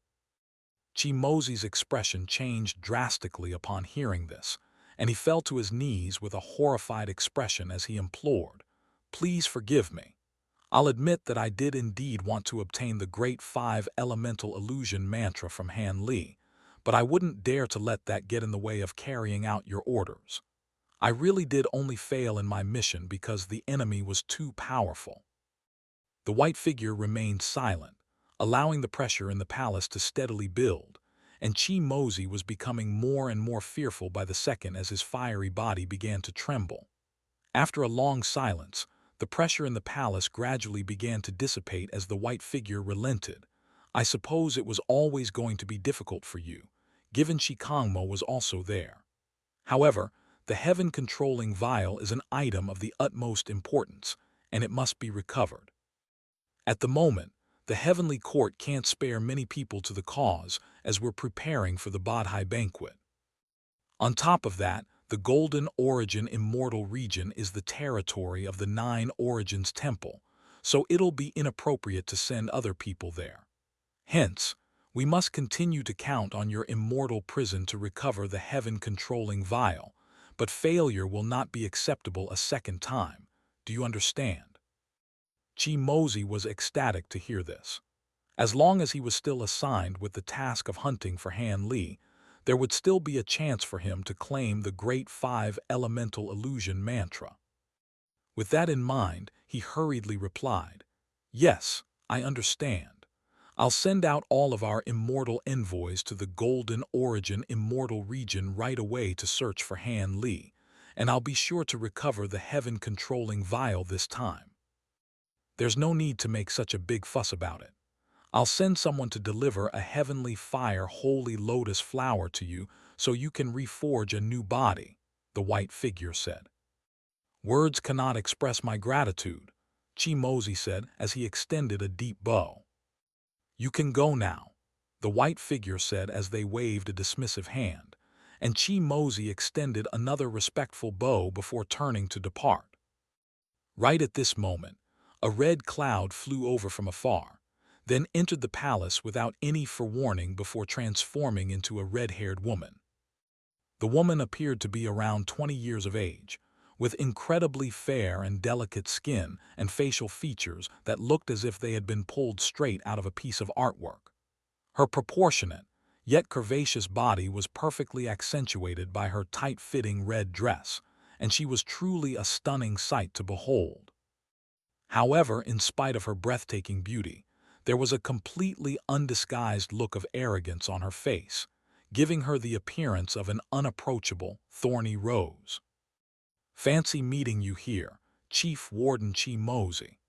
[SPEAKER 1] Chi Mozi's expression changed drastically upon hearing this, and he fell to his knees with a horrified expression as he implored, "Please forgive me. I'll admit that I did indeed want to obtain the Great Five Elemental Illusion Mantra from Han Li, but I wouldn't dare to let that get in the way of carrying out your orders. I really did only fail in my mission because the enemy was too powerful." The white figure remained silent, allowing the pressure in the palace to steadily build, and Chi Mozi was becoming more and more fearful by the second as his fiery body began to tremble. After a long silence, the pressure in the palace gradually began to dissipate as the white figure relented. "I suppose it was always going to be difficult for you, given Shikangmo was also there. However, the heaven-controlling vial is an item of the utmost importance, and it must be recovered. At the moment, the Heavenly Court can't spare many people to the cause as we're preparing for the Badhai banquet. On top of that, the Golden Origin Immortal region is the territory of the Nine Origins Temple, so it'll be inappropriate to send other people there. Hence, we must continue to count on your immortal prison to recover the heaven-controlling vial, but failure will not be acceptable a second time. Do you understand?" Chi Mozi was ecstatic to hear this. As long as he was still assigned with the task of hunting for Han Li, there would still be a chance for him to claim the Great Five Elemental Illusion Mantra. With that in mind, he hurriedly replied, "Yes, I understand. I'll send out all of our immortal envoys to the Golden Origin Immortal region right away to search for Han Li, and I'll be sure to recover the heaven-controlling vial this time. There's no need to make such a big fuss about it. I'll send someone to deliver a heavenly fire holy lotus flower to you so you can reforge a new body," the white figure said. "Words cannot express my gratitude," Chi Mozi said as he extended a deep bow. "You can go now. the white figure said as they waved a dismissive hand, and Chi Mosey extended another respectful bow before turning to depart. Right at this moment, a red cloud flew over from afar, then entered the palace without any forewarning before transforming into a red-haired woman. The woman appeared to be around 20 years of age, with incredibly fair and delicate skin and facial features that looked as if they had been pulled straight out of a piece of artwork. Her proportionate, yet curvaceous body was perfectly accentuated by her tight-fitting red dress, and she was truly a stunning sight to behold. However, in spite of her breathtaking beauty, there was a completely undisguised look of arrogance on her face, giving her the appearance of an unapproachable, thorny rose. "Fancy meeting you here, Chief Warden Chi Mosey.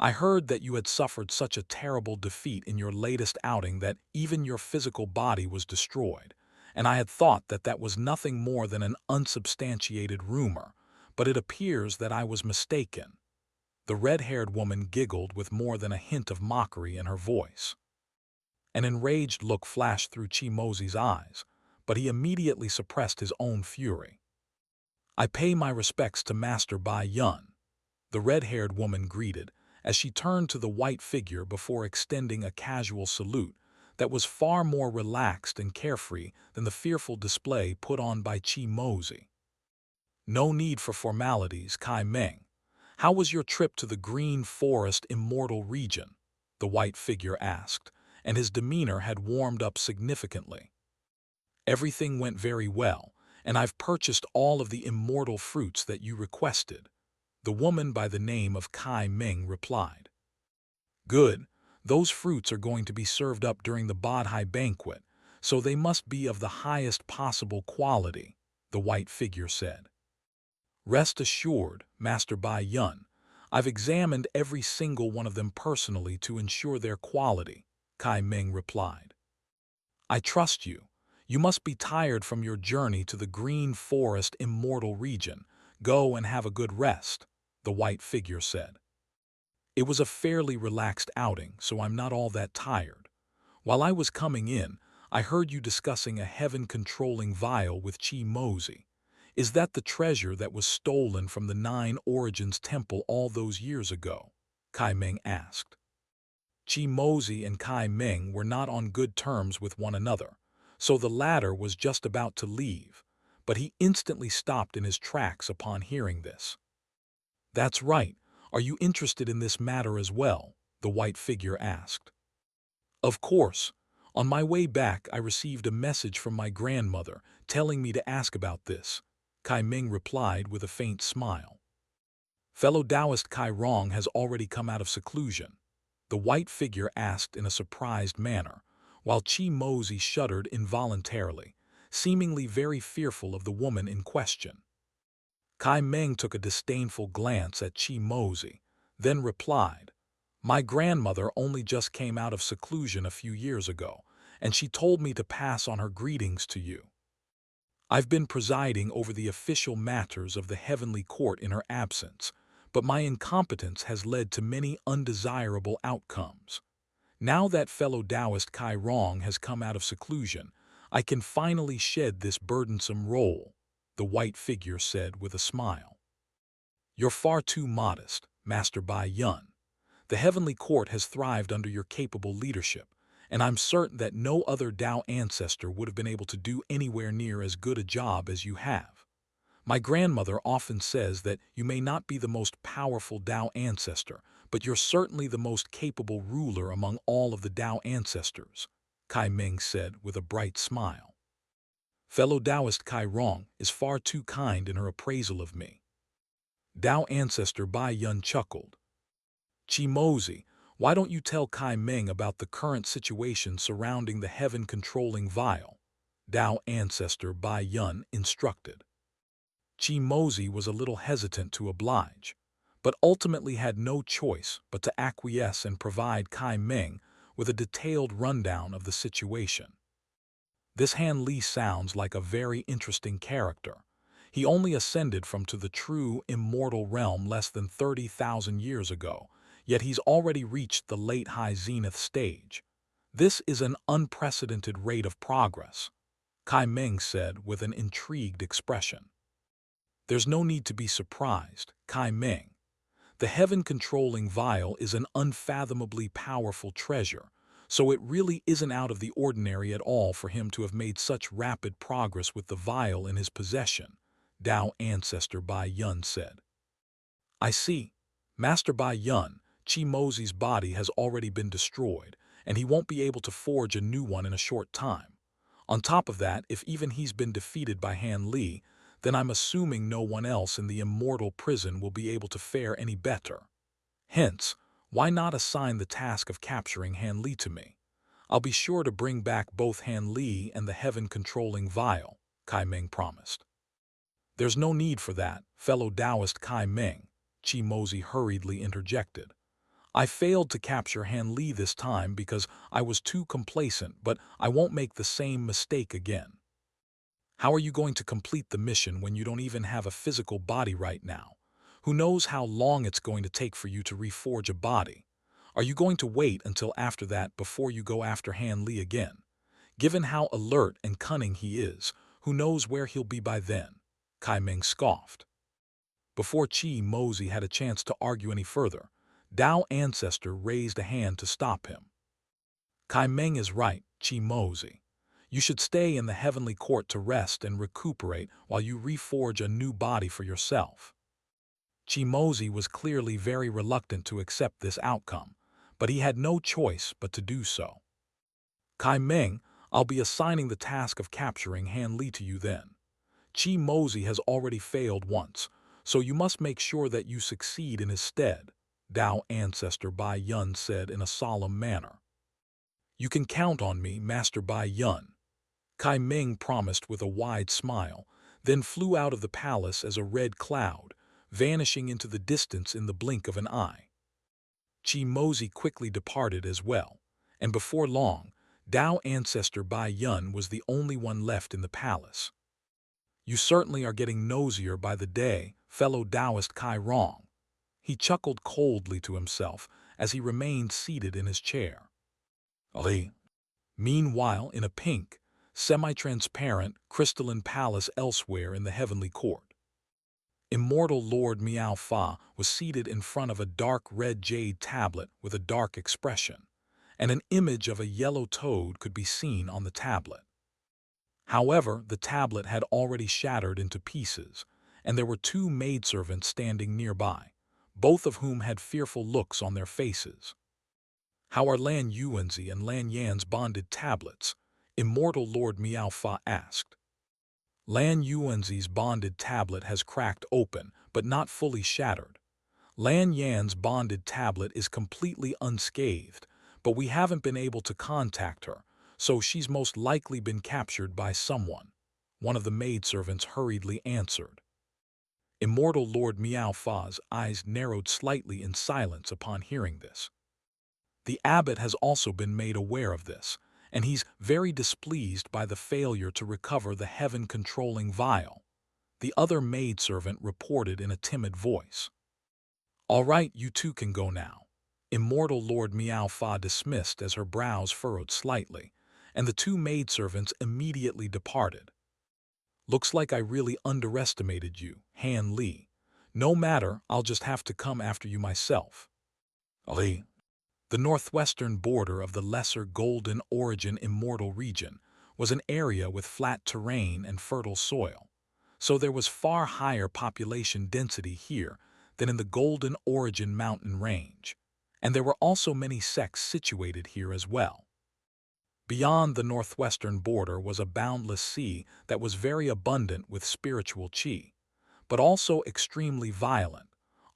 [SPEAKER 1] I heard that you had suffered such a terrible defeat in your latest outing that even your physical body was destroyed, and I had thought that that was nothing more than an unsubstantiated rumor, but it appears that I was mistaken." The red-haired woman giggled with more than a hint of mockery in her voice. An enraged look flashed through Chi Mosey's eyes, but he immediately suppressed his own fury. "I pay my respects to Master Bai Yun," the red-haired woman greeted, as she turned to the white figure before extending a casual salute that was far more relaxed and carefree than the fearful display put on by Chi Mosey. "No need for formalities, Kai Meng. How was your trip to the Green Forest Immortal region?" the white figure asked, and his demeanor had warmed up significantly. "Everything went very well, and I've purchased all of the immortal fruits that you requested," the woman by the name of Kai Meng replied. "Good. Those fruits are going to be served up during the Bodhi banquet, so they must be of the highest possible quality," the white figure said. "Rest assured, Master Bai Yun, I've examined every single one of them personally to ensure their quality," Kai Meng replied. "I trust you. You must be tired from your journey to the Green Forest Immortal region. Go and have a good rest," the white figure said. "It was a fairly relaxed outing, so I'm not all that tired. While I was coming in, I heard you discussing a heaven-controlling vial with Chi Mosey. Is that the treasure that was stolen from the Nine Origins Temple all those years ago?" Kai Meng asked. Chi Mosey and Kai Meng were not on good terms with one another, so the latter was just about to leave, but he instantly stopped in his tracks upon hearing this. "That's right. Are you interested in this matter as well?" the white figure asked. "Of course. On my way back, I received a message from my grandmother telling me to ask about this," Kai Ming replied with a faint smile. "Fellow Taoist Kai Rong has already come out of seclusion?" the white figure asked in a surprised manner, while Chi Mosey shuddered involuntarily, seemingly very fearful of the woman in question. Kai Meng took a disdainful glance at Chi Mosey, then replied, "My grandmother only just came out of seclusion a few years ago, and she told me to pass on her greetings to you. I've been presiding over the official matters of the heavenly court in her absence, but my incompetence has led to many undesirable outcomes. Now that fellow Taoist Kai Rong has come out of seclusion, I can finally shed this burdensome role," the white figure said with a smile. "You're far too modest, Master Bai Yun. The heavenly court has thrived under your capable leadership, and I'm certain that no other Tao ancestor would have been able to do anywhere near as good a job as you have. My grandmother often says that you may not be the most powerful Tao ancestor, but you're certainly the most capable ruler among all of the Tao ancestors," Kai Ming said with a bright smile. "Fellow Taoist Kai Rong is far too kind in her appraisal of me." Tao ancestor Bai Yun chuckled. "Chi Mosey, why don't you tell Kai Meng about the current situation surrounding the heaven-controlling vial?" Tao ancestor Bai Yun instructed. Chi Mosey was a little hesitant to oblige, but ultimately had no choice but to acquiesce and provide Kai Meng with a detailed rundown of the situation. "This Han Li sounds like a very interesting character. He only ascended from to the true immortal realm less than 30,000 years ago, yet he's already reached the late high zenith stage," This is an unprecedented rate of progress, Kai Meng said with an intrigued expression. There's no need to be surprised, Kai Meng. The heaven-controlling vial is an unfathomably powerful treasure, so it really isn't out of the ordinary at all for him to have made such rapid progress with the vial in his possession, Tao Ancestor Bai Yun said. I see. Master Bai Yun, Chi Mozi's body has already been destroyed, and he won't be able to forge a new one in a short time. On top of that, if even he's been defeated by Han Li, then I'm assuming no one else in the immortal prison will be able to fare any better. Hence, why not assign the task of capturing Han Li to me? I'll be sure to bring back both Han Li and the heaven-controlling vial, Kai Meng promised. There's no need for that, fellow Taoist Kai Meng, Chi Mozi hurriedly interjected. I failed to capture Han Li this time because I was too complacent, but I won't make the same mistake again. How are you going to complete the mission when you don't even have a physical body right now? Who knows how long it's going to take for you to reforge a body? Are you going to wait until after that before you go after Han Li again? Given how alert and cunning he is, who knows where he'll be by then? Kai Meng scoffed. Before Chi Mozi had a chance to argue any further, Tao Ancestor raised a hand to stop him. Kai Meng is right, Chi Mozi. You should stay in the heavenly court to rest and recuperate while you reforge a new body for yourself. Chi Mozi was clearly very reluctant to accept this outcome, but he had no choice but to do so. Kai Meng, I'll be assigning the task of capturing Han Li to you then. Chi Mozi has already failed once, so you must make sure that you succeed in his stead, Tao Ancestor Bai Yun said in a solemn manner. You can count on me, Master Bai Yun, Kai Meng promised with a wide smile, then flew out of the palace as a red cloud, vanishing into the distance in the blink of an eye. Chi Mozi quickly departed as well, and before long, Tao Ancestor Bai Yun was the only one left in the palace. You certainly are getting nosier by the day, fellow Taoist Kai Rong. He chuckled coldly to himself as he remained seated in his chair. Ali. Meanwhile, in a pink, semi-transparent, crystalline palace elsewhere in the heavenly court, Immortal Lord Miao Fa was seated in front of a dark red jade tablet with a dark expression, and an image of a yellow toad could be seen on the tablet. However, the tablet had already shattered into pieces, and there were two maidservants standing nearby, both of whom had fearful looks on their faces. How are Lan Yuanzi and Lan Yan's bonded tablets? Immortal Lord Miao Fa asked. Lan Yuanzi's bonded tablet has cracked open, but not fully shattered. Lan Yan's bonded tablet is completely unscathed, but we haven't been able to contact her, so she's most likely been captured by someone, one of the maidservants hurriedly answered. Immortal Lord Miao Fa's eyes narrowed slightly in silence upon hearing this. The abbot has also been made aware of this, and he's very displeased by the failure to recover the heaven-controlling vial, the other maidservant reported in a timid voice. All right, you two can go now. Immortal Lord Miao Fa dismissed as her brows furrowed slightly, and the two maidservants immediately departed. Looks like I really underestimated you, Han Li. No matter, I'll just have to come after you myself. Ali. The northwestern border of the lesser golden origin immortal region was an area with flat terrain and fertile soil, so there was far higher population density here than in the golden origin mountain range, and there were also many sects situated here as well. Beyond the northwestern border was a boundless sea that was very abundant with spiritual qi, but also extremely violent,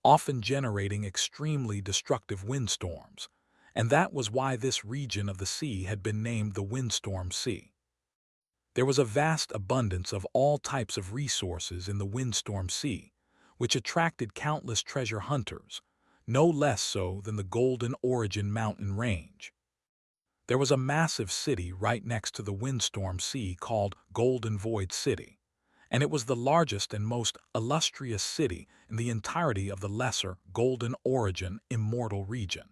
[SPEAKER 1] often generating extremely destructive windstorms, and that was why this region of the sea had been named the Windstorm Sea. There was a vast abundance of all types of resources in the Windstorm Sea, which attracted countless treasure hunters, no less so than the Golden Origin mountain range. There was a massive city right next to the Windstorm Sea called Golden Void City, and it was the largest and most illustrious city in the entirety of the lesser Golden Origin immortal region.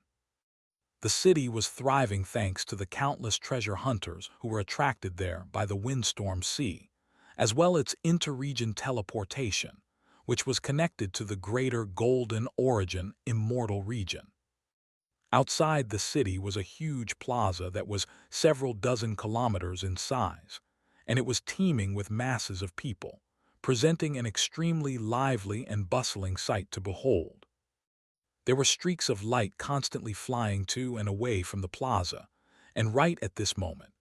[SPEAKER 1] The city was thriving thanks to the countless treasure hunters who were attracted there by the windstorm sea, as well as interregion teleportation, which was connected to the greater Golden Origin Immortal region. Outside the city was a huge plaza that was several dozen kilometers in size, and it was teeming with masses of people, presenting an extremely lively and bustling sight to behold. There were streaks of light constantly flying to and away from the plaza, and right at this moment,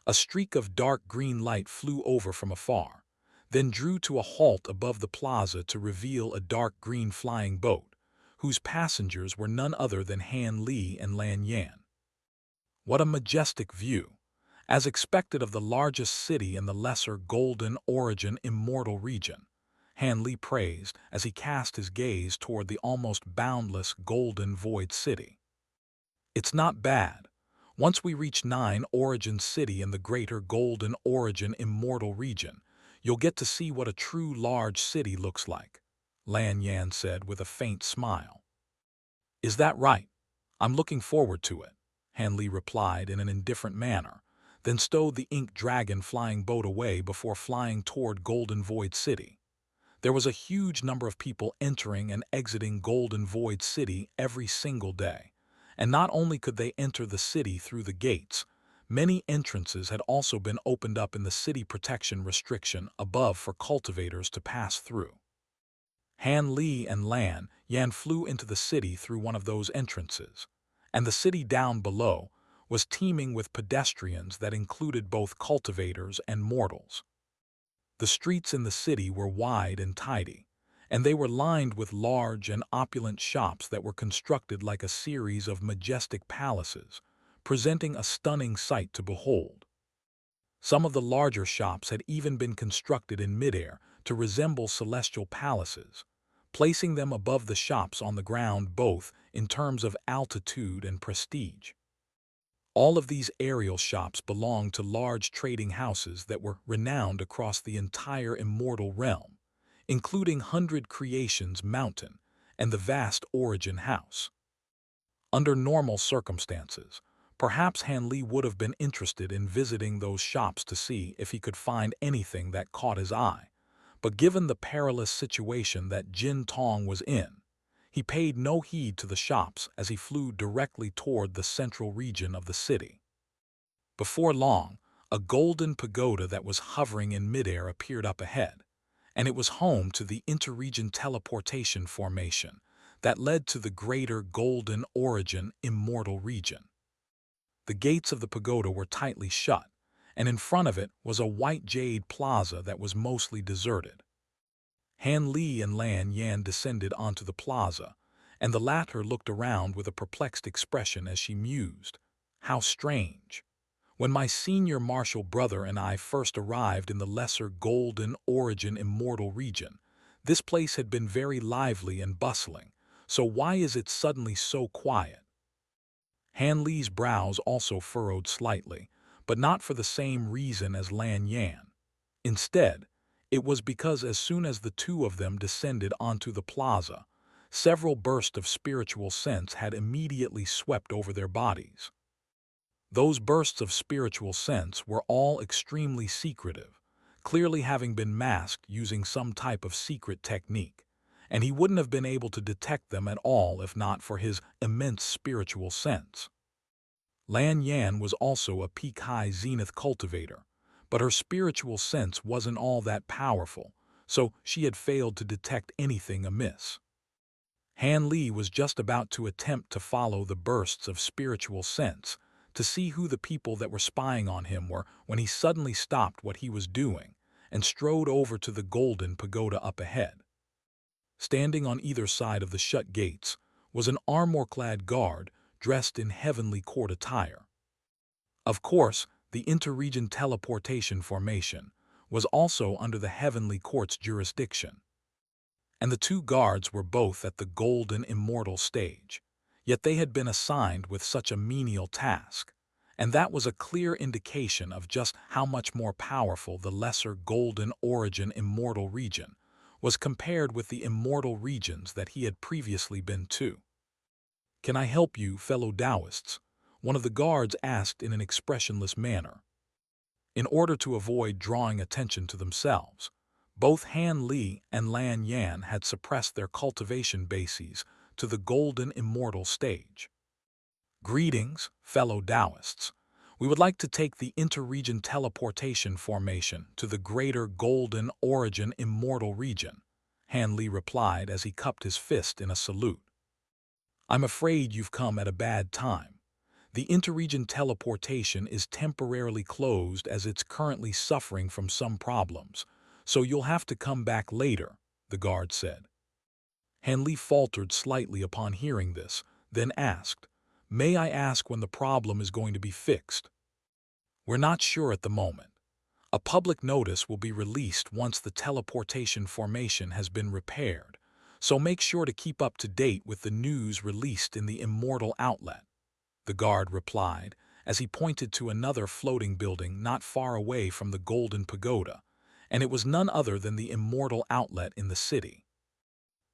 [SPEAKER 1] a streak of dark green light flew over from afar, then drew to a halt above the plaza to reveal a dark green flying boat, whose passengers were none other than Han Li and Lan Yan. What a majestic view! As expected of the largest city in the lesser Golden Origin Immortal region, Han Li praised as he cast his gaze toward the almost boundless Golden Void City. It's not bad. Once we reach 9 Origin City in the greater Golden Origin Immortal region, you'll get to see what a true large city looks like, Lan Yan said with a faint smile. Is that right? I'm looking forward to it, Han Li replied in an indifferent manner, then stowed the ink dragon flying boat away before flying toward Golden Void City. There was a huge number of people entering and exiting Golden Void City every single day, and not only could they enter the city through the gates, many entrances had also been opened up in the city protection restriction above for cultivators to pass through. Han Li and Lan Yan flew into the city through one of those entrances, and the city down below was teeming with pedestrians that included both cultivators and mortals. The streets in the city were wide and tidy, and they were lined with large and opulent shops that were constructed like a series of majestic palaces, presenting a stunning sight to behold. Some of the larger shops had even been constructed in midair to resemble celestial palaces, placing them above the shops on the ground both in terms of altitude and prestige. All of these aerial shops belonged to large trading houses that were renowned across the entire Immortal realm, including 100 Creations Mountain and the vast Origin House. Under normal circumstances, perhaps Han Li would have been interested in visiting those shops to see if he could find anything that caught his eye, but given the perilous situation that Tong was in, he paid no heed to the shops as he flew directly toward the central region of the city. Before long, a golden pagoda that was hovering in midair appeared up ahead, and it was home to the interregion teleportation formation that led to the greater Golden Origin Immortal region. The gates of the pagoda were tightly shut, and in front of it was a white jade plaza that was mostly deserted. Han Li and Lan Yan descended onto the plaza, and the latter looked around with a perplexed expression as she mused, "How strange. When my senior martial brother and I first arrived in the lesser Golden Origin Immortal region, this place had been very lively and bustling, so why is it suddenly so quiet?" Han Li's brows also furrowed slightly, but not for the same reason as Lan Yan. Instead, it was because as soon as the two of them descended onto the plaza, several bursts of spiritual sense had immediately swept over their bodies. Those bursts of spiritual sense were all extremely secretive, clearly having been masked using some type of secret technique, and he wouldn't have been able to detect them at all if not for his immense spiritual sense. Lan Yan was also a peak-high zenith cultivator, but her spiritual sense wasn't all that powerful, so she had failed to detect anything amiss. Han Li was just about to attempt to follow the bursts of spiritual sense to see who the people that were spying on him were when he suddenly stopped what he was doing and strode over to the golden pagoda up ahead. Standing on either side of the shut gates was an armor-clad guard dressed in heavenly court attire. Of course, the interregion teleportation formation was also under the heavenly court's jurisdiction, and the two guards were both at the Golden Immortal stage, yet they had been assigned with such a menial task, and that was a clear indication of just how much more powerful the lesser Golden Origin Immortal region was compared with the immortal regions that he had previously been to. "Can I help you, fellow Taoists?" one of the guards asked in an expressionless manner. In order to avoid drawing attention to themselves, both Han Li and Lan Yan had suppressed their cultivation bases to the golden immortal stage. Greetings, fellow Taoists. We would like to take the interregion teleportation formation to the greater golden origin immortal region, Han Li replied as he cupped his fist in a salute. I'm afraid you've come at a bad time. The interregion teleportation is temporarily closed as it's currently suffering from some problems, so you'll have to come back later, the guard said. Han Li faltered slightly upon hearing this, then asked, May I ask when the problem is going to be fixed? We're not sure at the moment. A public notice will be released once the teleportation formation has been repaired, so make sure to keep up to date with the news released in the Immortal outlet, the guard replied as he pointed to another floating building not far away from the Golden Pagoda, and it was none other than the Immortal outlet in the city.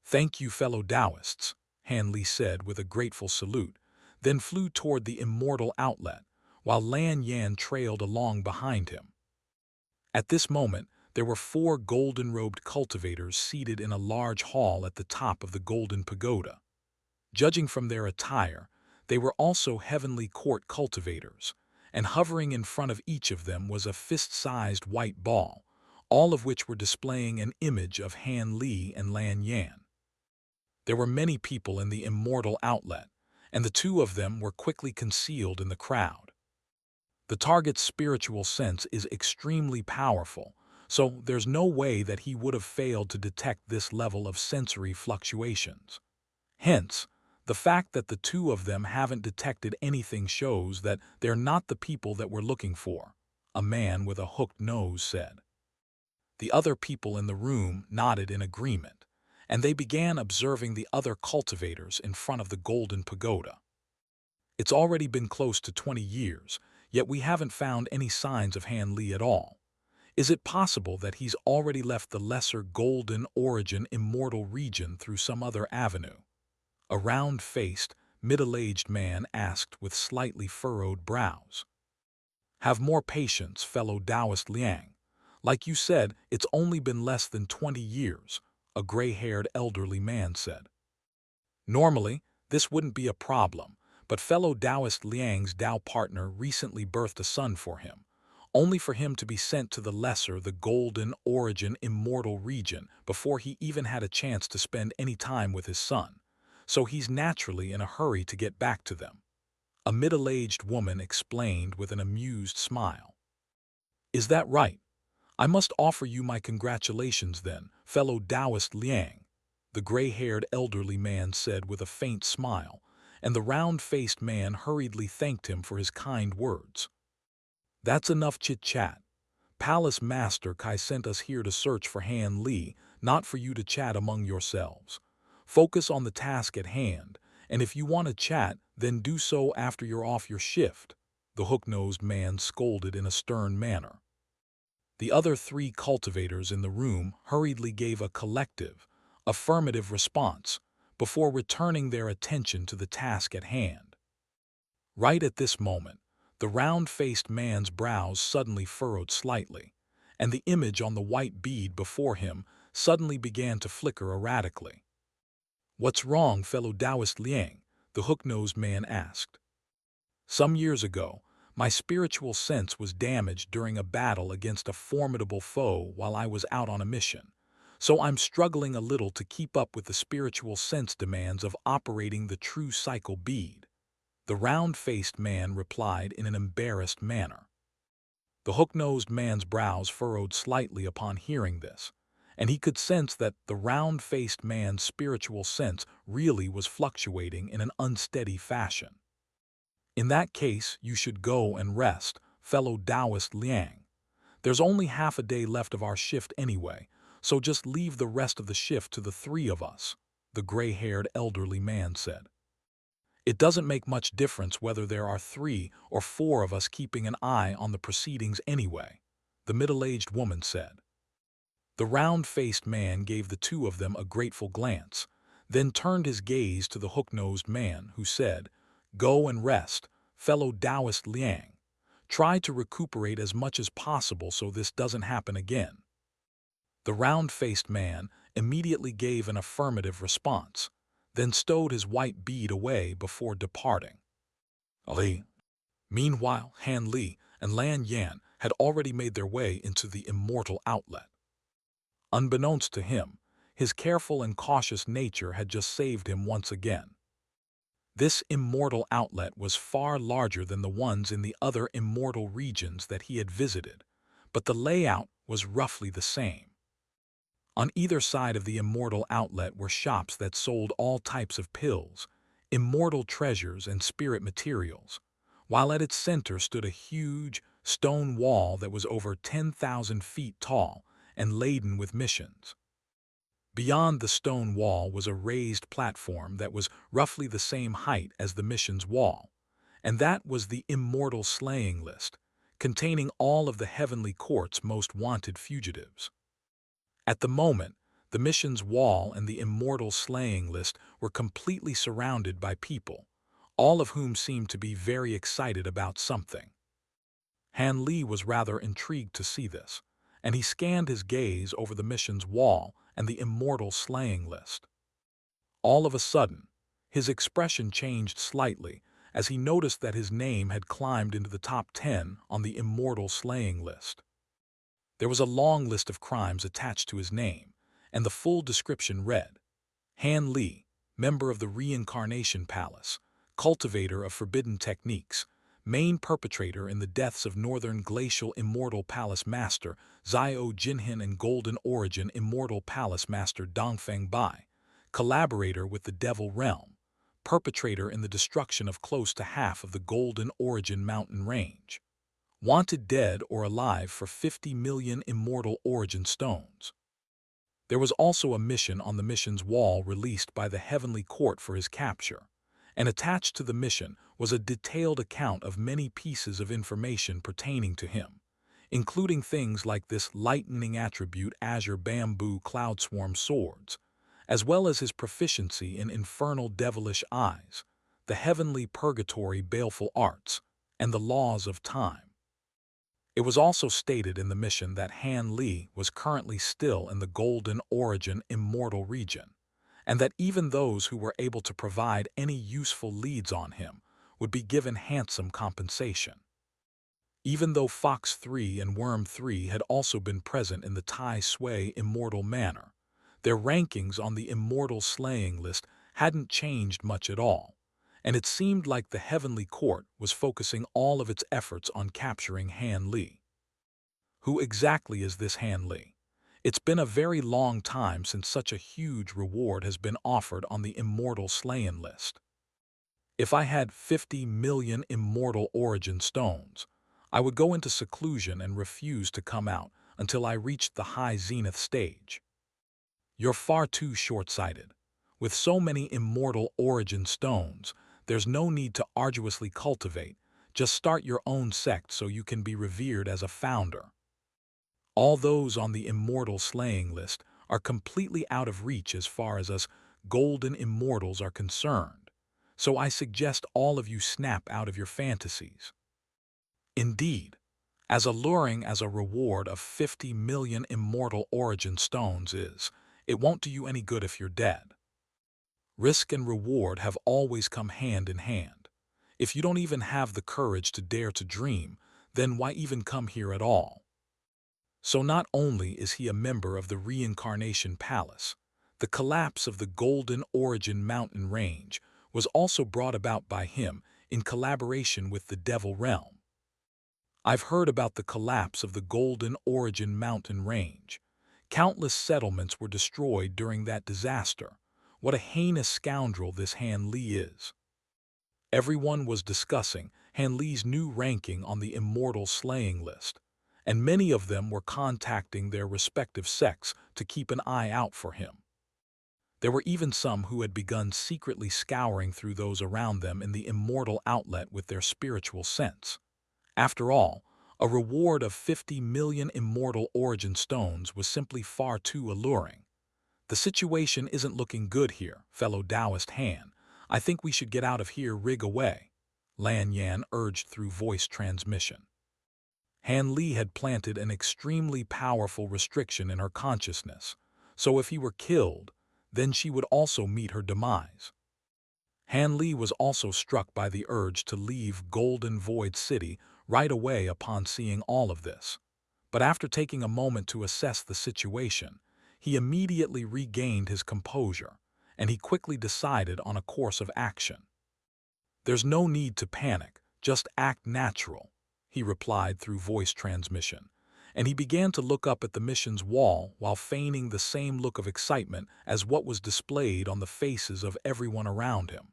[SPEAKER 1] Thank you, fellow Taoists, Han Li said with a grateful salute, then flew toward the Immortal outlet, while Lan Yan trailed along behind him. At this moment, there were 4 golden-robed cultivators seated in a large hall at the top of the Golden Pagoda. Judging from their attire, they were also heavenly court cultivators, and hovering in front of each of them was a fist-sized white ball, all of which were displaying an image of Han Li and Lan Yan. There were many people in the Immortal outlet, and the 2 of them were quickly concealed in the crowd. The target's spiritual sense is extremely powerful, so there's no way that he would have failed to detect this level of sensory fluctuations. Hence, the fact that the 2 of them haven't detected anything shows that they're not the people that we're looking for, a man with a hooked nose said. The other people in the room nodded in agreement, and they began observing the other cultivators in front of the Golden Pagoda. It's already been close to 20 years, yet we haven't found any signs of Han Li at all. Is it possible that he's already left the lesser golden origin immortal region through some other avenue? A round-faced, middle-aged man asked with slightly furrowed brows. Have more patience, fellow Taoist Liang. Like you said, it's only been less than 20 years, a gray-haired elderly man said. Normally, this wouldn't be a problem, but fellow Taoist Liang's Tao partner recently birthed a son for him, only for him to be sent to the lesser, the golden origin immortal region before he even had a chance to spend any time with his son, so he's naturally in a hurry to get back to them. A middle-aged woman explained with an amused smile. Is that right? I must offer you my congratulations then, fellow Taoist Liang, the gray-haired elderly man said with a faint smile, and the round-faced man hurriedly thanked him for his kind words. That's enough chit-chat. Palace Master Kai sent us here to search for Han Li, not for you to chat among yourselves. Focus on the task at hand, and if you want to chat, then do so after you're off your shift, the hook-nosed man scolded in a stern manner. The other 3 cultivators in the room hurriedly gave a collective, affirmative response before returning their attention to the task at hand. Right at this moment, the round-faced man's brows suddenly furrowed slightly, and the image on the white bead before him suddenly began to flicker erratically. What's wrong, fellow Taoist Liang? The hook-nosed man asked. Some years ago, my spiritual sense was damaged during a battle against a formidable foe while I was out on a mission, so I'm struggling a little to keep up with the spiritual sense demands of operating the true cycle bead, the round-faced man replied in an embarrassed manner. The hook-nosed man's brows furrowed slightly upon hearing this, and he could sense that the round-faced man's spiritual sense really was fluctuating in an unsteady fashion. In that case, you should go and rest, fellow Taoist Liang. There's only half a day left of our shift anyway, so just leave the rest of the shift to the 3 of us, the gray-haired elderly man said. It doesn't make much difference whether there are 3 or 4 of us keeping an eye on the proceedings anyway, the middle-aged woman said. The round-faced man gave the 2 of them a grateful glance, then turned his gaze to the hook-nosed man, who said, Go and rest, fellow Taoist Liang. Try to recuperate as much as possible so this doesn't happen again. The round-faced man immediately gave an affirmative response, then stowed his white bead away before departing. Ali. Meanwhile, Han Li and Lan Yan had already made their way into the Immortal outlet. Unbeknownst to him, his careful and cautious nature had just saved him once again. This Immortal outlet was far larger than the ones in the other Immortal regions that he had visited, but the layout was roughly the same. On either side of the Immortal outlet were shops that sold all types of pills, immortal treasures, and spirit materials, while at its center stood a huge stone wall that was over 10,000 feet tall and laden with missions. Beyond the stone wall was a raised platform that was roughly the same height as the mission's wall, and that was the Immortal slaying list, containing all of the Heavenly Court's most wanted fugitives. At the moment, the mission's wall and the Immortal slaying list were completely surrounded by people, all of whom seemed to be very excited about something. Han Li was rather intrigued to see this, and he scanned his gaze over the mission's wall and the Immortal slaying list. All of a sudden, his expression changed slightly as he noticed that his name had climbed into the top 10 on the Immortal slaying list. There was a long list of crimes attached to his name, and the full description read, Han Li, member of the Reincarnation Palace, cultivator of forbidden techniques, main perpetrator in the deaths of Northern Glacial Immortal Palace Master Zio Jinhin and Golden Origin Immortal Palace Master Dongfeng Bai, collaborator with the Devil Realm, perpetrator in the destruction of close to half of the Golden Origin mountain range, wanted dead or alive for 50 million Immortal Origin stones. There was also a mission on the mission's wall released by the Heavenly Court for his capture, and attached to the mission was a detailed account of many pieces of information pertaining to him, including things like this lightning attribute Azure Bamboo Cloud Swarm swords, as well as his proficiency in infernal devilish eyes, the heavenly purgatory baleful arts, and the laws of time. It was also stated in the mission that Han Li was currently still in the Golden Origin Immortal region, and that even those who were able to provide any useful leads on him would be given handsome compensation. Even though Fox 3 and Worm 3 had also been present in the Tai Sui Immortal Manor, their rankings on the Immortal slaying list hadn't changed much at all, and it seemed like the Heavenly Court was focusing all of its efforts on capturing Han Li. Who exactly is this Han Li? It's been a very long time since such a huge reward has been offered on the Immortal slaying list. If I had 50 million Immortal Origin stones, I would go into seclusion and refuse to come out until I reached the high zenith stage. You're far too short-sighted. With so many Immortal Origin stones, there's no need to arduously cultivate. Just start your own sect so you can be revered as a founder. All those on the Immortal slaying list are completely out of reach as far as us Golden Immortals are concerned, so I suggest all of you snap out of your fantasies. Indeed, as alluring as a reward of 50 million Immortal Origin stones is, it won't do you any good if you're dead. Risk and reward have always come hand in hand. If you don't even have the courage to dare to dream, then why even come here at all? So not only is he a member of the Reincarnation Palace, the collapse of the Golden Origin mountain range was also brought about by him in collaboration with the Devil Realm. I've heard about the collapse of the Golden Origin mountain range. Countless settlements were destroyed during that disaster. What a heinous scoundrel this Han Li is. Everyone was discussing Han Li's new ranking on the Immortal slaying list, and many of them were contacting their respective sects to keep an eye out for him. There were even some who had begun secretly scouring through those around them in the Immortal outlet with their spiritual sense. After all, a reward of 50 million Immortal Origin stones was simply far too alluring. The situation isn't looking good here, fellow Taoist Han. I think we should get out of here rig away. Lan Yan urged through voice transmission. Han Li had planted an extremely powerful restriction in her consciousness, so if he were killed, then she would also meet her demise. Han Li was also struck by the urge to leave Golden Void City right away upon seeing all of this. But after taking a moment to assess the situation, he immediately regained his composure, and he quickly decided on a course of action. "There's no need to panic, just act natural," he replied through voice transmission, and he began to look up at the mission's wall while feigning the same look of excitement as what was displayed on the faces of everyone around him.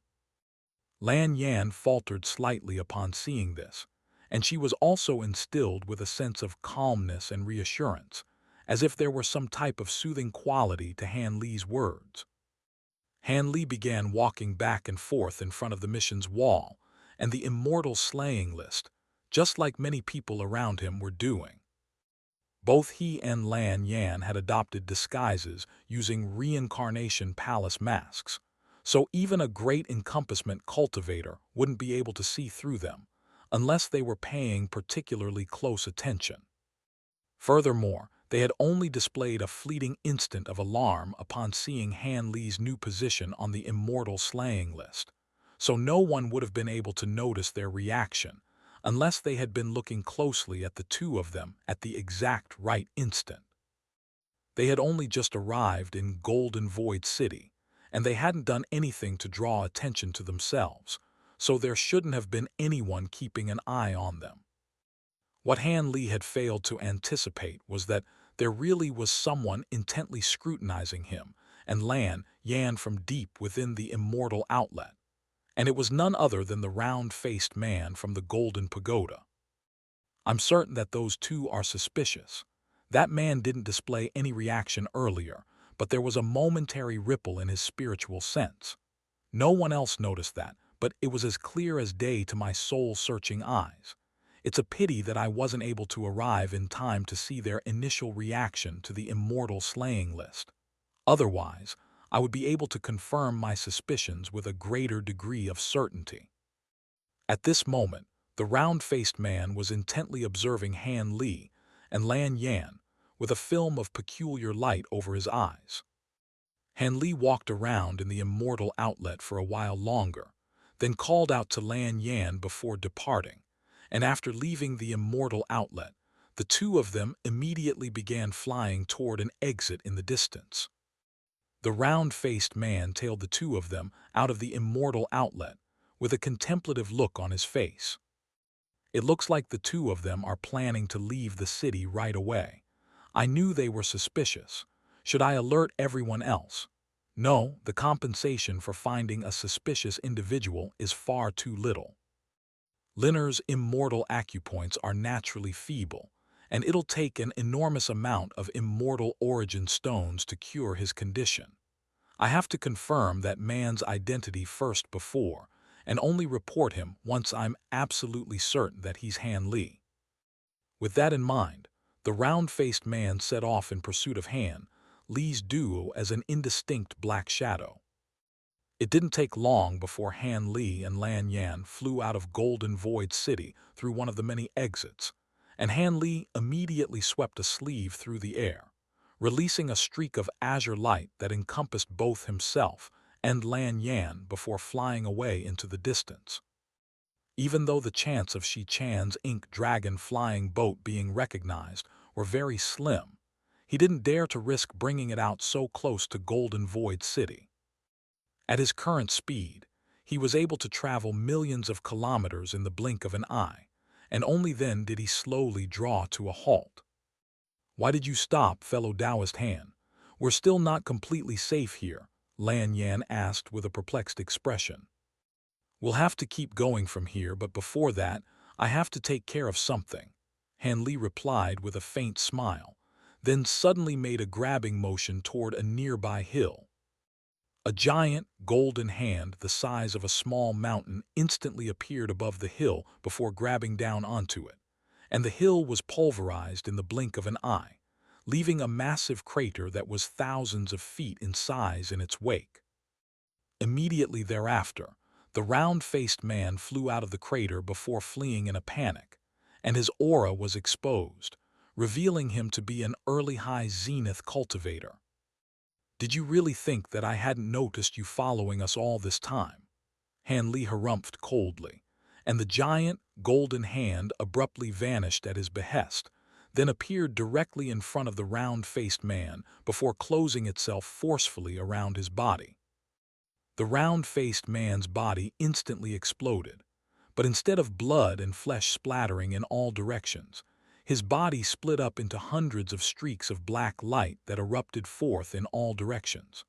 [SPEAKER 1] Lan Yan faltered slightly upon seeing this, and she was also instilled with a sense of calmness and reassurance, as if there were some type of soothing quality to Han Li's words. Han Li began walking back and forth in front of the mission's wall and the immortal slaying list, just like many people around him were doing. Both he and Lan Yan had adopted disguises using reincarnation palace masks, so even a great encompassment cultivator wouldn't be able to see through them, unless they were paying particularly close attention. Furthermore, they had only displayed a fleeting instant of alarm upon seeing Han Li's new position on the immortal slaying list, so no one would have been able to notice their reaction unless they had been looking closely at the two of them at the exact right instant. They had only just arrived in Golden Void City, and they hadn't done anything to draw attention to themselves, so there shouldn't have been anyone keeping an eye on them. What Han Li had failed to anticipate was that there really was someone intently scrutinizing him and Lan Yan from deep within the immortal outlet, and it was none other than the round-faced man from the Golden Pagoda. "I'm certain that those two are suspicious. That man didn't display any reaction earlier, but there was a momentary ripple in his spiritual sense. No one else noticed that, but it was as clear as day to my soul-searching eyes. It's a pity that I wasn't able to arrive in time to see their initial reaction to the immortal slaying list. Otherwise, I would be able to confirm my suspicions with a greater degree of certainty." At this moment, the round-faced man was intently observing Han Li and Lan Yan with a film of peculiar light over his eyes. Han Li walked around in the immortal outlet for a while longer, then called out to Lan Yan before departing, and after leaving the immortal outlet, the two of them immediately began flying toward an exit in the distance. The round-faced man tailed the two of them out of the immortal outlet with a contemplative look on his face. "It looks like the two of them are planning to leave the city right away. I knew they were suspicious. Should I alert everyone else? No, the compensation for finding a suspicious individual is far too little. Linner's immortal acupoints are naturally feeble, and it'll take an enormous amount of immortal origin stones to cure his condition. I have to confirm that man's identity first before, and only report him once I'm absolutely certain that he's Han Li." With that in mind, the round-faced man set off in pursuit of Han Li's duo as an indistinct black shadow. It didn't take long before Han Li and Lan Yan flew out of Golden Void City through one of the many exits, and Han Li immediately swept a sleeve through the air, releasing a streak of azure light that encompassed both himself and Lan Yan before flying away into the distance. Even though the chance of Shi Chan's ink dragon flying boat being recognized were very slim, he didn't dare to risk bringing it out so close to Golden Void City. At his current speed, he was able to travel millions of kilometers in the blink of an eye, and only then did he slowly draw to a halt. "Why did you stop, fellow Taoist Han? We're still not completely safe here," Lan Yan asked with a perplexed expression. "We'll have to keep going from here, but before that, I have to take care of something," Han Li replied with a faint smile, then suddenly made a grabbing motion toward a nearby hill. A giant, golden hand the size of a small mountain instantly appeared above the hill before grabbing down onto it, and the hill was pulverized in the blink of an eye, leaving a massive crater that was thousands of feet in size in its wake. Immediately thereafter, the The round-faced man flew out of the crater before fleeing in a panic, and his aura was exposed, revealing him to be an early high zenith cultivator. "Did you really think that I hadn't noticed you following us all this time?" Han Li harumphed coldly, and the giant, golden hand abruptly vanished at his behest, then appeared directly in front of the round-faced man before closing itself forcefully around his body. The round-faced man's body instantly exploded, but instead of blood and flesh splattering in all directions, his body split up into hundreds of streaks of black light that erupted forth in all directions.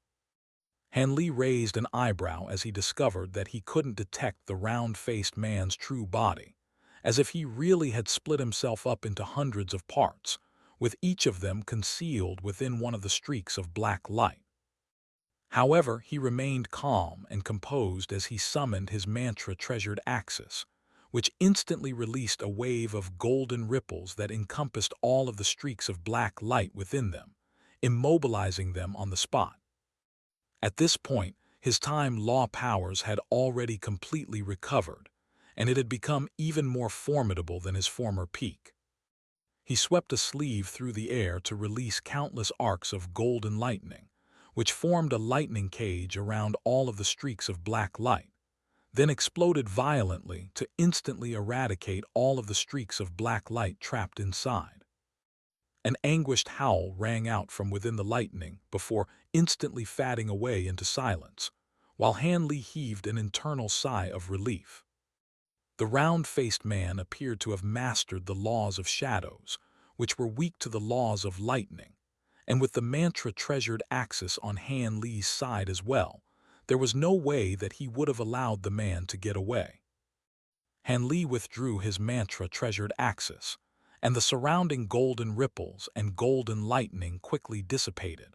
[SPEAKER 1] Han Li raised an eyebrow as he discovered that he couldn't detect the round-faced man's true body, as if he really had split himself up into hundreds of parts, with each of them concealed within one of the streaks of black light. However, he remained calm and composed as he summoned his mantra-treasured axis, which instantly released a wave of golden ripples that encompassed all of the streaks of black light within them, immobilizing them on the spot. At this point, his time law powers had already completely recovered, and it had become even more formidable than his former peak. He swept a sleeve through the air to release countless arcs of golden lightning, which formed a lightning cage around all of the streaks of black light, then exploded violently to instantly eradicate all of the streaks of black light trapped inside. An anguished howl rang out from within the lightning before instantly fading away into silence, while Han Li heaved an internal sigh of relief. The round-faced man appeared to have mastered the laws of shadows, which were weak to the laws of lightning, and with the mantra-treasured axis on Han Li's side as well, there was no way that he would have allowed the man to get away. Han Li withdrew his mantra-treasured axis, and the surrounding golden ripples and golden lightning quickly dissipated.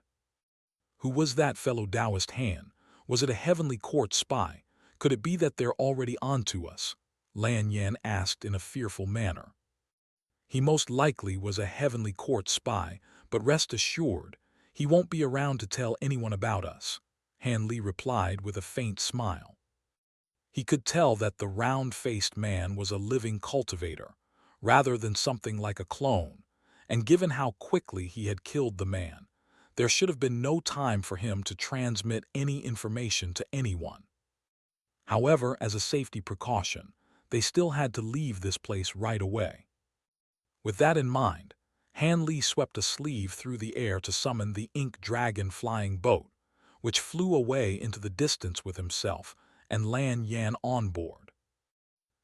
[SPEAKER 1] Who was that fellow Taoist Han? Was it a heavenly court spy? Could it be that they're already onto us? Lan Yan asked in a fearful manner. He most likely was a heavenly court spy, but rest assured, he won't be around to tell anyone about us, Han Li replied with a faint smile. He could tell that the round-faced man was a living cultivator, rather than something like a clone, and given how quickly he had killed the man, there should have been no time for him to transmit any information to anyone. However, as a safety precaution, they still had to leave this place right away. With that in mind, Han Li swept a sleeve through the air to summon the ink dragon flying boat, which flew away into the distance with himself and Lan Yan on board.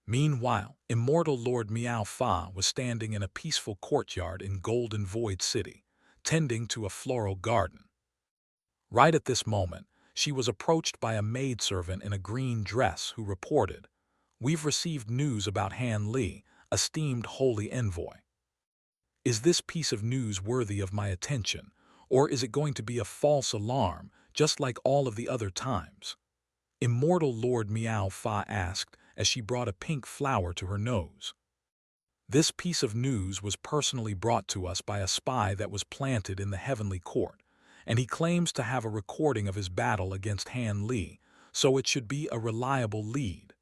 [SPEAKER 1] Meanwhile, Immortal Lord Miao Fa was standing in a peaceful courtyard in Golden Void City, tending to a floral garden. Right at this moment, she was approached by a maidservant in a green dress who reported, "We've received news about Han Li, esteemed holy envoy. Is this piece of news worthy of my attention, or is it going to be a false alarm, just like all of the other times?" Immortal Lord Miao Fa asked as she brought a pink flower to her nose. "This piece of news was personally brought to us by a spy that was planted in the heavenly court, and he claims to have a recording of his battle against Han Li, so it should be a reliable lead.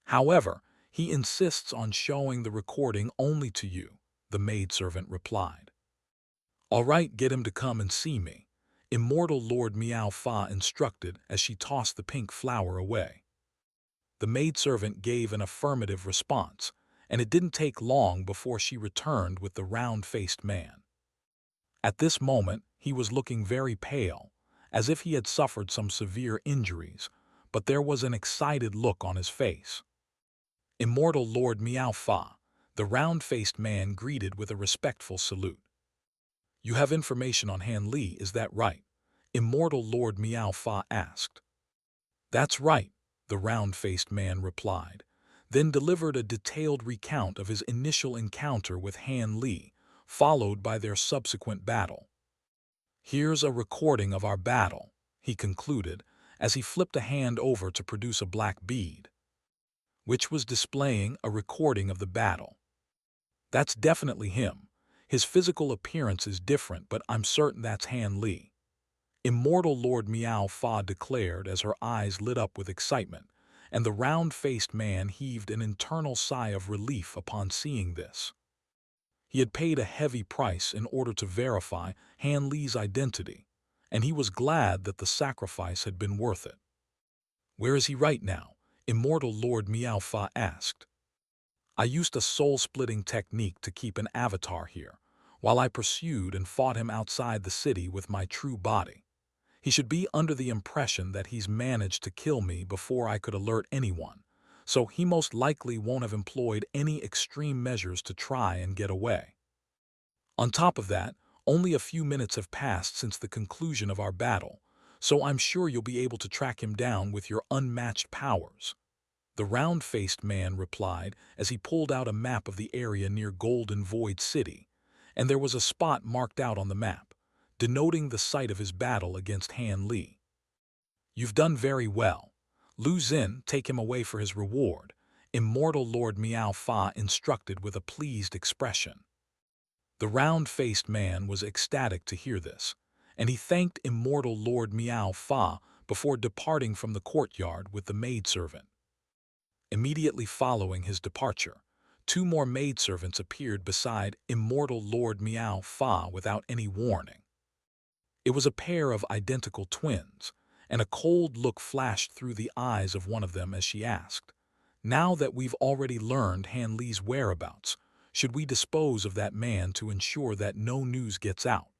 [SPEAKER 1] However, he insists on showing the recording only to you," the maidservant replied. "All right, get him to come and see me," Immortal Lord Miao Fa instructed as she tossed the pink flower away. The maidservant gave an affirmative response, and it didn't take long before she returned with the round-faced man. At this moment, he was looking very pale, as if he had suffered some severe injuries, but there was an excited look on his face. Immortal Lord Miao Fa, the round-faced man greeted with a respectful salute. "You have information on Han Li, is that right?" Immortal Lord Miao Fa asked. "That's right," the round-faced man replied, then delivered a detailed recount of his initial encounter with Han Li, followed by their subsequent battle. "Here's a recording of our battle," he concluded, as he flipped a hand over to produce a black bead, which was displaying a recording of the battle. "That's definitely him. His physical appearance is different, but I'm certain that's Han Li," Immortal Lord Miao Fa declared as her eyes lit up with excitement, and the round-faced man heaved an internal sigh of relief upon seeing this. He had paid a heavy price in order to verify Han Li's identity, and he was glad that the sacrifice had been worth it. "Where is he right now?" Immortal Lord Miao Fa asked. "I used a soul-splitting technique to keep an avatar here, while I pursued and fought him outside the city with my true body. He should be under the impression that he's managed to kill me before I could alert anyone, so he most likely won't have employed any extreme measures to try and get away. On top of that, only a few minutes have passed since the conclusion of our battle, so I'm sure you'll be able to track him down with your unmatched powers." The round-faced man replied as he pulled out a map of the area near Golden Void City, and there was a spot marked out on the map, denoting the site of his battle against Han Li. "You've done very well. Lu Xin, take him away for his reward," Immortal Lord Miao Fa instructed with a pleased expression. The round-faced man was ecstatic to hear this, and he thanked Immortal Lord Miao Fa before departing from the courtyard with the maidservant. Immediately following his departure, 2 more maidservants appeared beside Immortal Lord Miao Fa without any warning. It was a pair of identical twins, and a cold look flashed through the eyes of one of them as she asked, "Now that we've already learned Han Li's whereabouts, should we dispose of that man to ensure that no news gets out?"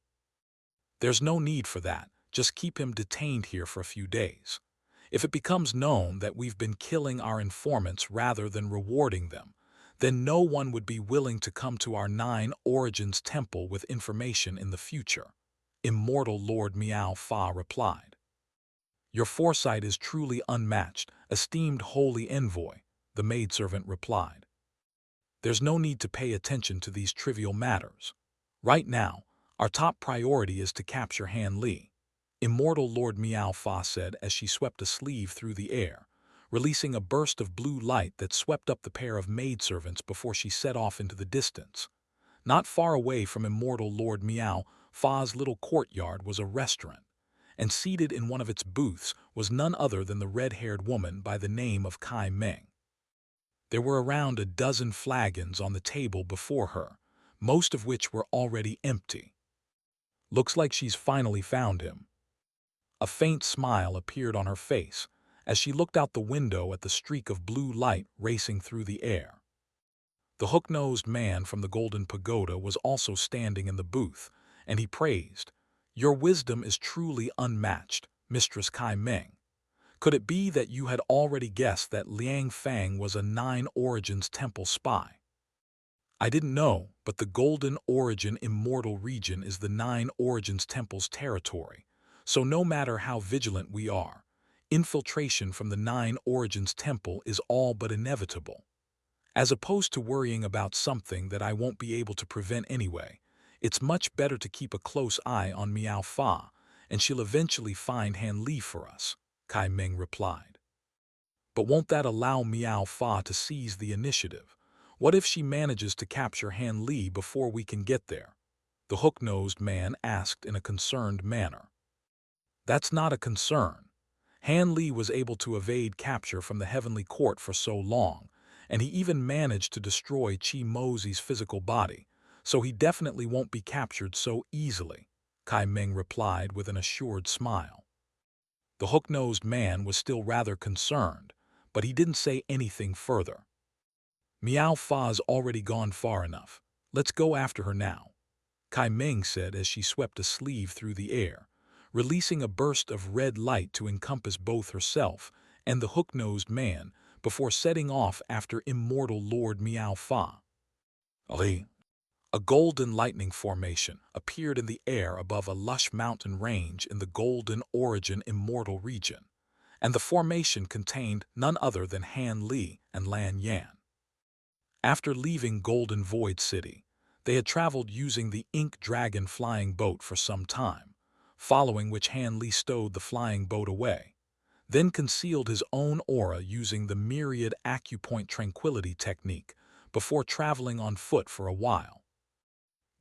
[SPEAKER 1] "There's no need for that, just keep him detained here for a few days. If it becomes known that we've been killing our informants rather than rewarding them, then no one would be willing to come to our 9 Origins Temple with information in the future," Immortal Lord Miao Fa replied. "Your foresight is truly unmatched, esteemed holy envoy," the maidservant replied. "There's no need to pay attention to these trivial matters. Right now, our top priority is to capture Han Li," Immortal Lord Miao Fa said as she swept a sleeve through the air, releasing a burst of blue light that swept up the pair of maidservants before she set off into the distance. Not far away from Immortal Lord Miao Fa's little courtyard was a restaurant, and seated in one of its booths was none other than the red-haired woman by the name of Kai Meng. There were around a dozen flagons on the table before her, most of which were already empty. "Looks like she's finally found him." A faint smile appeared on her face as she looked out the window at the streak of blue light racing through the air. The hook-nosed man from the Golden Pagoda was also standing in the booth, and he praised, "Your wisdom is truly unmatched, Mistress Kai Meng. Could it be that you had already guessed that Liang Fang was a 9 Origins Temple spy?" "I didn't know, but the Golden Origin Immortal region is the 9 Origins Temple's territory, so no matter how vigilant we are, infiltration from the 9 Origins Temple is all but inevitable. As opposed to worrying about something that I won't be able to prevent anyway, it's much better to keep a close eye on Miao Fa, and she'll eventually find Han Li for us," Kai Meng replied. "But won't that allow Miao Fa to seize the initiative? What if she manages to capture Han Li before we can get there?" the hook-nosed man asked in a concerned manner. "That's not a concern. Han Li was able to evade capture from the Heavenly Court for so long, and he even managed to destroy Chi Mozi's physical body, so he definitely won't be captured so easily," Kai Meng replied with an assured smile. The hook-nosed man was still rather concerned, but he didn't say anything further. "Miao Fa's already gone far enough. Let's go after her now," Kai Meng said as she swept a sleeve through the air, releasing a burst of red light to encompass both herself and the hook-nosed man before setting off after Immortal Lord Miao Fa. Ali. A golden lightning formation appeared in the air above a lush mountain range in the Golden Origin Immortal region, and the formation contained none other than Han Li and Lan Yan. After leaving Golden Void City, they had traveled using the Ink Dragon flying boat for some time, following which Han Li stowed the flying boat away, then concealed his own aura using the Myriad Acupoint Tranquility technique before traveling on foot for a while.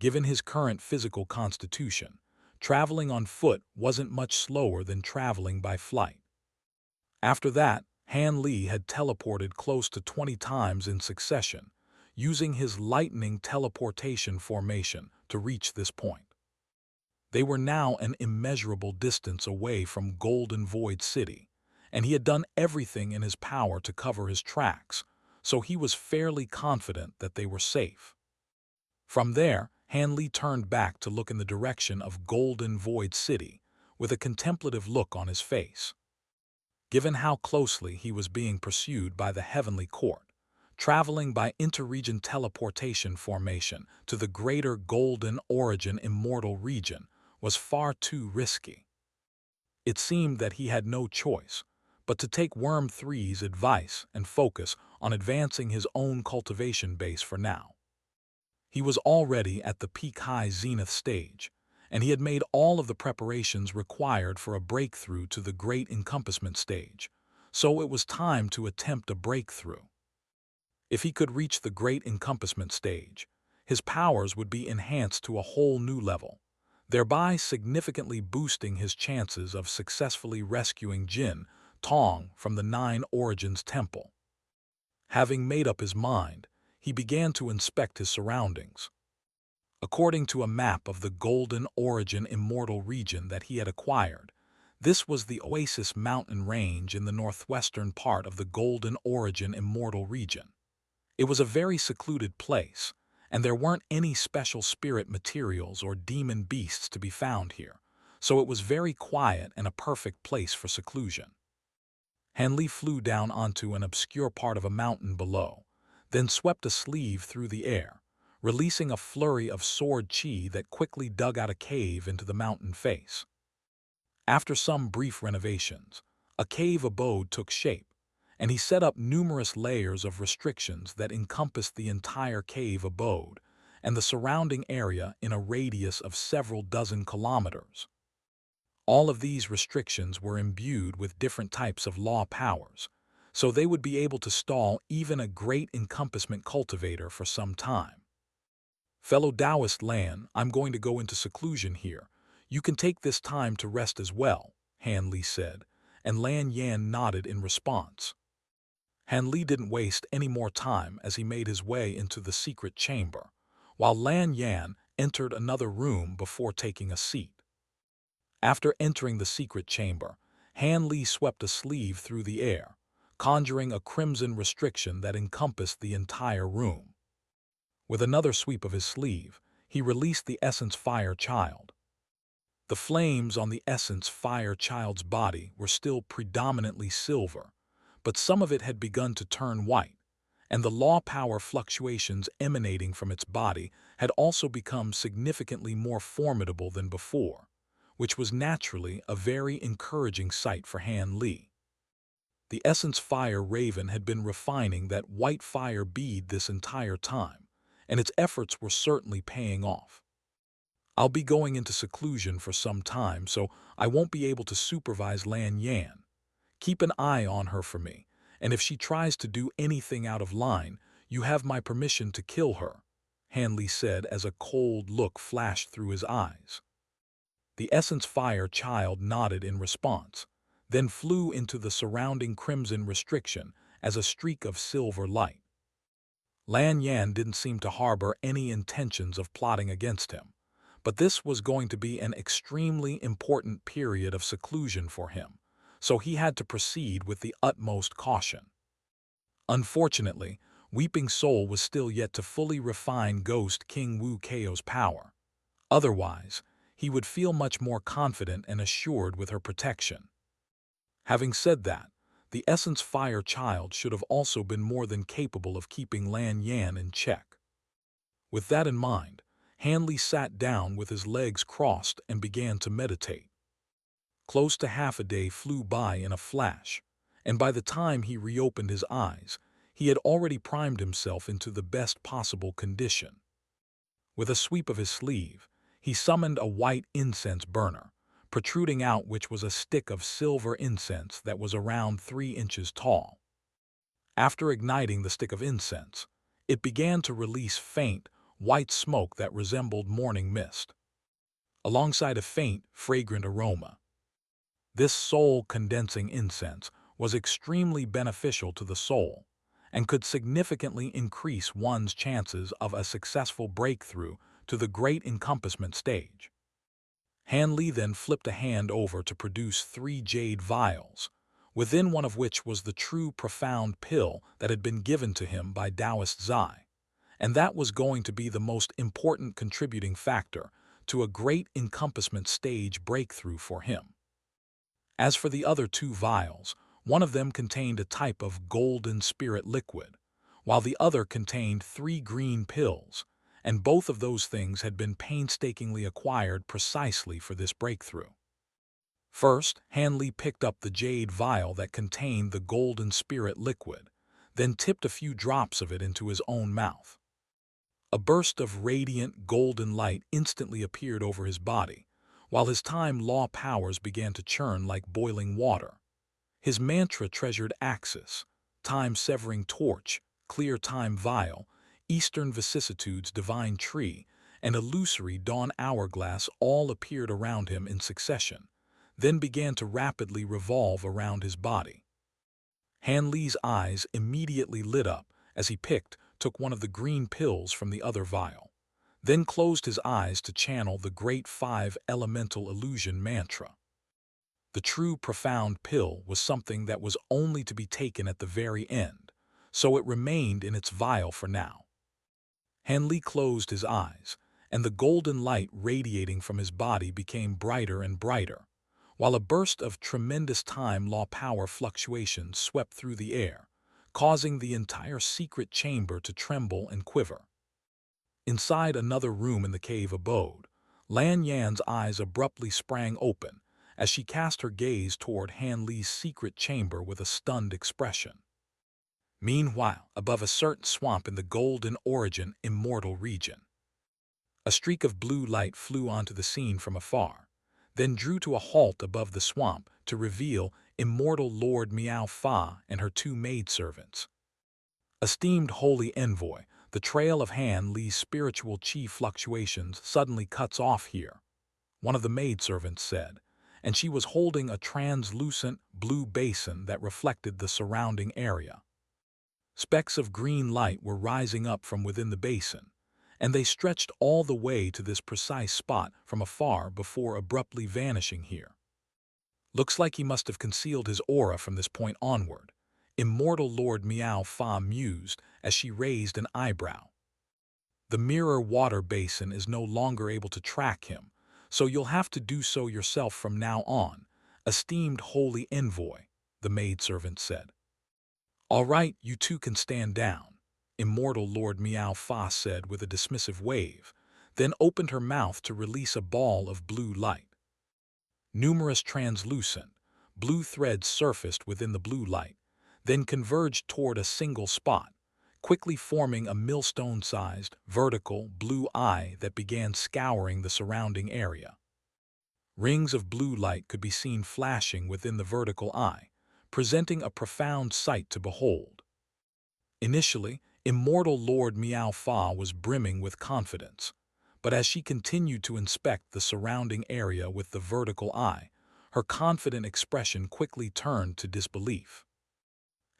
[SPEAKER 1] Given his current physical constitution, traveling on foot wasn't much slower than traveling by flight. After that, Han Li had teleported close to 20 times in succession, using his lightning teleportation formation to reach this point. They were now an immeasurable distance away from Golden Void City, and he had done everything in his power to cover his tracks, so he was fairly confident that they were safe. From there, Han Li turned back to look in the direction of Golden Void City, with a contemplative look on his face. Given how closely he was being pursued by the Heavenly Court, traveling by interregion teleportation formation to the greater Golden Origin Immortal region was far too risky. It seemed that he had no choice but to take Worm 3's advice and focus on advancing his own cultivation base for now. He was already at the peak high zenith stage, and he had made all of the preparations required for a breakthrough to the Great Encompassment stage, so it was time to attempt a breakthrough. If he could reach the Great Encompassment stage, his powers would be enhanced to a whole new level, thereby significantly boosting his chances of successfully rescuing Tong from the Nine Origins Temple. Having made up his mind, he began to inspect his surroundings. According to a map of the Golden Origin Immortal region that he had acquired, this was the Oasis mountain range in the northwestern part of the Golden Origin Immortal region. It was a very secluded place, and there weren't any special spirit materials or demon beasts to be found here, so it was very quiet and a perfect place for seclusion. Han Li flew down onto an obscure part of a mountain below, then swept a sleeve through the air, releasing a flurry of sword chi that quickly dug out a cave into the mountain face. After some brief renovations, a cave abode took shape, and he set up numerous layers of restrictions that encompassed the entire cave abode and the surrounding area in a radius of several dozen kilometers. All of these restrictions were imbued with different types of law powers, so they would be able to stall even a great encompassment cultivator for some time. Fellow Taoist Lan, I'm going to go into seclusion here. You can take this time to rest as well, Han Li said, and Lan Yan nodded in response. Han Li didn't waste any more time as he made his way into the secret chamber, while Lan Yan entered another room before taking a seat. After entering the secret chamber, Han Li swept a sleeve through the air, conjuring a crimson restriction that encompassed the entire room. With another sweep of his sleeve, he released the Essence Fire Child. The flames on the Essence Fire Child's body were still predominantly silver, but some of it had begun to turn white, and the law power fluctuations emanating from its body had also become significantly more formidable than before, which was naturally a very encouraging sight for Han Li. The Essence Fire Raven had been refining that white fire bead this entire time, and its efforts were certainly paying off. I'll be going into seclusion for some time, so I won't be able to supervise Lan Yan. Keep an eye on her for me, and if she tries to do anything out of line, you have my permission to kill her, Han Li said as a cold look flashed through his eyes. The Essence Fire Child nodded in response, then flew into the surrounding crimson restriction as a streak of silver light. Lan Yan didn't seem to harbor any intentions of plotting against him, but this was going to be an extremely important period of seclusion for him, so he had to proceed with the utmost caution. Unfortunately, Weeping Soul was still yet to fully refine Ghost King Wu Keo's power. Otherwise, he would feel much more confident and assured with her protection. Having said that, the Essence Fire Child should have also been more than capable of keeping Lan Yan in check. With that in mind, Han Li sat down with his legs crossed and began to meditate. Close to half a day flew by in a flash, and by the time he reopened his eyes, he had already primed himself into the best possible condition. With a sweep of his sleeve, he summoned a white incense burner, protruding out which was a stick of silver incense that was around 3 inches tall. After igniting the stick of incense, it began to release faint, white smoke that resembled morning mist, alongside a faint, fragrant aroma. This soul-condensing incense was extremely beneficial to the soul and could significantly increase one's chances of a successful breakthrough to the great encompassment stage. Hanli then flipped a hand over to produce 3 jade vials, within one of which was the true profound pill that had been given to him by Taoist Zai, and that was going to be the most important contributing factor to a great encompassment stage breakthrough for him. As for the other 2 vials, one of them contained a type of golden spirit liquid, while the other contained 3 green pills, and both of those things had been painstakingly acquired precisely for this breakthrough. First, Hanli picked up the jade vial that contained the golden spirit liquid, then tipped a few drops of it into his own mouth. A burst of radiant golden light instantly appeared over his body, while his time law powers began to churn like boiling water. His mantra-treasured axis, time-severing torch, clear time vial, eastern vicissitudes divine tree, and illusory dawn hourglass all appeared around him in succession, then began to rapidly revolve around his body. Hanli's eyes immediately lit up as he took one of the green pills from the other vial, then closed his eyes to channel the great 5 elemental illusion mantra. The true profound pill was something that was only to be taken at the very end, so it remained in its vial for now. Hanli closed his eyes, and the golden light radiating from his body became brighter and brighter, while a burst of tremendous time law power fluctuations swept through the air, causing the entire secret chamber to tremble and quiver. Inside another room in the cave abode, Lan Yan's eyes abruptly sprang open as she cast her gaze toward Hanli's secret chamber with a stunned expression. Meanwhile, above a certain swamp in the golden origin Immortal region, a streak of blue light flew onto the scene from afar, then drew to a halt above the swamp to reveal Immortal Lord Miao Fa and her 2 maidservants. Esteemed holy envoy, the trail of Hanli's spiritual chi fluctuations suddenly cuts off here, one of the maidservants said, and she was holding a translucent blue basin that reflected the surrounding area. Specks of green light were rising up from within the basin, and they stretched all the way to this precise spot from afar before abruptly vanishing here. Looks like he must have concealed his aura from this point onward, Immortal Lord Miao Fa mused as she raised an eyebrow. The mirror water basin is no longer able to track him, so you'll have to do so yourself from now on, esteemed holy envoy, the maidservant said. All right, you 2 can stand down, Immortal Lord Miao Fa said with a dismissive wave, then opened her mouth to release a ball of blue light. Numerous translucent, blue threads surfaced within the blue light, then converged toward a single spot, quickly forming a millstone-sized, vertical, blue eye that began scouring the surrounding area. Rings of blue light could be seen flashing within the vertical eye, presenting a profound sight to behold. Initially, Immortal Lord Miao Fa was brimming with confidence, but as she continued to inspect the surrounding area with the vertical eye, her confident expression quickly turned to disbelief.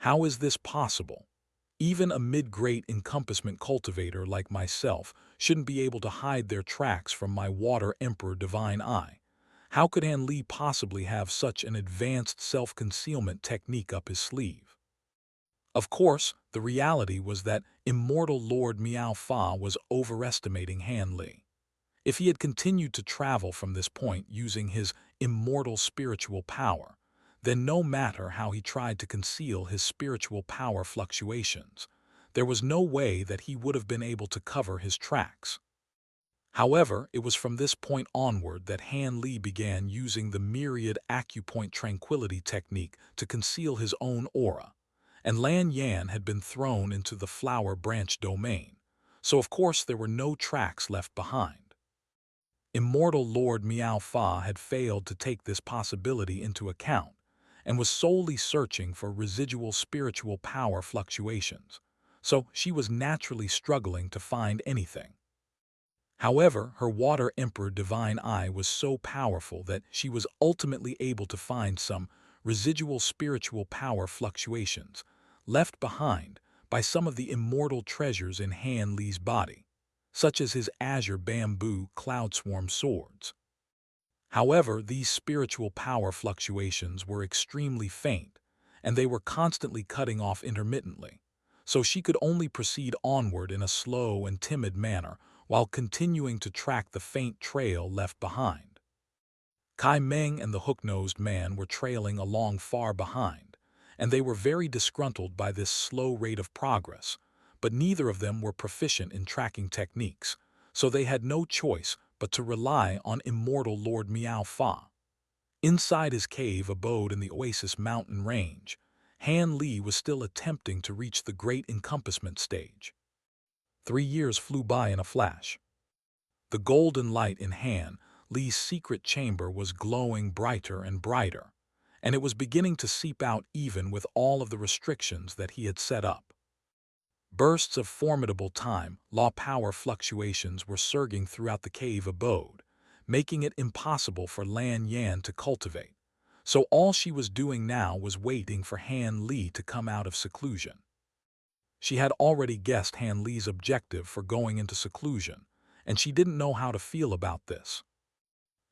[SPEAKER 1] How is this possible? Even a mid-great encompassment cultivator like myself shouldn't be able to hide their tracks from my Water Emperor Divine Eye. How could Hanli possibly have such an advanced self-concealment technique up his sleeve? Of course, the reality was that Immortal Lord Miao Fa was overestimating Hanli. If he had continued to travel from this point using his immortal spiritual power, then no matter how he tried to conceal his spiritual power fluctuations, there was no way that he would have been able to cover his tracks. However, it was from this point onward that Hanli began using the myriad acupoint tranquility technique to conceal his own aura, and Lan Yan had been thrown into the flower branch domain, so of course there were no tracks left behind. Immortal Lord Miao Fa had failed to take this possibility into account, and was solely searching for residual spiritual power fluctuations, so she was naturally struggling to find anything. However, her Water Emperor Divine Eye was so powerful that she was ultimately able to find some residual spiritual power fluctuations left behind by some of the immortal treasures in Han Li's body, such as his azure bamboo cloud swarm swords. However, these spiritual power fluctuations were extremely faint, and they were constantly cutting off intermittently, so she could only proceed onward in a slow and timid manner while continuing to track the faint trail left behind. Kai Meng and the hook-nosed man were trailing along far behind, and they were very disgruntled by this slow rate of progress, but neither of them were proficient in tracking techniques, so they had no choice but to rely on immortal Lord Miao Fa. Inside his cave abode in the Oasis mountain range, Han Li was still attempting to reach the great encompassment stage. 3 years flew by in a flash. The golden light in Han Li's secret chamber was glowing brighter and brighter, and it was beginning to seep out even with all of the restrictions that he had set up. Bursts of formidable time-law power fluctuations were surging throughout the cave abode, making it impossible for Lan Yan to cultivate, so all she was doing now was waiting for Han Li to come out of seclusion. She had already guessed Han Li's objective for going into seclusion, and she didn't know how to feel about this.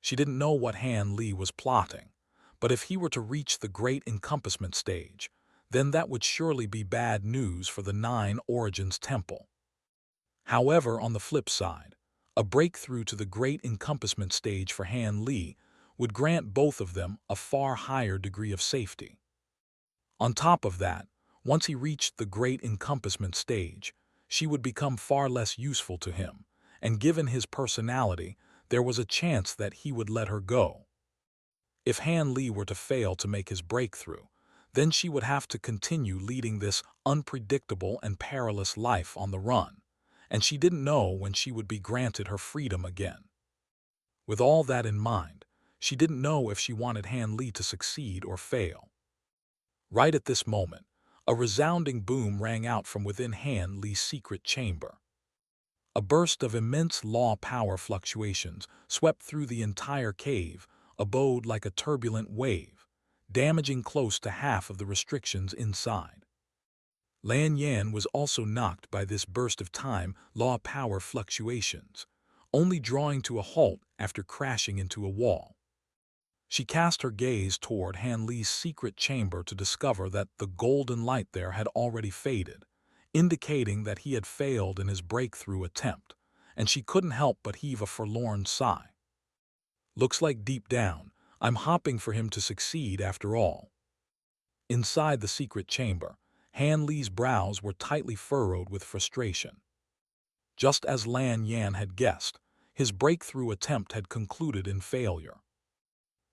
[SPEAKER 1] She didn't know what Han Li was plotting, but if he were to reach the great encompassment stage, then that would surely be bad news for the Nine Origins Temple. However, on the flip side, a breakthrough to the great encompassment stage for Han Li would grant both of them a far higher degree of safety. On top of that, once he reached the great encompassment stage, she would become far less useful to him, and given his personality, there was a chance that he would let her go. If Han Li were to fail to make his breakthrough, then she would have to continue leading this unpredictable and perilous life on the run, and she didn't know when she would be granted her freedom again. With all that in mind, she didn't know if she wanted Han Li to succeed or fail. Right at this moment, a resounding boom rang out from within Han Li's secret chamber. A burst of immense law power fluctuations swept through the entire cave abode like a turbulent wave, damaging close to half of the restrictions inside. Lan Yan was also knocked by this burst of time-law power fluctuations, only drawing to a halt after crashing into a wall. She cast her gaze toward Han Li's secret chamber to discover that the golden light there had already faded, indicating that he had failed in his breakthrough attempt, and she couldn't help but heave a forlorn sigh. Looks like deep down, I'm hoping for him to succeed after all. Inside the secret chamber, Han Li's brows were tightly furrowed with frustration. Just as Lan Yan had guessed, his breakthrough attempt had concluded in failure.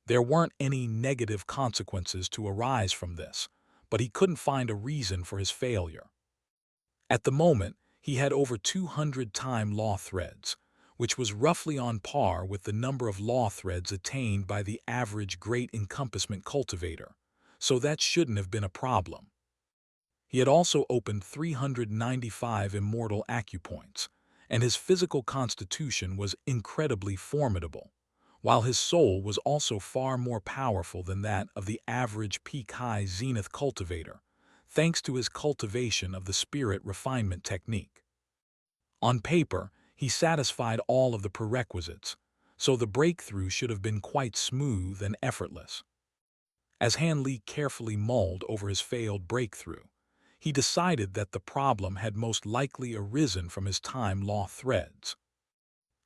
[SPEAKER 1] There weren't any negative consequences to arise from this, but he couldn't find a reason for his failure. At the moment, he had over 200 time-law threads, which was roughly on par with the number of law threads attained by the average great encompassment cultivator, so that shouldn't have been a problem. He had also opened 395 immortal acupoints, and his physical constitution was incredibly formidable, while his soul was also far more powerful than that of the average peak-high zenith cultivator, thanks to his cultivation of the spirit refinement technique. On paper, he satisfied all of the prerequisites, so the breakthrough should have been quite smooth and effortless. As Han Li carefully mulled over his failed breakthrough, he decided that the problem had most likely arisen from his time-law threads.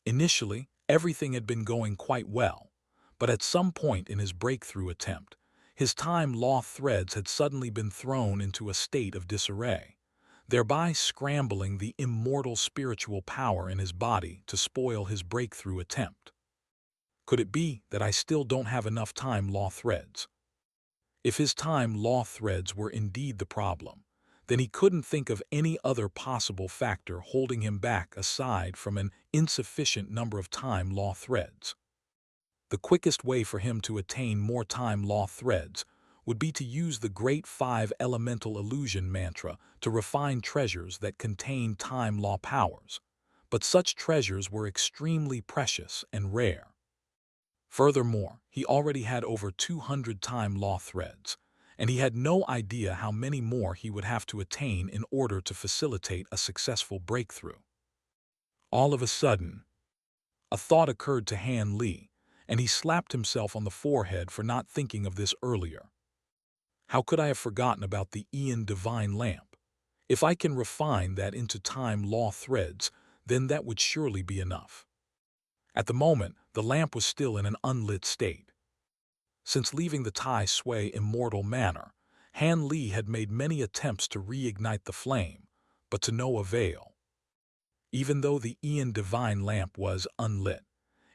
[SPEAKER 1] Initially, everything had been going quite well, but at some point in his breakthrough attempt, his time-law threads had suddenly been thrown into a state of disarray, thereby scrambling the immortal spiritual power in his body to spoil his breakthrough attempt. Could it be that I still don't have enough time-law threads? If his time-law threads were indeed the problem, then he couldn't think of any other possible factor holding him back aside from an insufficient number of time-law threads. The quickest way for him to attain more time-law threads would be to use the Great Five Elemental Illusion mantra to refine treasures that contain time-law powers, but such treasures were extremely precious and rare. Furthermore, he already had over 200 time law threads, and he had no idea how many more he would have to attain in order to facilitate a successful breakthrough. All of a sudden, a thought occurred to Han Li, and he slapped himself on the forehead for not thinking of this earlier. How could I have forgotten about the Ian Divine Lamp? If I can refine that into time law threads, then that would surely be enough. At the moment, the lamp was still in an unlit state. Since leaving the Tai Sui Immortal Manor, Han Li had made many attempts to reignite the flame, but to no avail. Even though the Ian Divine Lamp was unlit,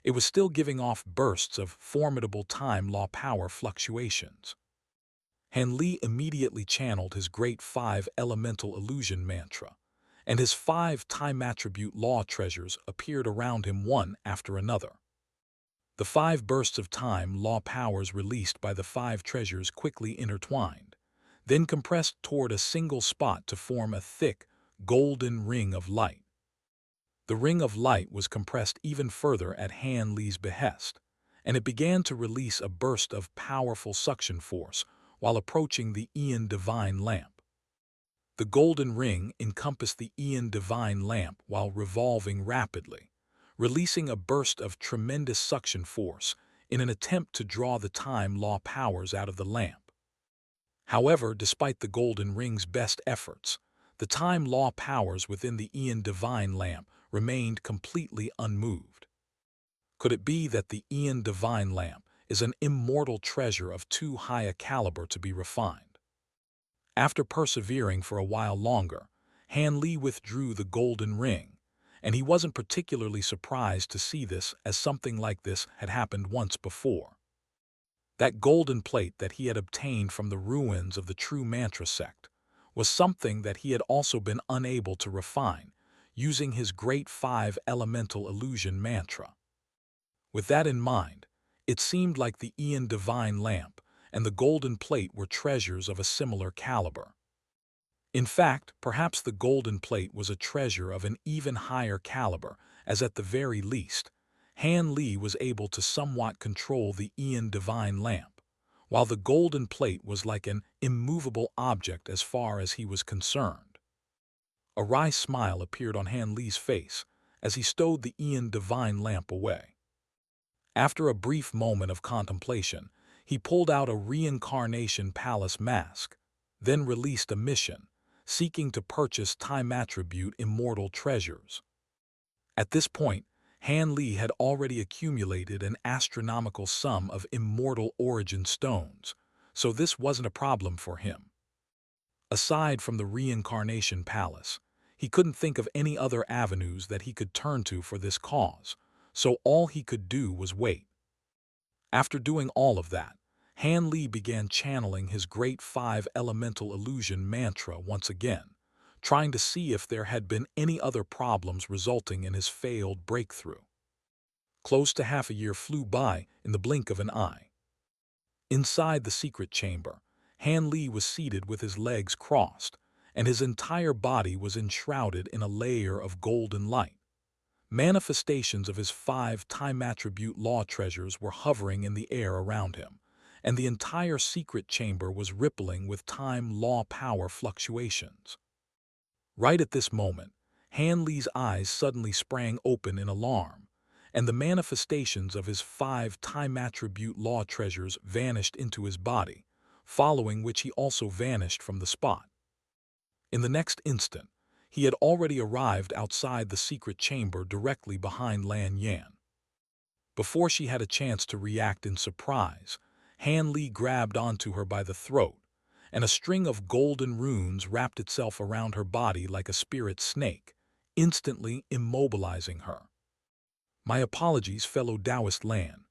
[SPEAKER 1] it was still giving off bursts of formidable time law power fluctuations. Han Li immediately channeled his great 5 elemental illusion mantra, and his 5 time attribute law treasures appeared around him one after another. The 5 bursts of time law powers released by the 5 treasures quickly intertwined, then compressed toward a single spot to form a thick, golden ring of light. The ring of light was compressed even further at Han Li's behest, and it began to release a burst of powerful suction force while approaching the Ian Divine Lamp. The golden ring encompassed the Ian Divine Lamp while revolving rapidly, releasing a burst of tremendous suction force in an attempt to draw the time law powers out of the lamp. However, despite the golden ring's best efforts, the time law powers within the Ian Divine Lamp remained completely unmoved. Could it be that the Ian Divine Lamp is an immortal treasure of too high a caliber to be refined? After persevering for a while longer, Han Li withdrew the golden ring, and he wasn't particularly surprised to see this, as something like this had happened once before. That golden plate that he had obtained from the ruins of the True Mantra sect was something that he had also been unable to refine, using his great 5 elemental illusion mantra. With that in mind, it seemed like the Ian Divine Lamp and the golden plate were treasures of a similar caliber. In fact, perhaps the golden plate was a treasure of an even higher caliber, as at the very least, Han Li was able to somewhat control the Ian Divine Lamp, while the golden plate was like an immovable object as far as he was concerned. A wry smile appeared on Han Li's face as he stowed the Ian Divine Lamp away. After a brief moment of contemplation, he pulled out a reincarnation palace mask, then released a mission, seeking to purchase time attribute immortal treasures. At this point, Han Li had already accumulated an astronomical sum of immortal origin stones, so this wasn't a problem for him. Aside from the reincarnation palace, he couldn't think of any other avenues that he could turn to for this cause, so all he could do was wait. After doing all of that, Han Li began channeling his great 5 elemental illusion mantra once again, trying to see if there had been any other problems resulting in his failed breakthrough. Close to half a year flew by in the blink of an eye. Inside the secret chamber, Han Li was seated with his legs crossed, and his entire body was enshrouded in a layer of golden light. Manifestations of his 5 time attribute law treasures were hovering in the air around him, and the entire secret chamber was rippling with time law power fluctuations. Right at this moment, Han Li's eyes suddenly sprang open in alarm, and the manifestations of his 5 time attribute law treasures vanished into his body, following which he also vanished from the spot. In the next instant, he had already arrived outside the secret chamber directly behind Lan Yan. Before she had a chance to react in surprise, Han Li grabbed onto her by the throat, and a string of golden runes wrapped itself around her body like a spirit snake, instantly immobilizing her. "My apologies, fellow Taoist Lan."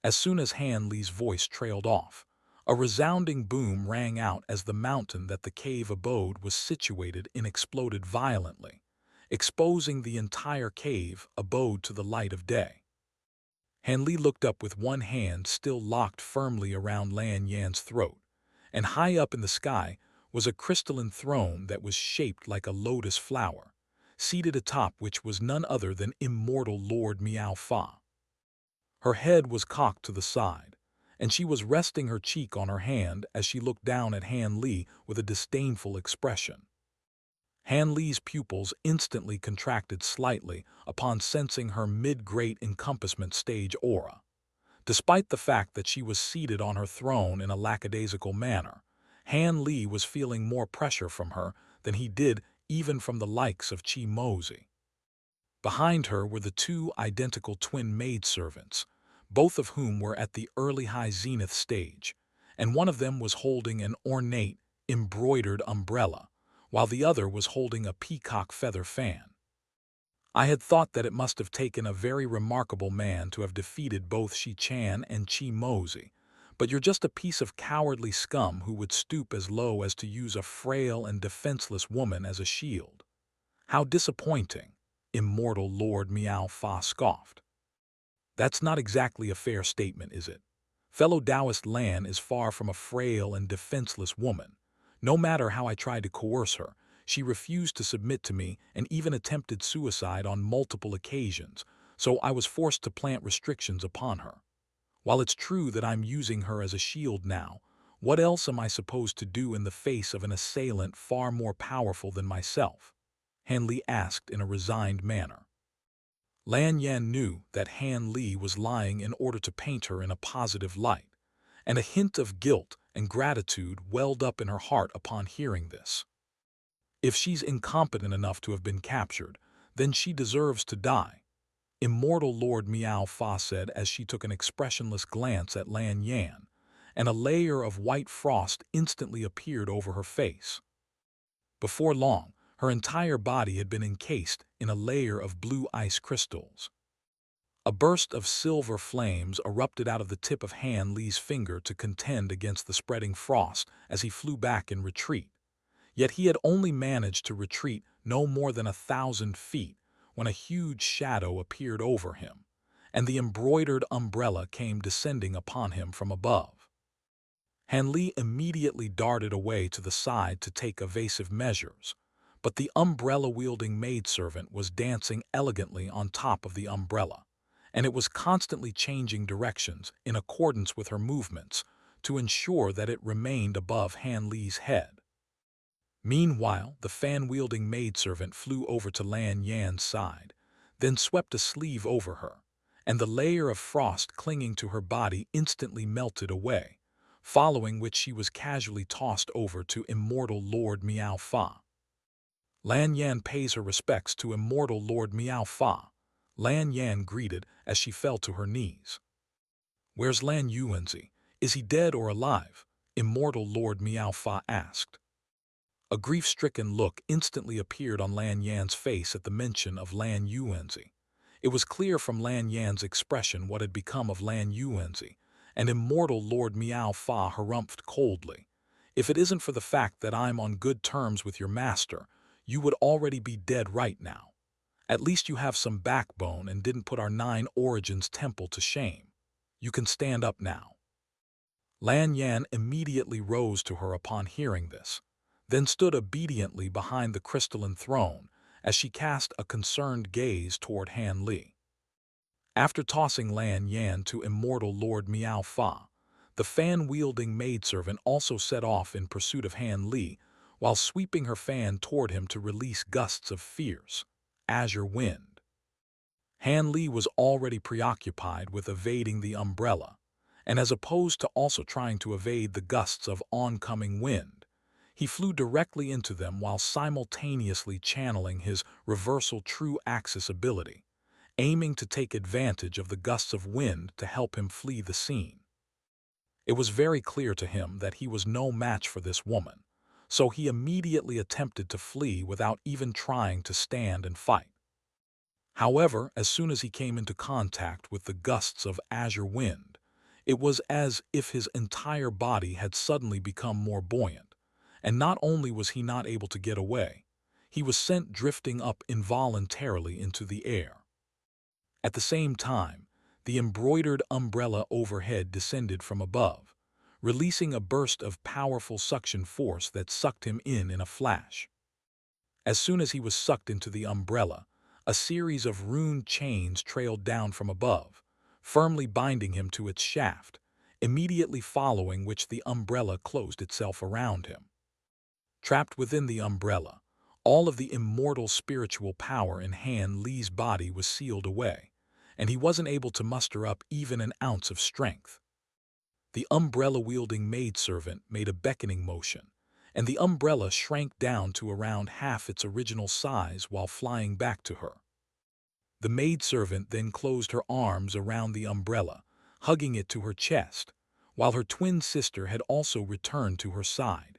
[SPEAKER 1] As soon as Han Li's voice trailed off, a resounding boom rang out as the mountain that the cave abode was situated in exploded violently, exposing the entire cave abode to the light of day. Han Li looked up with one hand still locked firmly around Lan Yan's throat, and high up in the sky was a crystalline throne that was shaped like a lotus flower, seated atop which was none other than Immortal Lord Miao Fa. Her head was cocked to the side, and she was resting her cheek on her hand as she looked down at Han Li with a disdainful expression. Han Li's pupils instantly contracted slightly upon sensing her mid-great encompassment stage aura. Despite the fact that she was seated on her throne in a lackadaisical manner, Han Li was feeling more pressure from her than he did even from the likes of Chi Mozi. Behind her were the two identical twin maidservants, both of whom were at the early high zenith stage, and one of them was holding an ornate, embroidered umbrella, while the other was holding a peacock feather fan. I had thought that it must have taken a very remarkable man to have defeated both Shi Chan and Chi Mozi, but you're just a piece of cowardly scum who would stoop as low as to use a frail and defenseless woman as a shield. How disappointing, Immortal Lord Miao Fa scoffed. That's not exactly a fair statement, is it? Fellow Taoist Lan is far from a frail and defenseless woman. No matter how I tried to coerce her, she refused to submit to me and even attempted suicide on multiple occasions, so I was forced to plant restrictions upon her. While it's true that I'm using her as a shield now, what else am I supposed to do in the face of an assailant far more powerful than myself? Han Li asked in a resigned manner. Lan Yan knew that Han Li was lying in order to paint her in a positive light, and a hint of guilt and gratitude welled up in her heart upon hearing this. If she's incompetent enough to have been captured, then she deserves to die, Immortal Lord Miao Fa said as she took an expressionless glance at Lan Yan, and a layer of white frost instantly appeared over her face. Before long, her entire body had been encased in a layer of blue ice crystals. A burst of silver flames erupted out of the tip of Han Li's finger to contend against the spreading frost as he flew back in retreat. Yet he had only managed to retreat no more than 1,000 feet when a huge shadow appeared over him, and the embroidered umbrella came descending upon him from above. Han Li immediately darted away to the side to take evasive measures, but the umbrella-wielding maidservant was dancing elegantly on top of the umbrella, and it was constantly changing directions in accordance with her movements to ensure that it remained above Han Li's head. Meanwhile, the fan-wielding maidservant flew over to Lan Yan's side, then swept a sleeve over her, and the layer of frost clinging to her body instantly melted away, following which she was casually tossed over to Immortal Lord Miao Fa. Lan Yan pays her respects to Immortal Lord Miao Fa, Lan Yan greeted as she fell to her knees. Where's Lan Yuanzi? Is he dead or alive? Immortal Lord Miao Fa asked. A grief-stricken look instantly appeared on Lan Yan's face at the mention of Lan Yuanzi. It was clear from Lan Yan's expression what had become of Lan Yuanzi, and Immortal Lord Miao Fa harumphed coldly. If it isn't for the fact that I'm on good terms with your master, you would already be dead right now. At least you have some backbone and didn't put our 9 Origins temple to shame. You can stand up now. Lan Yan immediately rose to her upon hearing this, then stood obediently behind the crystalline throne as she cast a concerned gaze toward Han Li. After tossing Lan Yan to Immortal Lord Miao Fa, the fan-wielding maidservant also set off in pursuit of Han Li, while sweeping her fan toward him to release gusts of fierce, azure wind. Han Li was already preoccupied with evading the umbrella, and as opposed to also trying to evade the gusts of oncoming wind, he flew directly into them while simultaneously channeling his reversal true axis ability, aiming to take advantage of the gusts of wind to help him flee the scene. It was very clear to him that he was no match for this woman, so he immediately attempted to flee without even trying to stand and fight. However, as soon as he came into contact with the gusts of azure wind, it was as if his entire body had suddenly become more buoyant, and not only was he not able to get away, he was sent drifting up involuntarily into the air. At the same time, the embroidered umbrella overhead descended from above, releasing a burst of powerful suction force that sucked him in a flash. As soon as he was sucked into the umbrella, a series of rune chains trailed down from above, firmly binding him to its shaft, immediately following which the umbrella closed itself around him. Trapped within the umbrella, all of the immortal spiritual power in Han Li's body was sealed away, and he wasn't able to muster up even an ounce of strength. The umbrella-wielding maidservant made a beckoning motion, and the umbrella shrank down to around half its original size while flying back to her. The maidservant then closed her arms around the umbrella, hugging it to her chest, while her twin sister had also returned to her side.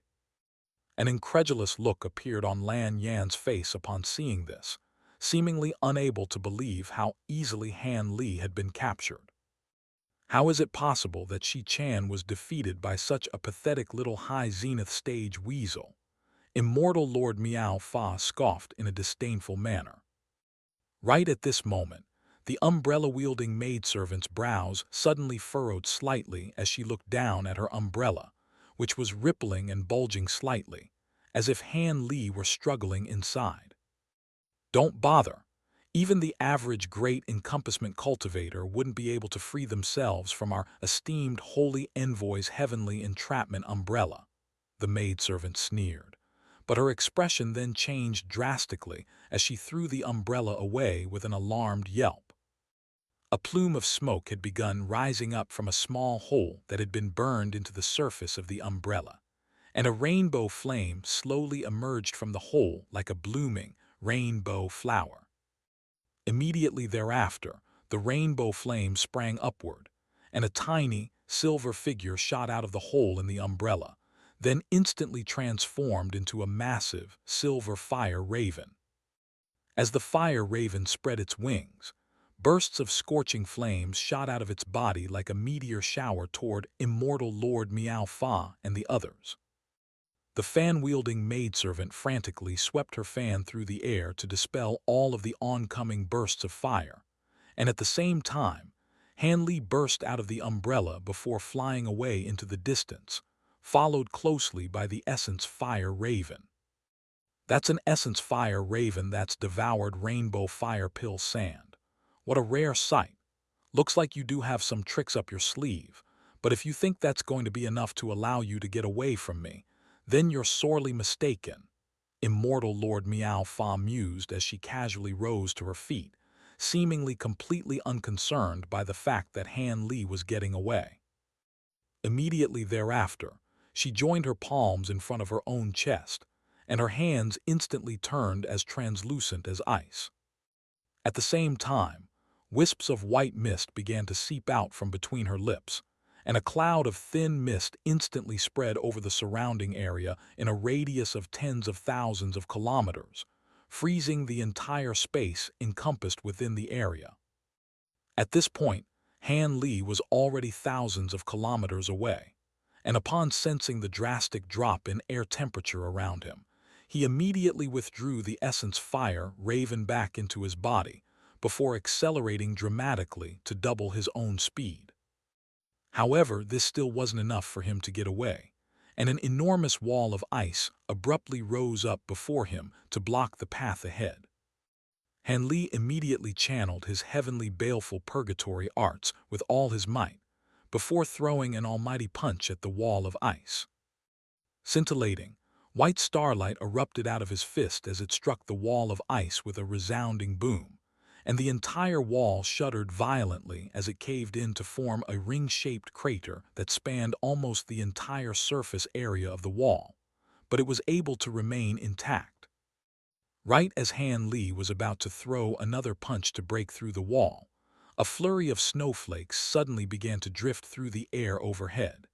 [SPEAKER 1] An incredulous look appeared on Lan Yan's face upon seeing this, seemingly unable to believe how easily Han Li had been captured. How is it possible that Shi Chan was defeated by such a pathetic little high-zenith stage weasel? Immortal Lord Miao Fa scoffed in a disdainful manner. Right at this moment, the umbrella-wielding maidservant's brows suddenly furrowed slightly as she looked down at her umbrella, which was rippling and bulging slightly, as if Han Li were struggling inside. Don't bother. Even the average great encompassment cultivator wouldn't be able to free themselves from our esteemed holy envoy's heavenly entrapment umbrella, the maidservant sneered. But her expression then changed drastically as she threw the umbrella away with an alarmed yelp. A plume of smoke had begun rising up from a small hole that had been burned into the surface of the umbrella, and a rainbow flame slowly emerged from the hole like a blooming rainbow flower. Immediately thereafter, the rainbow flame sprang upward, and a tiny, silver figure shot out of the hole in the umbrella, then instantly transformed into a massive, silver fire raven. As the fire raven spread its wings, bursts of scorching flames shot out of its body like a meteor shower toward Immortal Lord Miao Fa and the others. The fan-wielding maidservant frantically swept her fan through the air to dispel all of the oncoming bursts of fire, and at the same time, Han Li burst out of the umbrella before flying away into the distance, followed closely by the Essence Fire Raven. That's an Essence Fire Raven that's devoured Rainbow Fire Pill Sand. What a rare sight. Looks like you do have some tricks up your sleeve, but if you think that's going to be enough to allow you to get away from me, then you're sorely mistaken, Immortal Lord Miao Fa mused as she casually rose to her feet, seemingly completely unconcerned by the fact that Han Li was getting away. Immediately thereafter, she joined her palms in front of her own chest, and her hands instantly turned as translucent as ice. At the same time, wisps of white mist began to seep out from between her lips, and a cloud of thin mist instantly spread over the surrounding area in a radius of tens of thousands of kilometers, freezing the entire space encompassed within the area. At this point, Han Li was already thousands of kilometers away, and upon sensing the drastic drop in air temperature around him, he immediately withdrew the Essence Fire Raven back into his body before accelerating dramatically to double his own speed. However, this still wasn't enough for him to get away, and an enormous wall of ice abruptly rose up before him to block the path ahead. Han Li immediately channeled his heavenly baleful purgatory arts with all his might, before throwing an almighty punch at the wall of ice. Scintillating, white starlight erupted out of his fist as it struck the wall of ice with a resounding boom, and the entire wall shuddered violently as it caved in to form a ring-shaped crater that spanned almost the entire surface area of the wall, but it was able to remain intact. Right as Han Li was about to throw another punch to break through the wall, a flurry of snowflakes suddenly began to drift through the air overhead,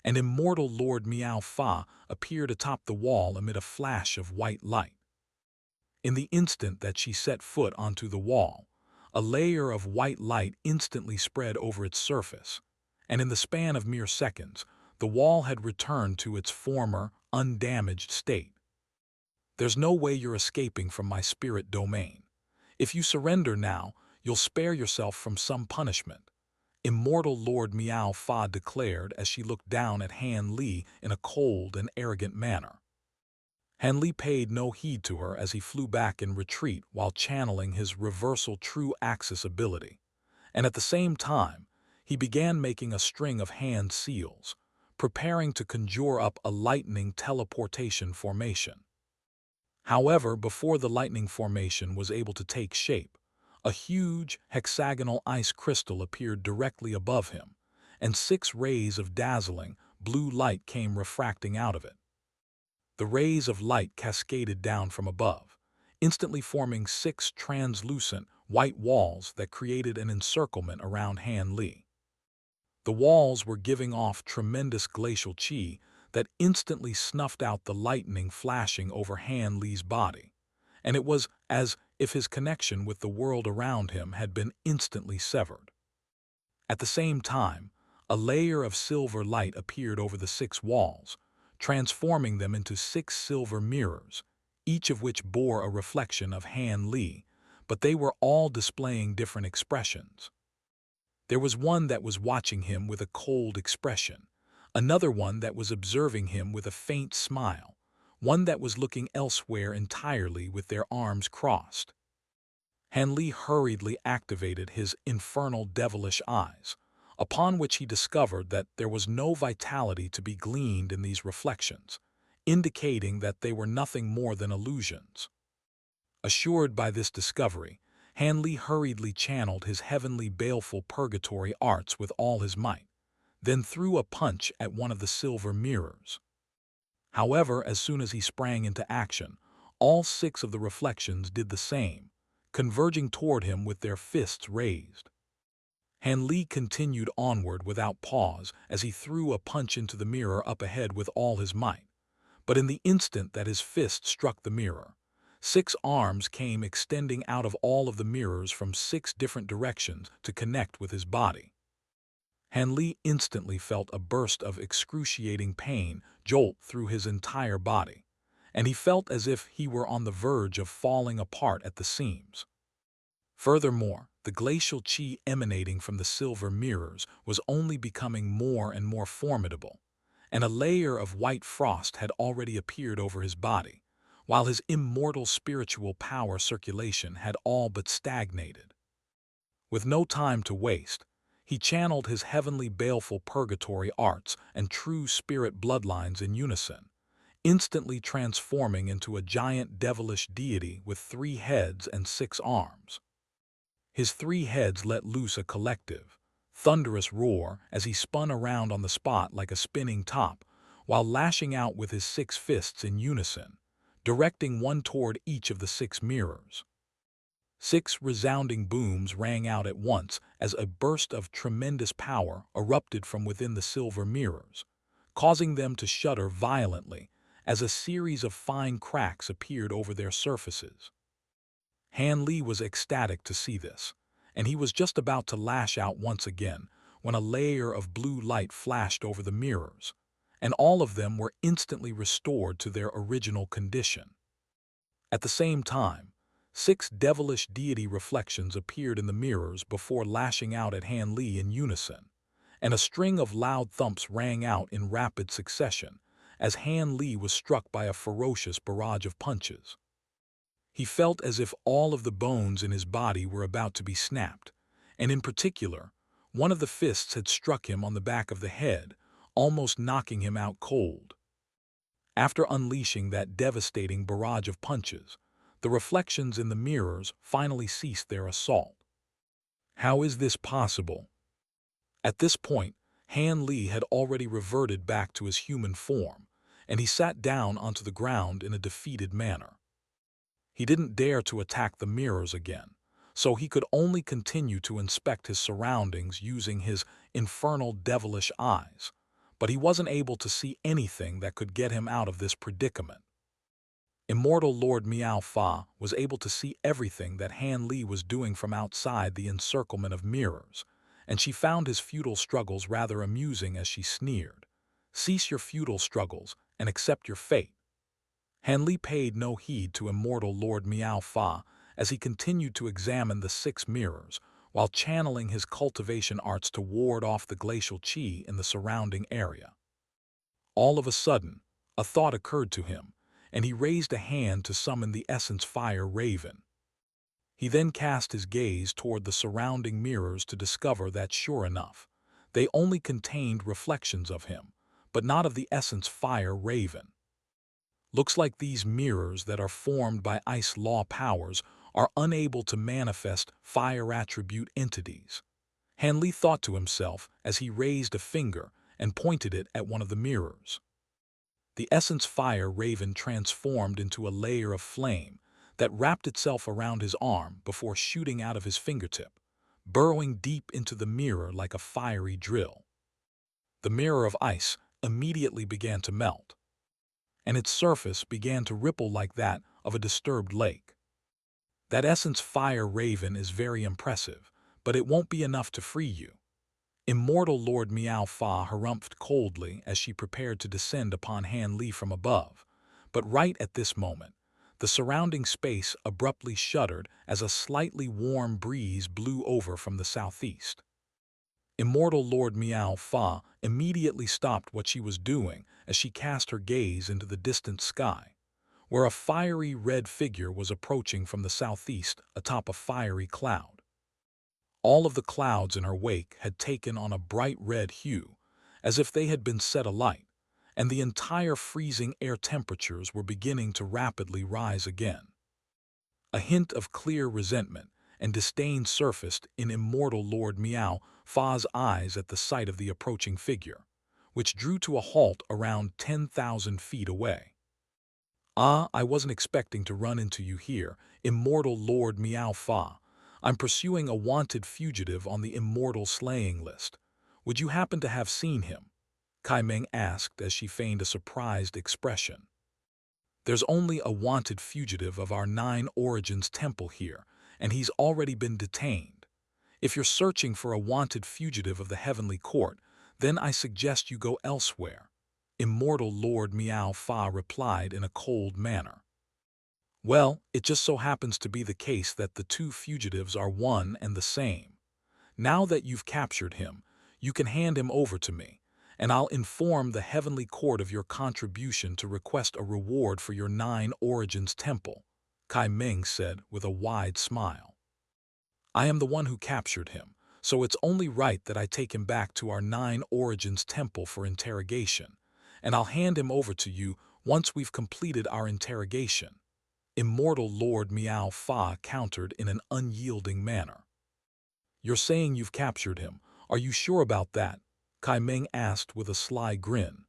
[SPEAKER 1] and Immortal Lord Miao Fa appeared atop the wall amid a flash of white light. In the instant that she set foot onto the wall, a layer of white light instantly spread over its surface, and in the span of mere seconds, the wall had returned to its former, undamaged state. There's no way you're escaping from my spirit domain. If you surrender now, you'll spare yourself from some punishment, Immortal Lord Miao Fa declared as she looked down at Han Li in a cold and arrogant manner. Han Li paid no heed to her as he flew back in retreat while channeling his reversal true axis ability, and at the same time, he began making a string of hand seals, preparing to conjure up a lightning teleportation formation. However, before the lightning formation was able to take shape, a huge hexagonal ice crystal appeared directly above him, and 6 rays of dazzling blue light came refracting out of it. The rays of light cascaded down from above, instantly forming 6 translucent white walls that created an encirclement around Han Li. The walls were giving off tremendous glacial chi that instantly snuffed out the lightning flashing over Han Li's body, and it was as if his connection with the world around him had been instantly severed. At the same time, a layer of silver light appeared over the 6 walls, transforming them into 6 silver mirrors, each of which bore a reflection of Han Li, but they were all displaying different expressions. There was one that was watching him with a cold expression, another one that was observing him with a faint smile, one that was looking elsewhere entirely with their arms crossed. Han Li hurriedly activated his infernal devilish eyes, upon which he discovered that there was no vitality to be gleaned in these reflections, indicating that they were nothing more than illusions. Assured by this discovery, Han Li hurriedly channeled his heavenly baleful purgatory arts with all his might, then threw a punch at one of the silver mirrors. However, as soon as he sprang into action, all 6 of the reflections did the same, converging toward him with their fists raised. Han Li continued onward without pause as he threw a punch into the mirror up ahead with all his might, but in the instant that his fist struck the mirror, 6 arms came extending out of all of the mirrors from 6 different directions to connect with his body. Han Li instantly felt a burst of excruciating pain jolt through his entire body, and he felt as if he were on the verge of falling apart at the seams. Furthermore, the glacial chi emanating from the silver mirrors was only becoming more and more formidable, and a layer of white frost had already appeared over his body, while his immortal spiritual power circulation had all but stagnated. With no time to waste, he channeled his heavenly baleful purgatory arts and true spirit bloodlines in unison, instantly transforming into a giant devilish deity with 3 heads and 6 arms. His 3 heads let loose a collective, thunderous roar as he spun around on the spot like a spinning top, while lashing out with his 6 fists in unison, directing one toward each of the 6 mirrors. 6 resounding booms rang out at once as a burst of tremendous power erupted from within the silver mirrors, causing them to shudder violently as a series of fine cracks appeared over their surfaces. Han Li was ecstatic to see this, and he was just about to lash out once again when a layer of blue light flashed over the mirrors, and all of them were instantly restored to their original condition. At the same time, 6 devilish deity reflections appeared in the mirrors before lashing out at Han Li in unison, and a string of loud thumps rang out in rapid succession as Han Li was struck by a ferocious barrage of punches. He felt as if all of the bones in his body were about to be snapped, and in particular, one of the fists had struck him on the back of the head, almost knocking him out cold. After unleashing that devastating barrage of punches, the reflections in the mirrors finally ceased their assault. How is this possible? At this point, Han Li had already reverted back to his human form, and he sat down onto the ground in a defeated manner. He didn't dare to attack the mirrors again, so he could only continue to inspect his surroundings using his infernal devilish eyes, but he wasn't able to see anything that could get him out of this predicament. Immortal Lord Miao Fa was able to see everything that Han Li was doing from outside the encirclement of mirrors, and she found his futile struggles rather amusing as she sneered, "Cease your futile struggles and accept your fate." Han Li paid no heed to Immortal Lord Miao Fa as he continued to examine the 6 mirrors while channeling his cultivation arts to ward off the glacial chi in the surrounding area. All of a sudden, a thought occurred to him, and he raised a hand to summon the Essence Fire Raven. He then cast his gaze toward the surrounding mirrors to discover that, sure enough, they only contained reflections of him, but not of the essence fire raven. Looks like these mirrors that are formed by ice law powers are unable to manifest fire attribute entities. Hanley thought to himself as he raised a finger and pointed it at one of the mirrors. The essence fire raven transformed into a layer of flame that wrapped itself around his arm before shooting out of his fingertip, burrowing deep into the mirror like a fiery drill. The mirror of ice immediately began to melt, and its surface began to ripple like that of a disturbed lake. That essence fire raven is very impressive, but it won't be enough to free you. Immortal Lord Miao Fa harumphed coldly as she prepared to descend upon Han Li from above, but right at this moment, the surrounding space abruptly shuddered as a slightly warm breeze blew over from the southeast. Immortal Lord Miao Fa immediately stopped what she was doing as she cast her gaze into the distant sky, where a fiery red figure was approaching from the southeast atop a fiery cloud. All of the clouds in her wake had taken on a bright red hue, as if they had been set alight, and the entire freezing air temperatures were beginning to rapidly rise again. A hint of clear resentment and disdain surfaced in Immortal Lord Miao Fa's eyes at the sight of the approaching figure, which drew to a halt around 10,000 feet away. "Ah, I wasn't expecting to run into you here, Immortal Lord Miao Fa. I'm pursuing a wanted fugitive on the immortal slaying list. Would you happen to have seen him?" Kai Meng asked as she feigned a surprised expression. "There's only a wanted fugitive of our Nine Origins temple here, and he's already been detained. If you're searching for a wanted fugitive of the Heavenly Court, then I suggest you go elsewhere," Immortal Lord Miao Fa replied in a cold manner. "Well, it just so happens to be the case that the two fugitives are one and the same. Now that you've captured him, you can hand him over to me, and I'll inform the Heavenly Court of your contribution to request a reward for your Nine Origins temple," Kai Meng said with a wide smile. "I am the one who captured him, so it's only right that I take him back to our Nine Origins temple for interrogation, and I'll hand him over to you once we've completed our interrogation," Immortal Lord Miao Fa countered in an unyielding manner. "You're saying you've captured him. Are you sure about that?" Kai Meng asked with a sly grin.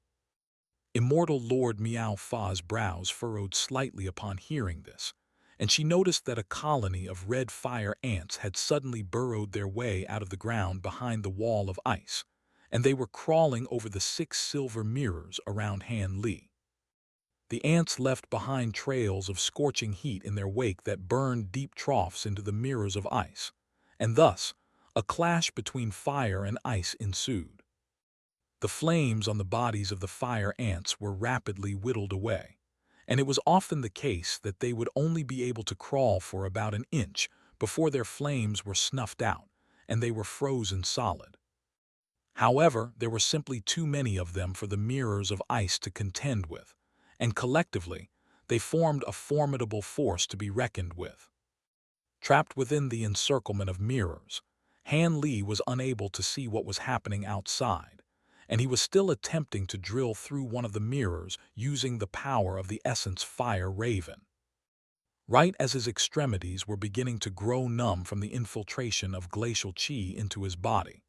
[SPEAKER 1] Immortal Lord Miao Fa's brows furrowed slightly upon hearing this, and she noticed that a colony of red fire ants had suddenly burrowed their way out of the ground behind the wall of ice, and they were crawling over the 6 silver mirrors around Han Li. The ants left behind trails of scorching heat in their wake that burned deep troughs into the mirrors of ice, and thus a clash between fire and ice ensued. The flames on the bodies of the fire ants were rapidly whittled away, and it was often the case that they would only be able to crawl for about an inch before their flames were snuffed out and they were frozen solid. However, there were simply too many of them for the mirrors of ice to contend with, and collectively, they formed a formidable force to be reckoned with. Trapped within the encirclement of mirrors, Han Li was unable to see what was happening outside, and he was still attempting to drill through one of the mirrors using the power of the essence fire raven. Right as his extremities were beginning to grow numb from the infiltration of glacial qi into his body,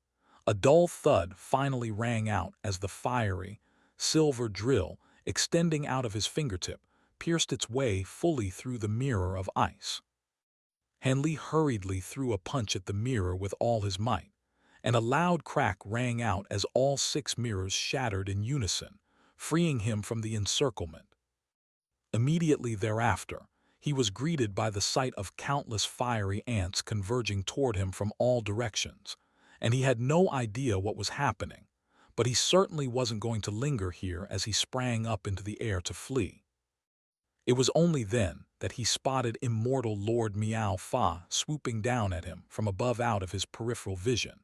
[SPEAKER 1] a dull thud finally rang out as the fiery, silver drill extending out of his fingertip pierced its way fully through the mirror of ice. Han Li hurriedly threw a punch at the mirror with all his might, and a loud crack rang out as all 6 mirrors shattered in unison, freeing him from the encirclement. Immediately thereafter, he was greeted by the sight of countless fiery ants converging toward him from all directions, and he had no idea what was happening, but he certainly wasn't going to linger here as he sprang up into the air to flee. It was only then that he spotted Immortal Lord Miao Fa swooping down at him from above out of his peripheral vision,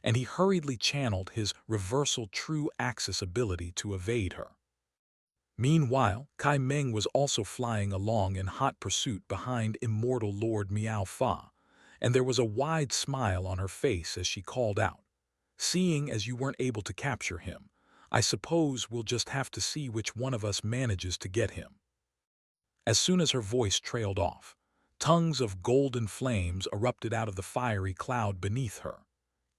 [SPEAKER 1] and he hurriedly channeled his reversal true axis ability to evade her. Meanwhile, Kai Meng was also flying along in hot pursuit behind Immortal Lord Miao Fa, and there was a wide smile on her face as she called out, "Seeing as you weren't able to capture him, I suppose we'll just have to see which one of us manages to get him." As soon as her voice trailed off, tongues of golden flames erupted out of the fiery cloud beneath her,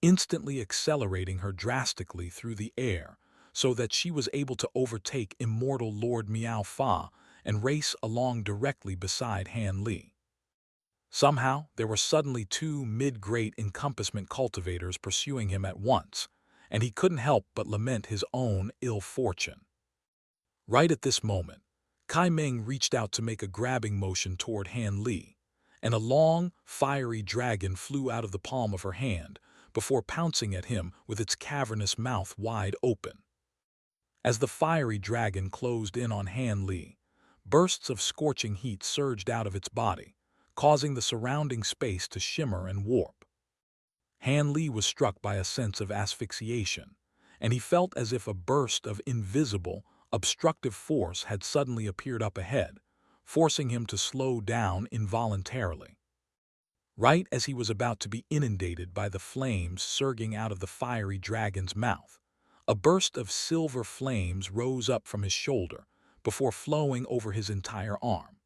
[SPEAKER 1] instantly accelerating her drastically through the air so that she was able to overtake Immortal Lord Miao Fa and race along directly beside Han Li. Somehow, there were suddenly two mid-great encompassment cultivators pursuing him at once, and he couldn't help but lament his own ill fortune. Right at this moment, Kai Meng reached out to make a grabbing motion toward Han Li, and a long, fiery dragon flew out of the palm of her hand before pouncing at him with its cavernous mouth wide open. As the fiery dragon closed in on Han Li, bursts of scorching heat surged out of its body, causing the surrounding space to shimmer and warp. Han Li was struck by a sense of asphyxiation, and he felt as if a burst of invisible, obstructive force had suddenly appeared up ahead, forcing him to slow down involuntarily. Right as he was about to be inundated by the flames surging out of the fiery dragon's mouth, a burst of silver flames rose up from his shoulder before flowing over his entire arm.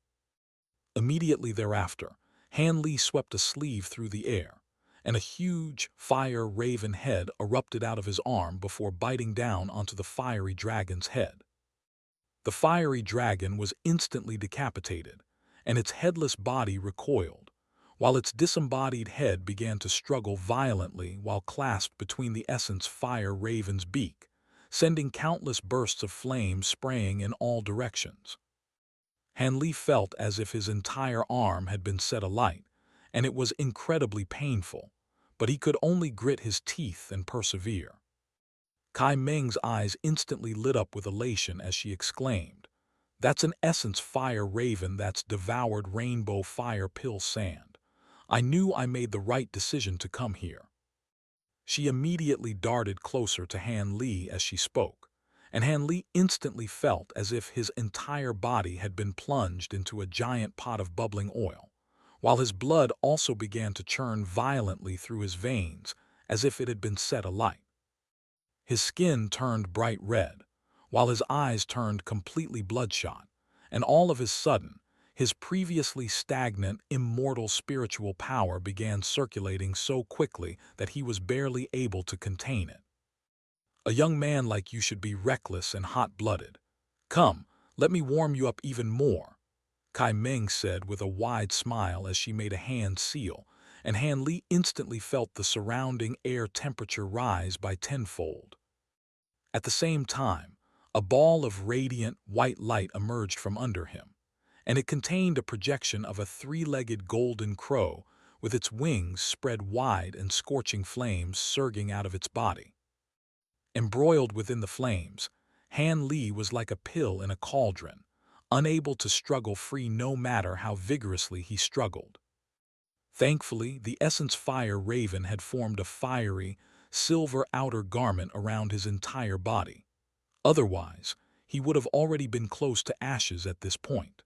[SPEAKER 1] Immediately thereafter, Han Li swept a sleeve through the air, and a huge fire-raven head erupted out of his arm before biting down onto the fiery dragon's head. The fiery dragon was instantly decapitated, and its headless body recoiled, while its disembodied head began to struggle violently while clasped between the essence fire raven's beak, sending countless bursts of flame spraying in all directions. Han Li felt as if his entire arm had been set alight, and it was incredibly painful, but he could only grit his teeth and persevere. Kai Meng's eyes instantly lit up with elation as she exclaimed, "That's an essence fire raven that's devoured rainbow fire pill sand. I knew I made the right decision to come here." She immediately darted closer to Han Li as she spoke, and Han Li instantly felt as if his entire body had been plunged into a giant pot of bubbling oil, while his blood also began to churn violently through his veins as if it had been set alight. His skin turned bright red, while his eyes turned completely bloodshot, and all of a sudden, his previously stagnant, immortal spiritual power began circulating so quickly that he was barely able to contain it. "A young man like you should be reckless and hot-blooded. Come, let me warm you up even more," Kai Meng said with a wide smile as she made a hand seal, and Han Li instantly felt the surrounding air temperature rise by tenfold. At the same time, a ball of radiant, white light emerged from under him, and it contained a projection of a three-legged golden crow with its wings spread wide and scorching flames surging out of its body. Embroiled within the flames, Han Li was like a pill in a cauldron, unable to struggle free no matter how vigorously he struggled. Thankfully, the essence fire raven had formed a fiery, silver outer garment around his entire body. Otherwise, he would have already been close to ashes at this point.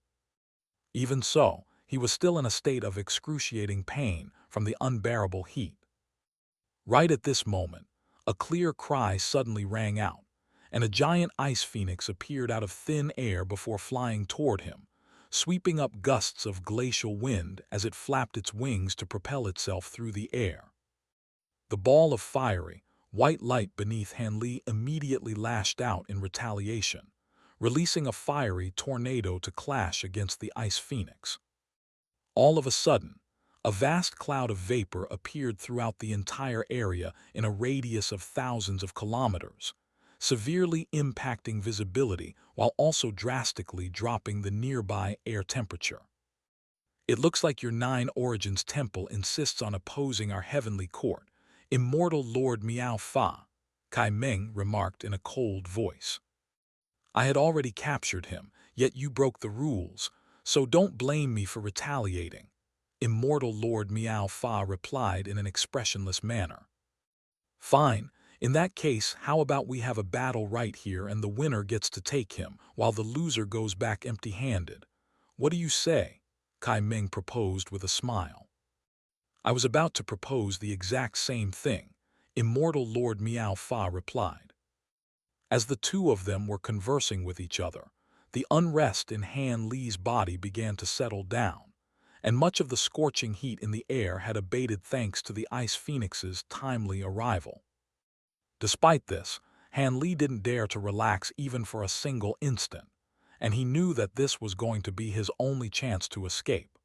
[SPEAKER 1] Even so, he was still in a state of excruciating pain from the unbearable heat. Right at this moment, a clear cry suddenly rang out, and a giant ice phoenix appeared out of thin air before flying toward him, sweeping up gusts of glacial wind as it flapped its wings to propel itself through the air. The ball of fiery, white light beneath Han Li immediately lashed out in retaliation, releasing a fiery tornado to clash against the ice phoenix. All of a sudden, a vast cloud of vapor appeared throughout the entire area in a radius of thousands of kilometers, severely impacting visibility while also drastically dropping the nearby air temperature. "It looks like your Nine Origins Temple insists on opposing our heavenly court, Immortal Lord Miao Fa," Kai Meng remarked in a cold voice. "I had already captured him, yet you broke the rules, so don't blame me for retaliating," Immortal Lord Miao Fa replied in an expressionless manner. "Fine, In that case, how about we have a battle right here and the winner gets to take him, while the loser goes back empty-handed? What do you say? Kai Ming proposed with a smile. I was about to propose the exact same thing, Immortal Lord Miao Fa replied. As the two of them were conversing with each other, the unrest in Han Li's body began to settle down, and much of the scorching heat in the air had abated thanks to the Ice Phoenix's timely arrival. Despite this, Han Li didn't dare to relax even for a single instant, and he knew that this was going to be his only chance to escape.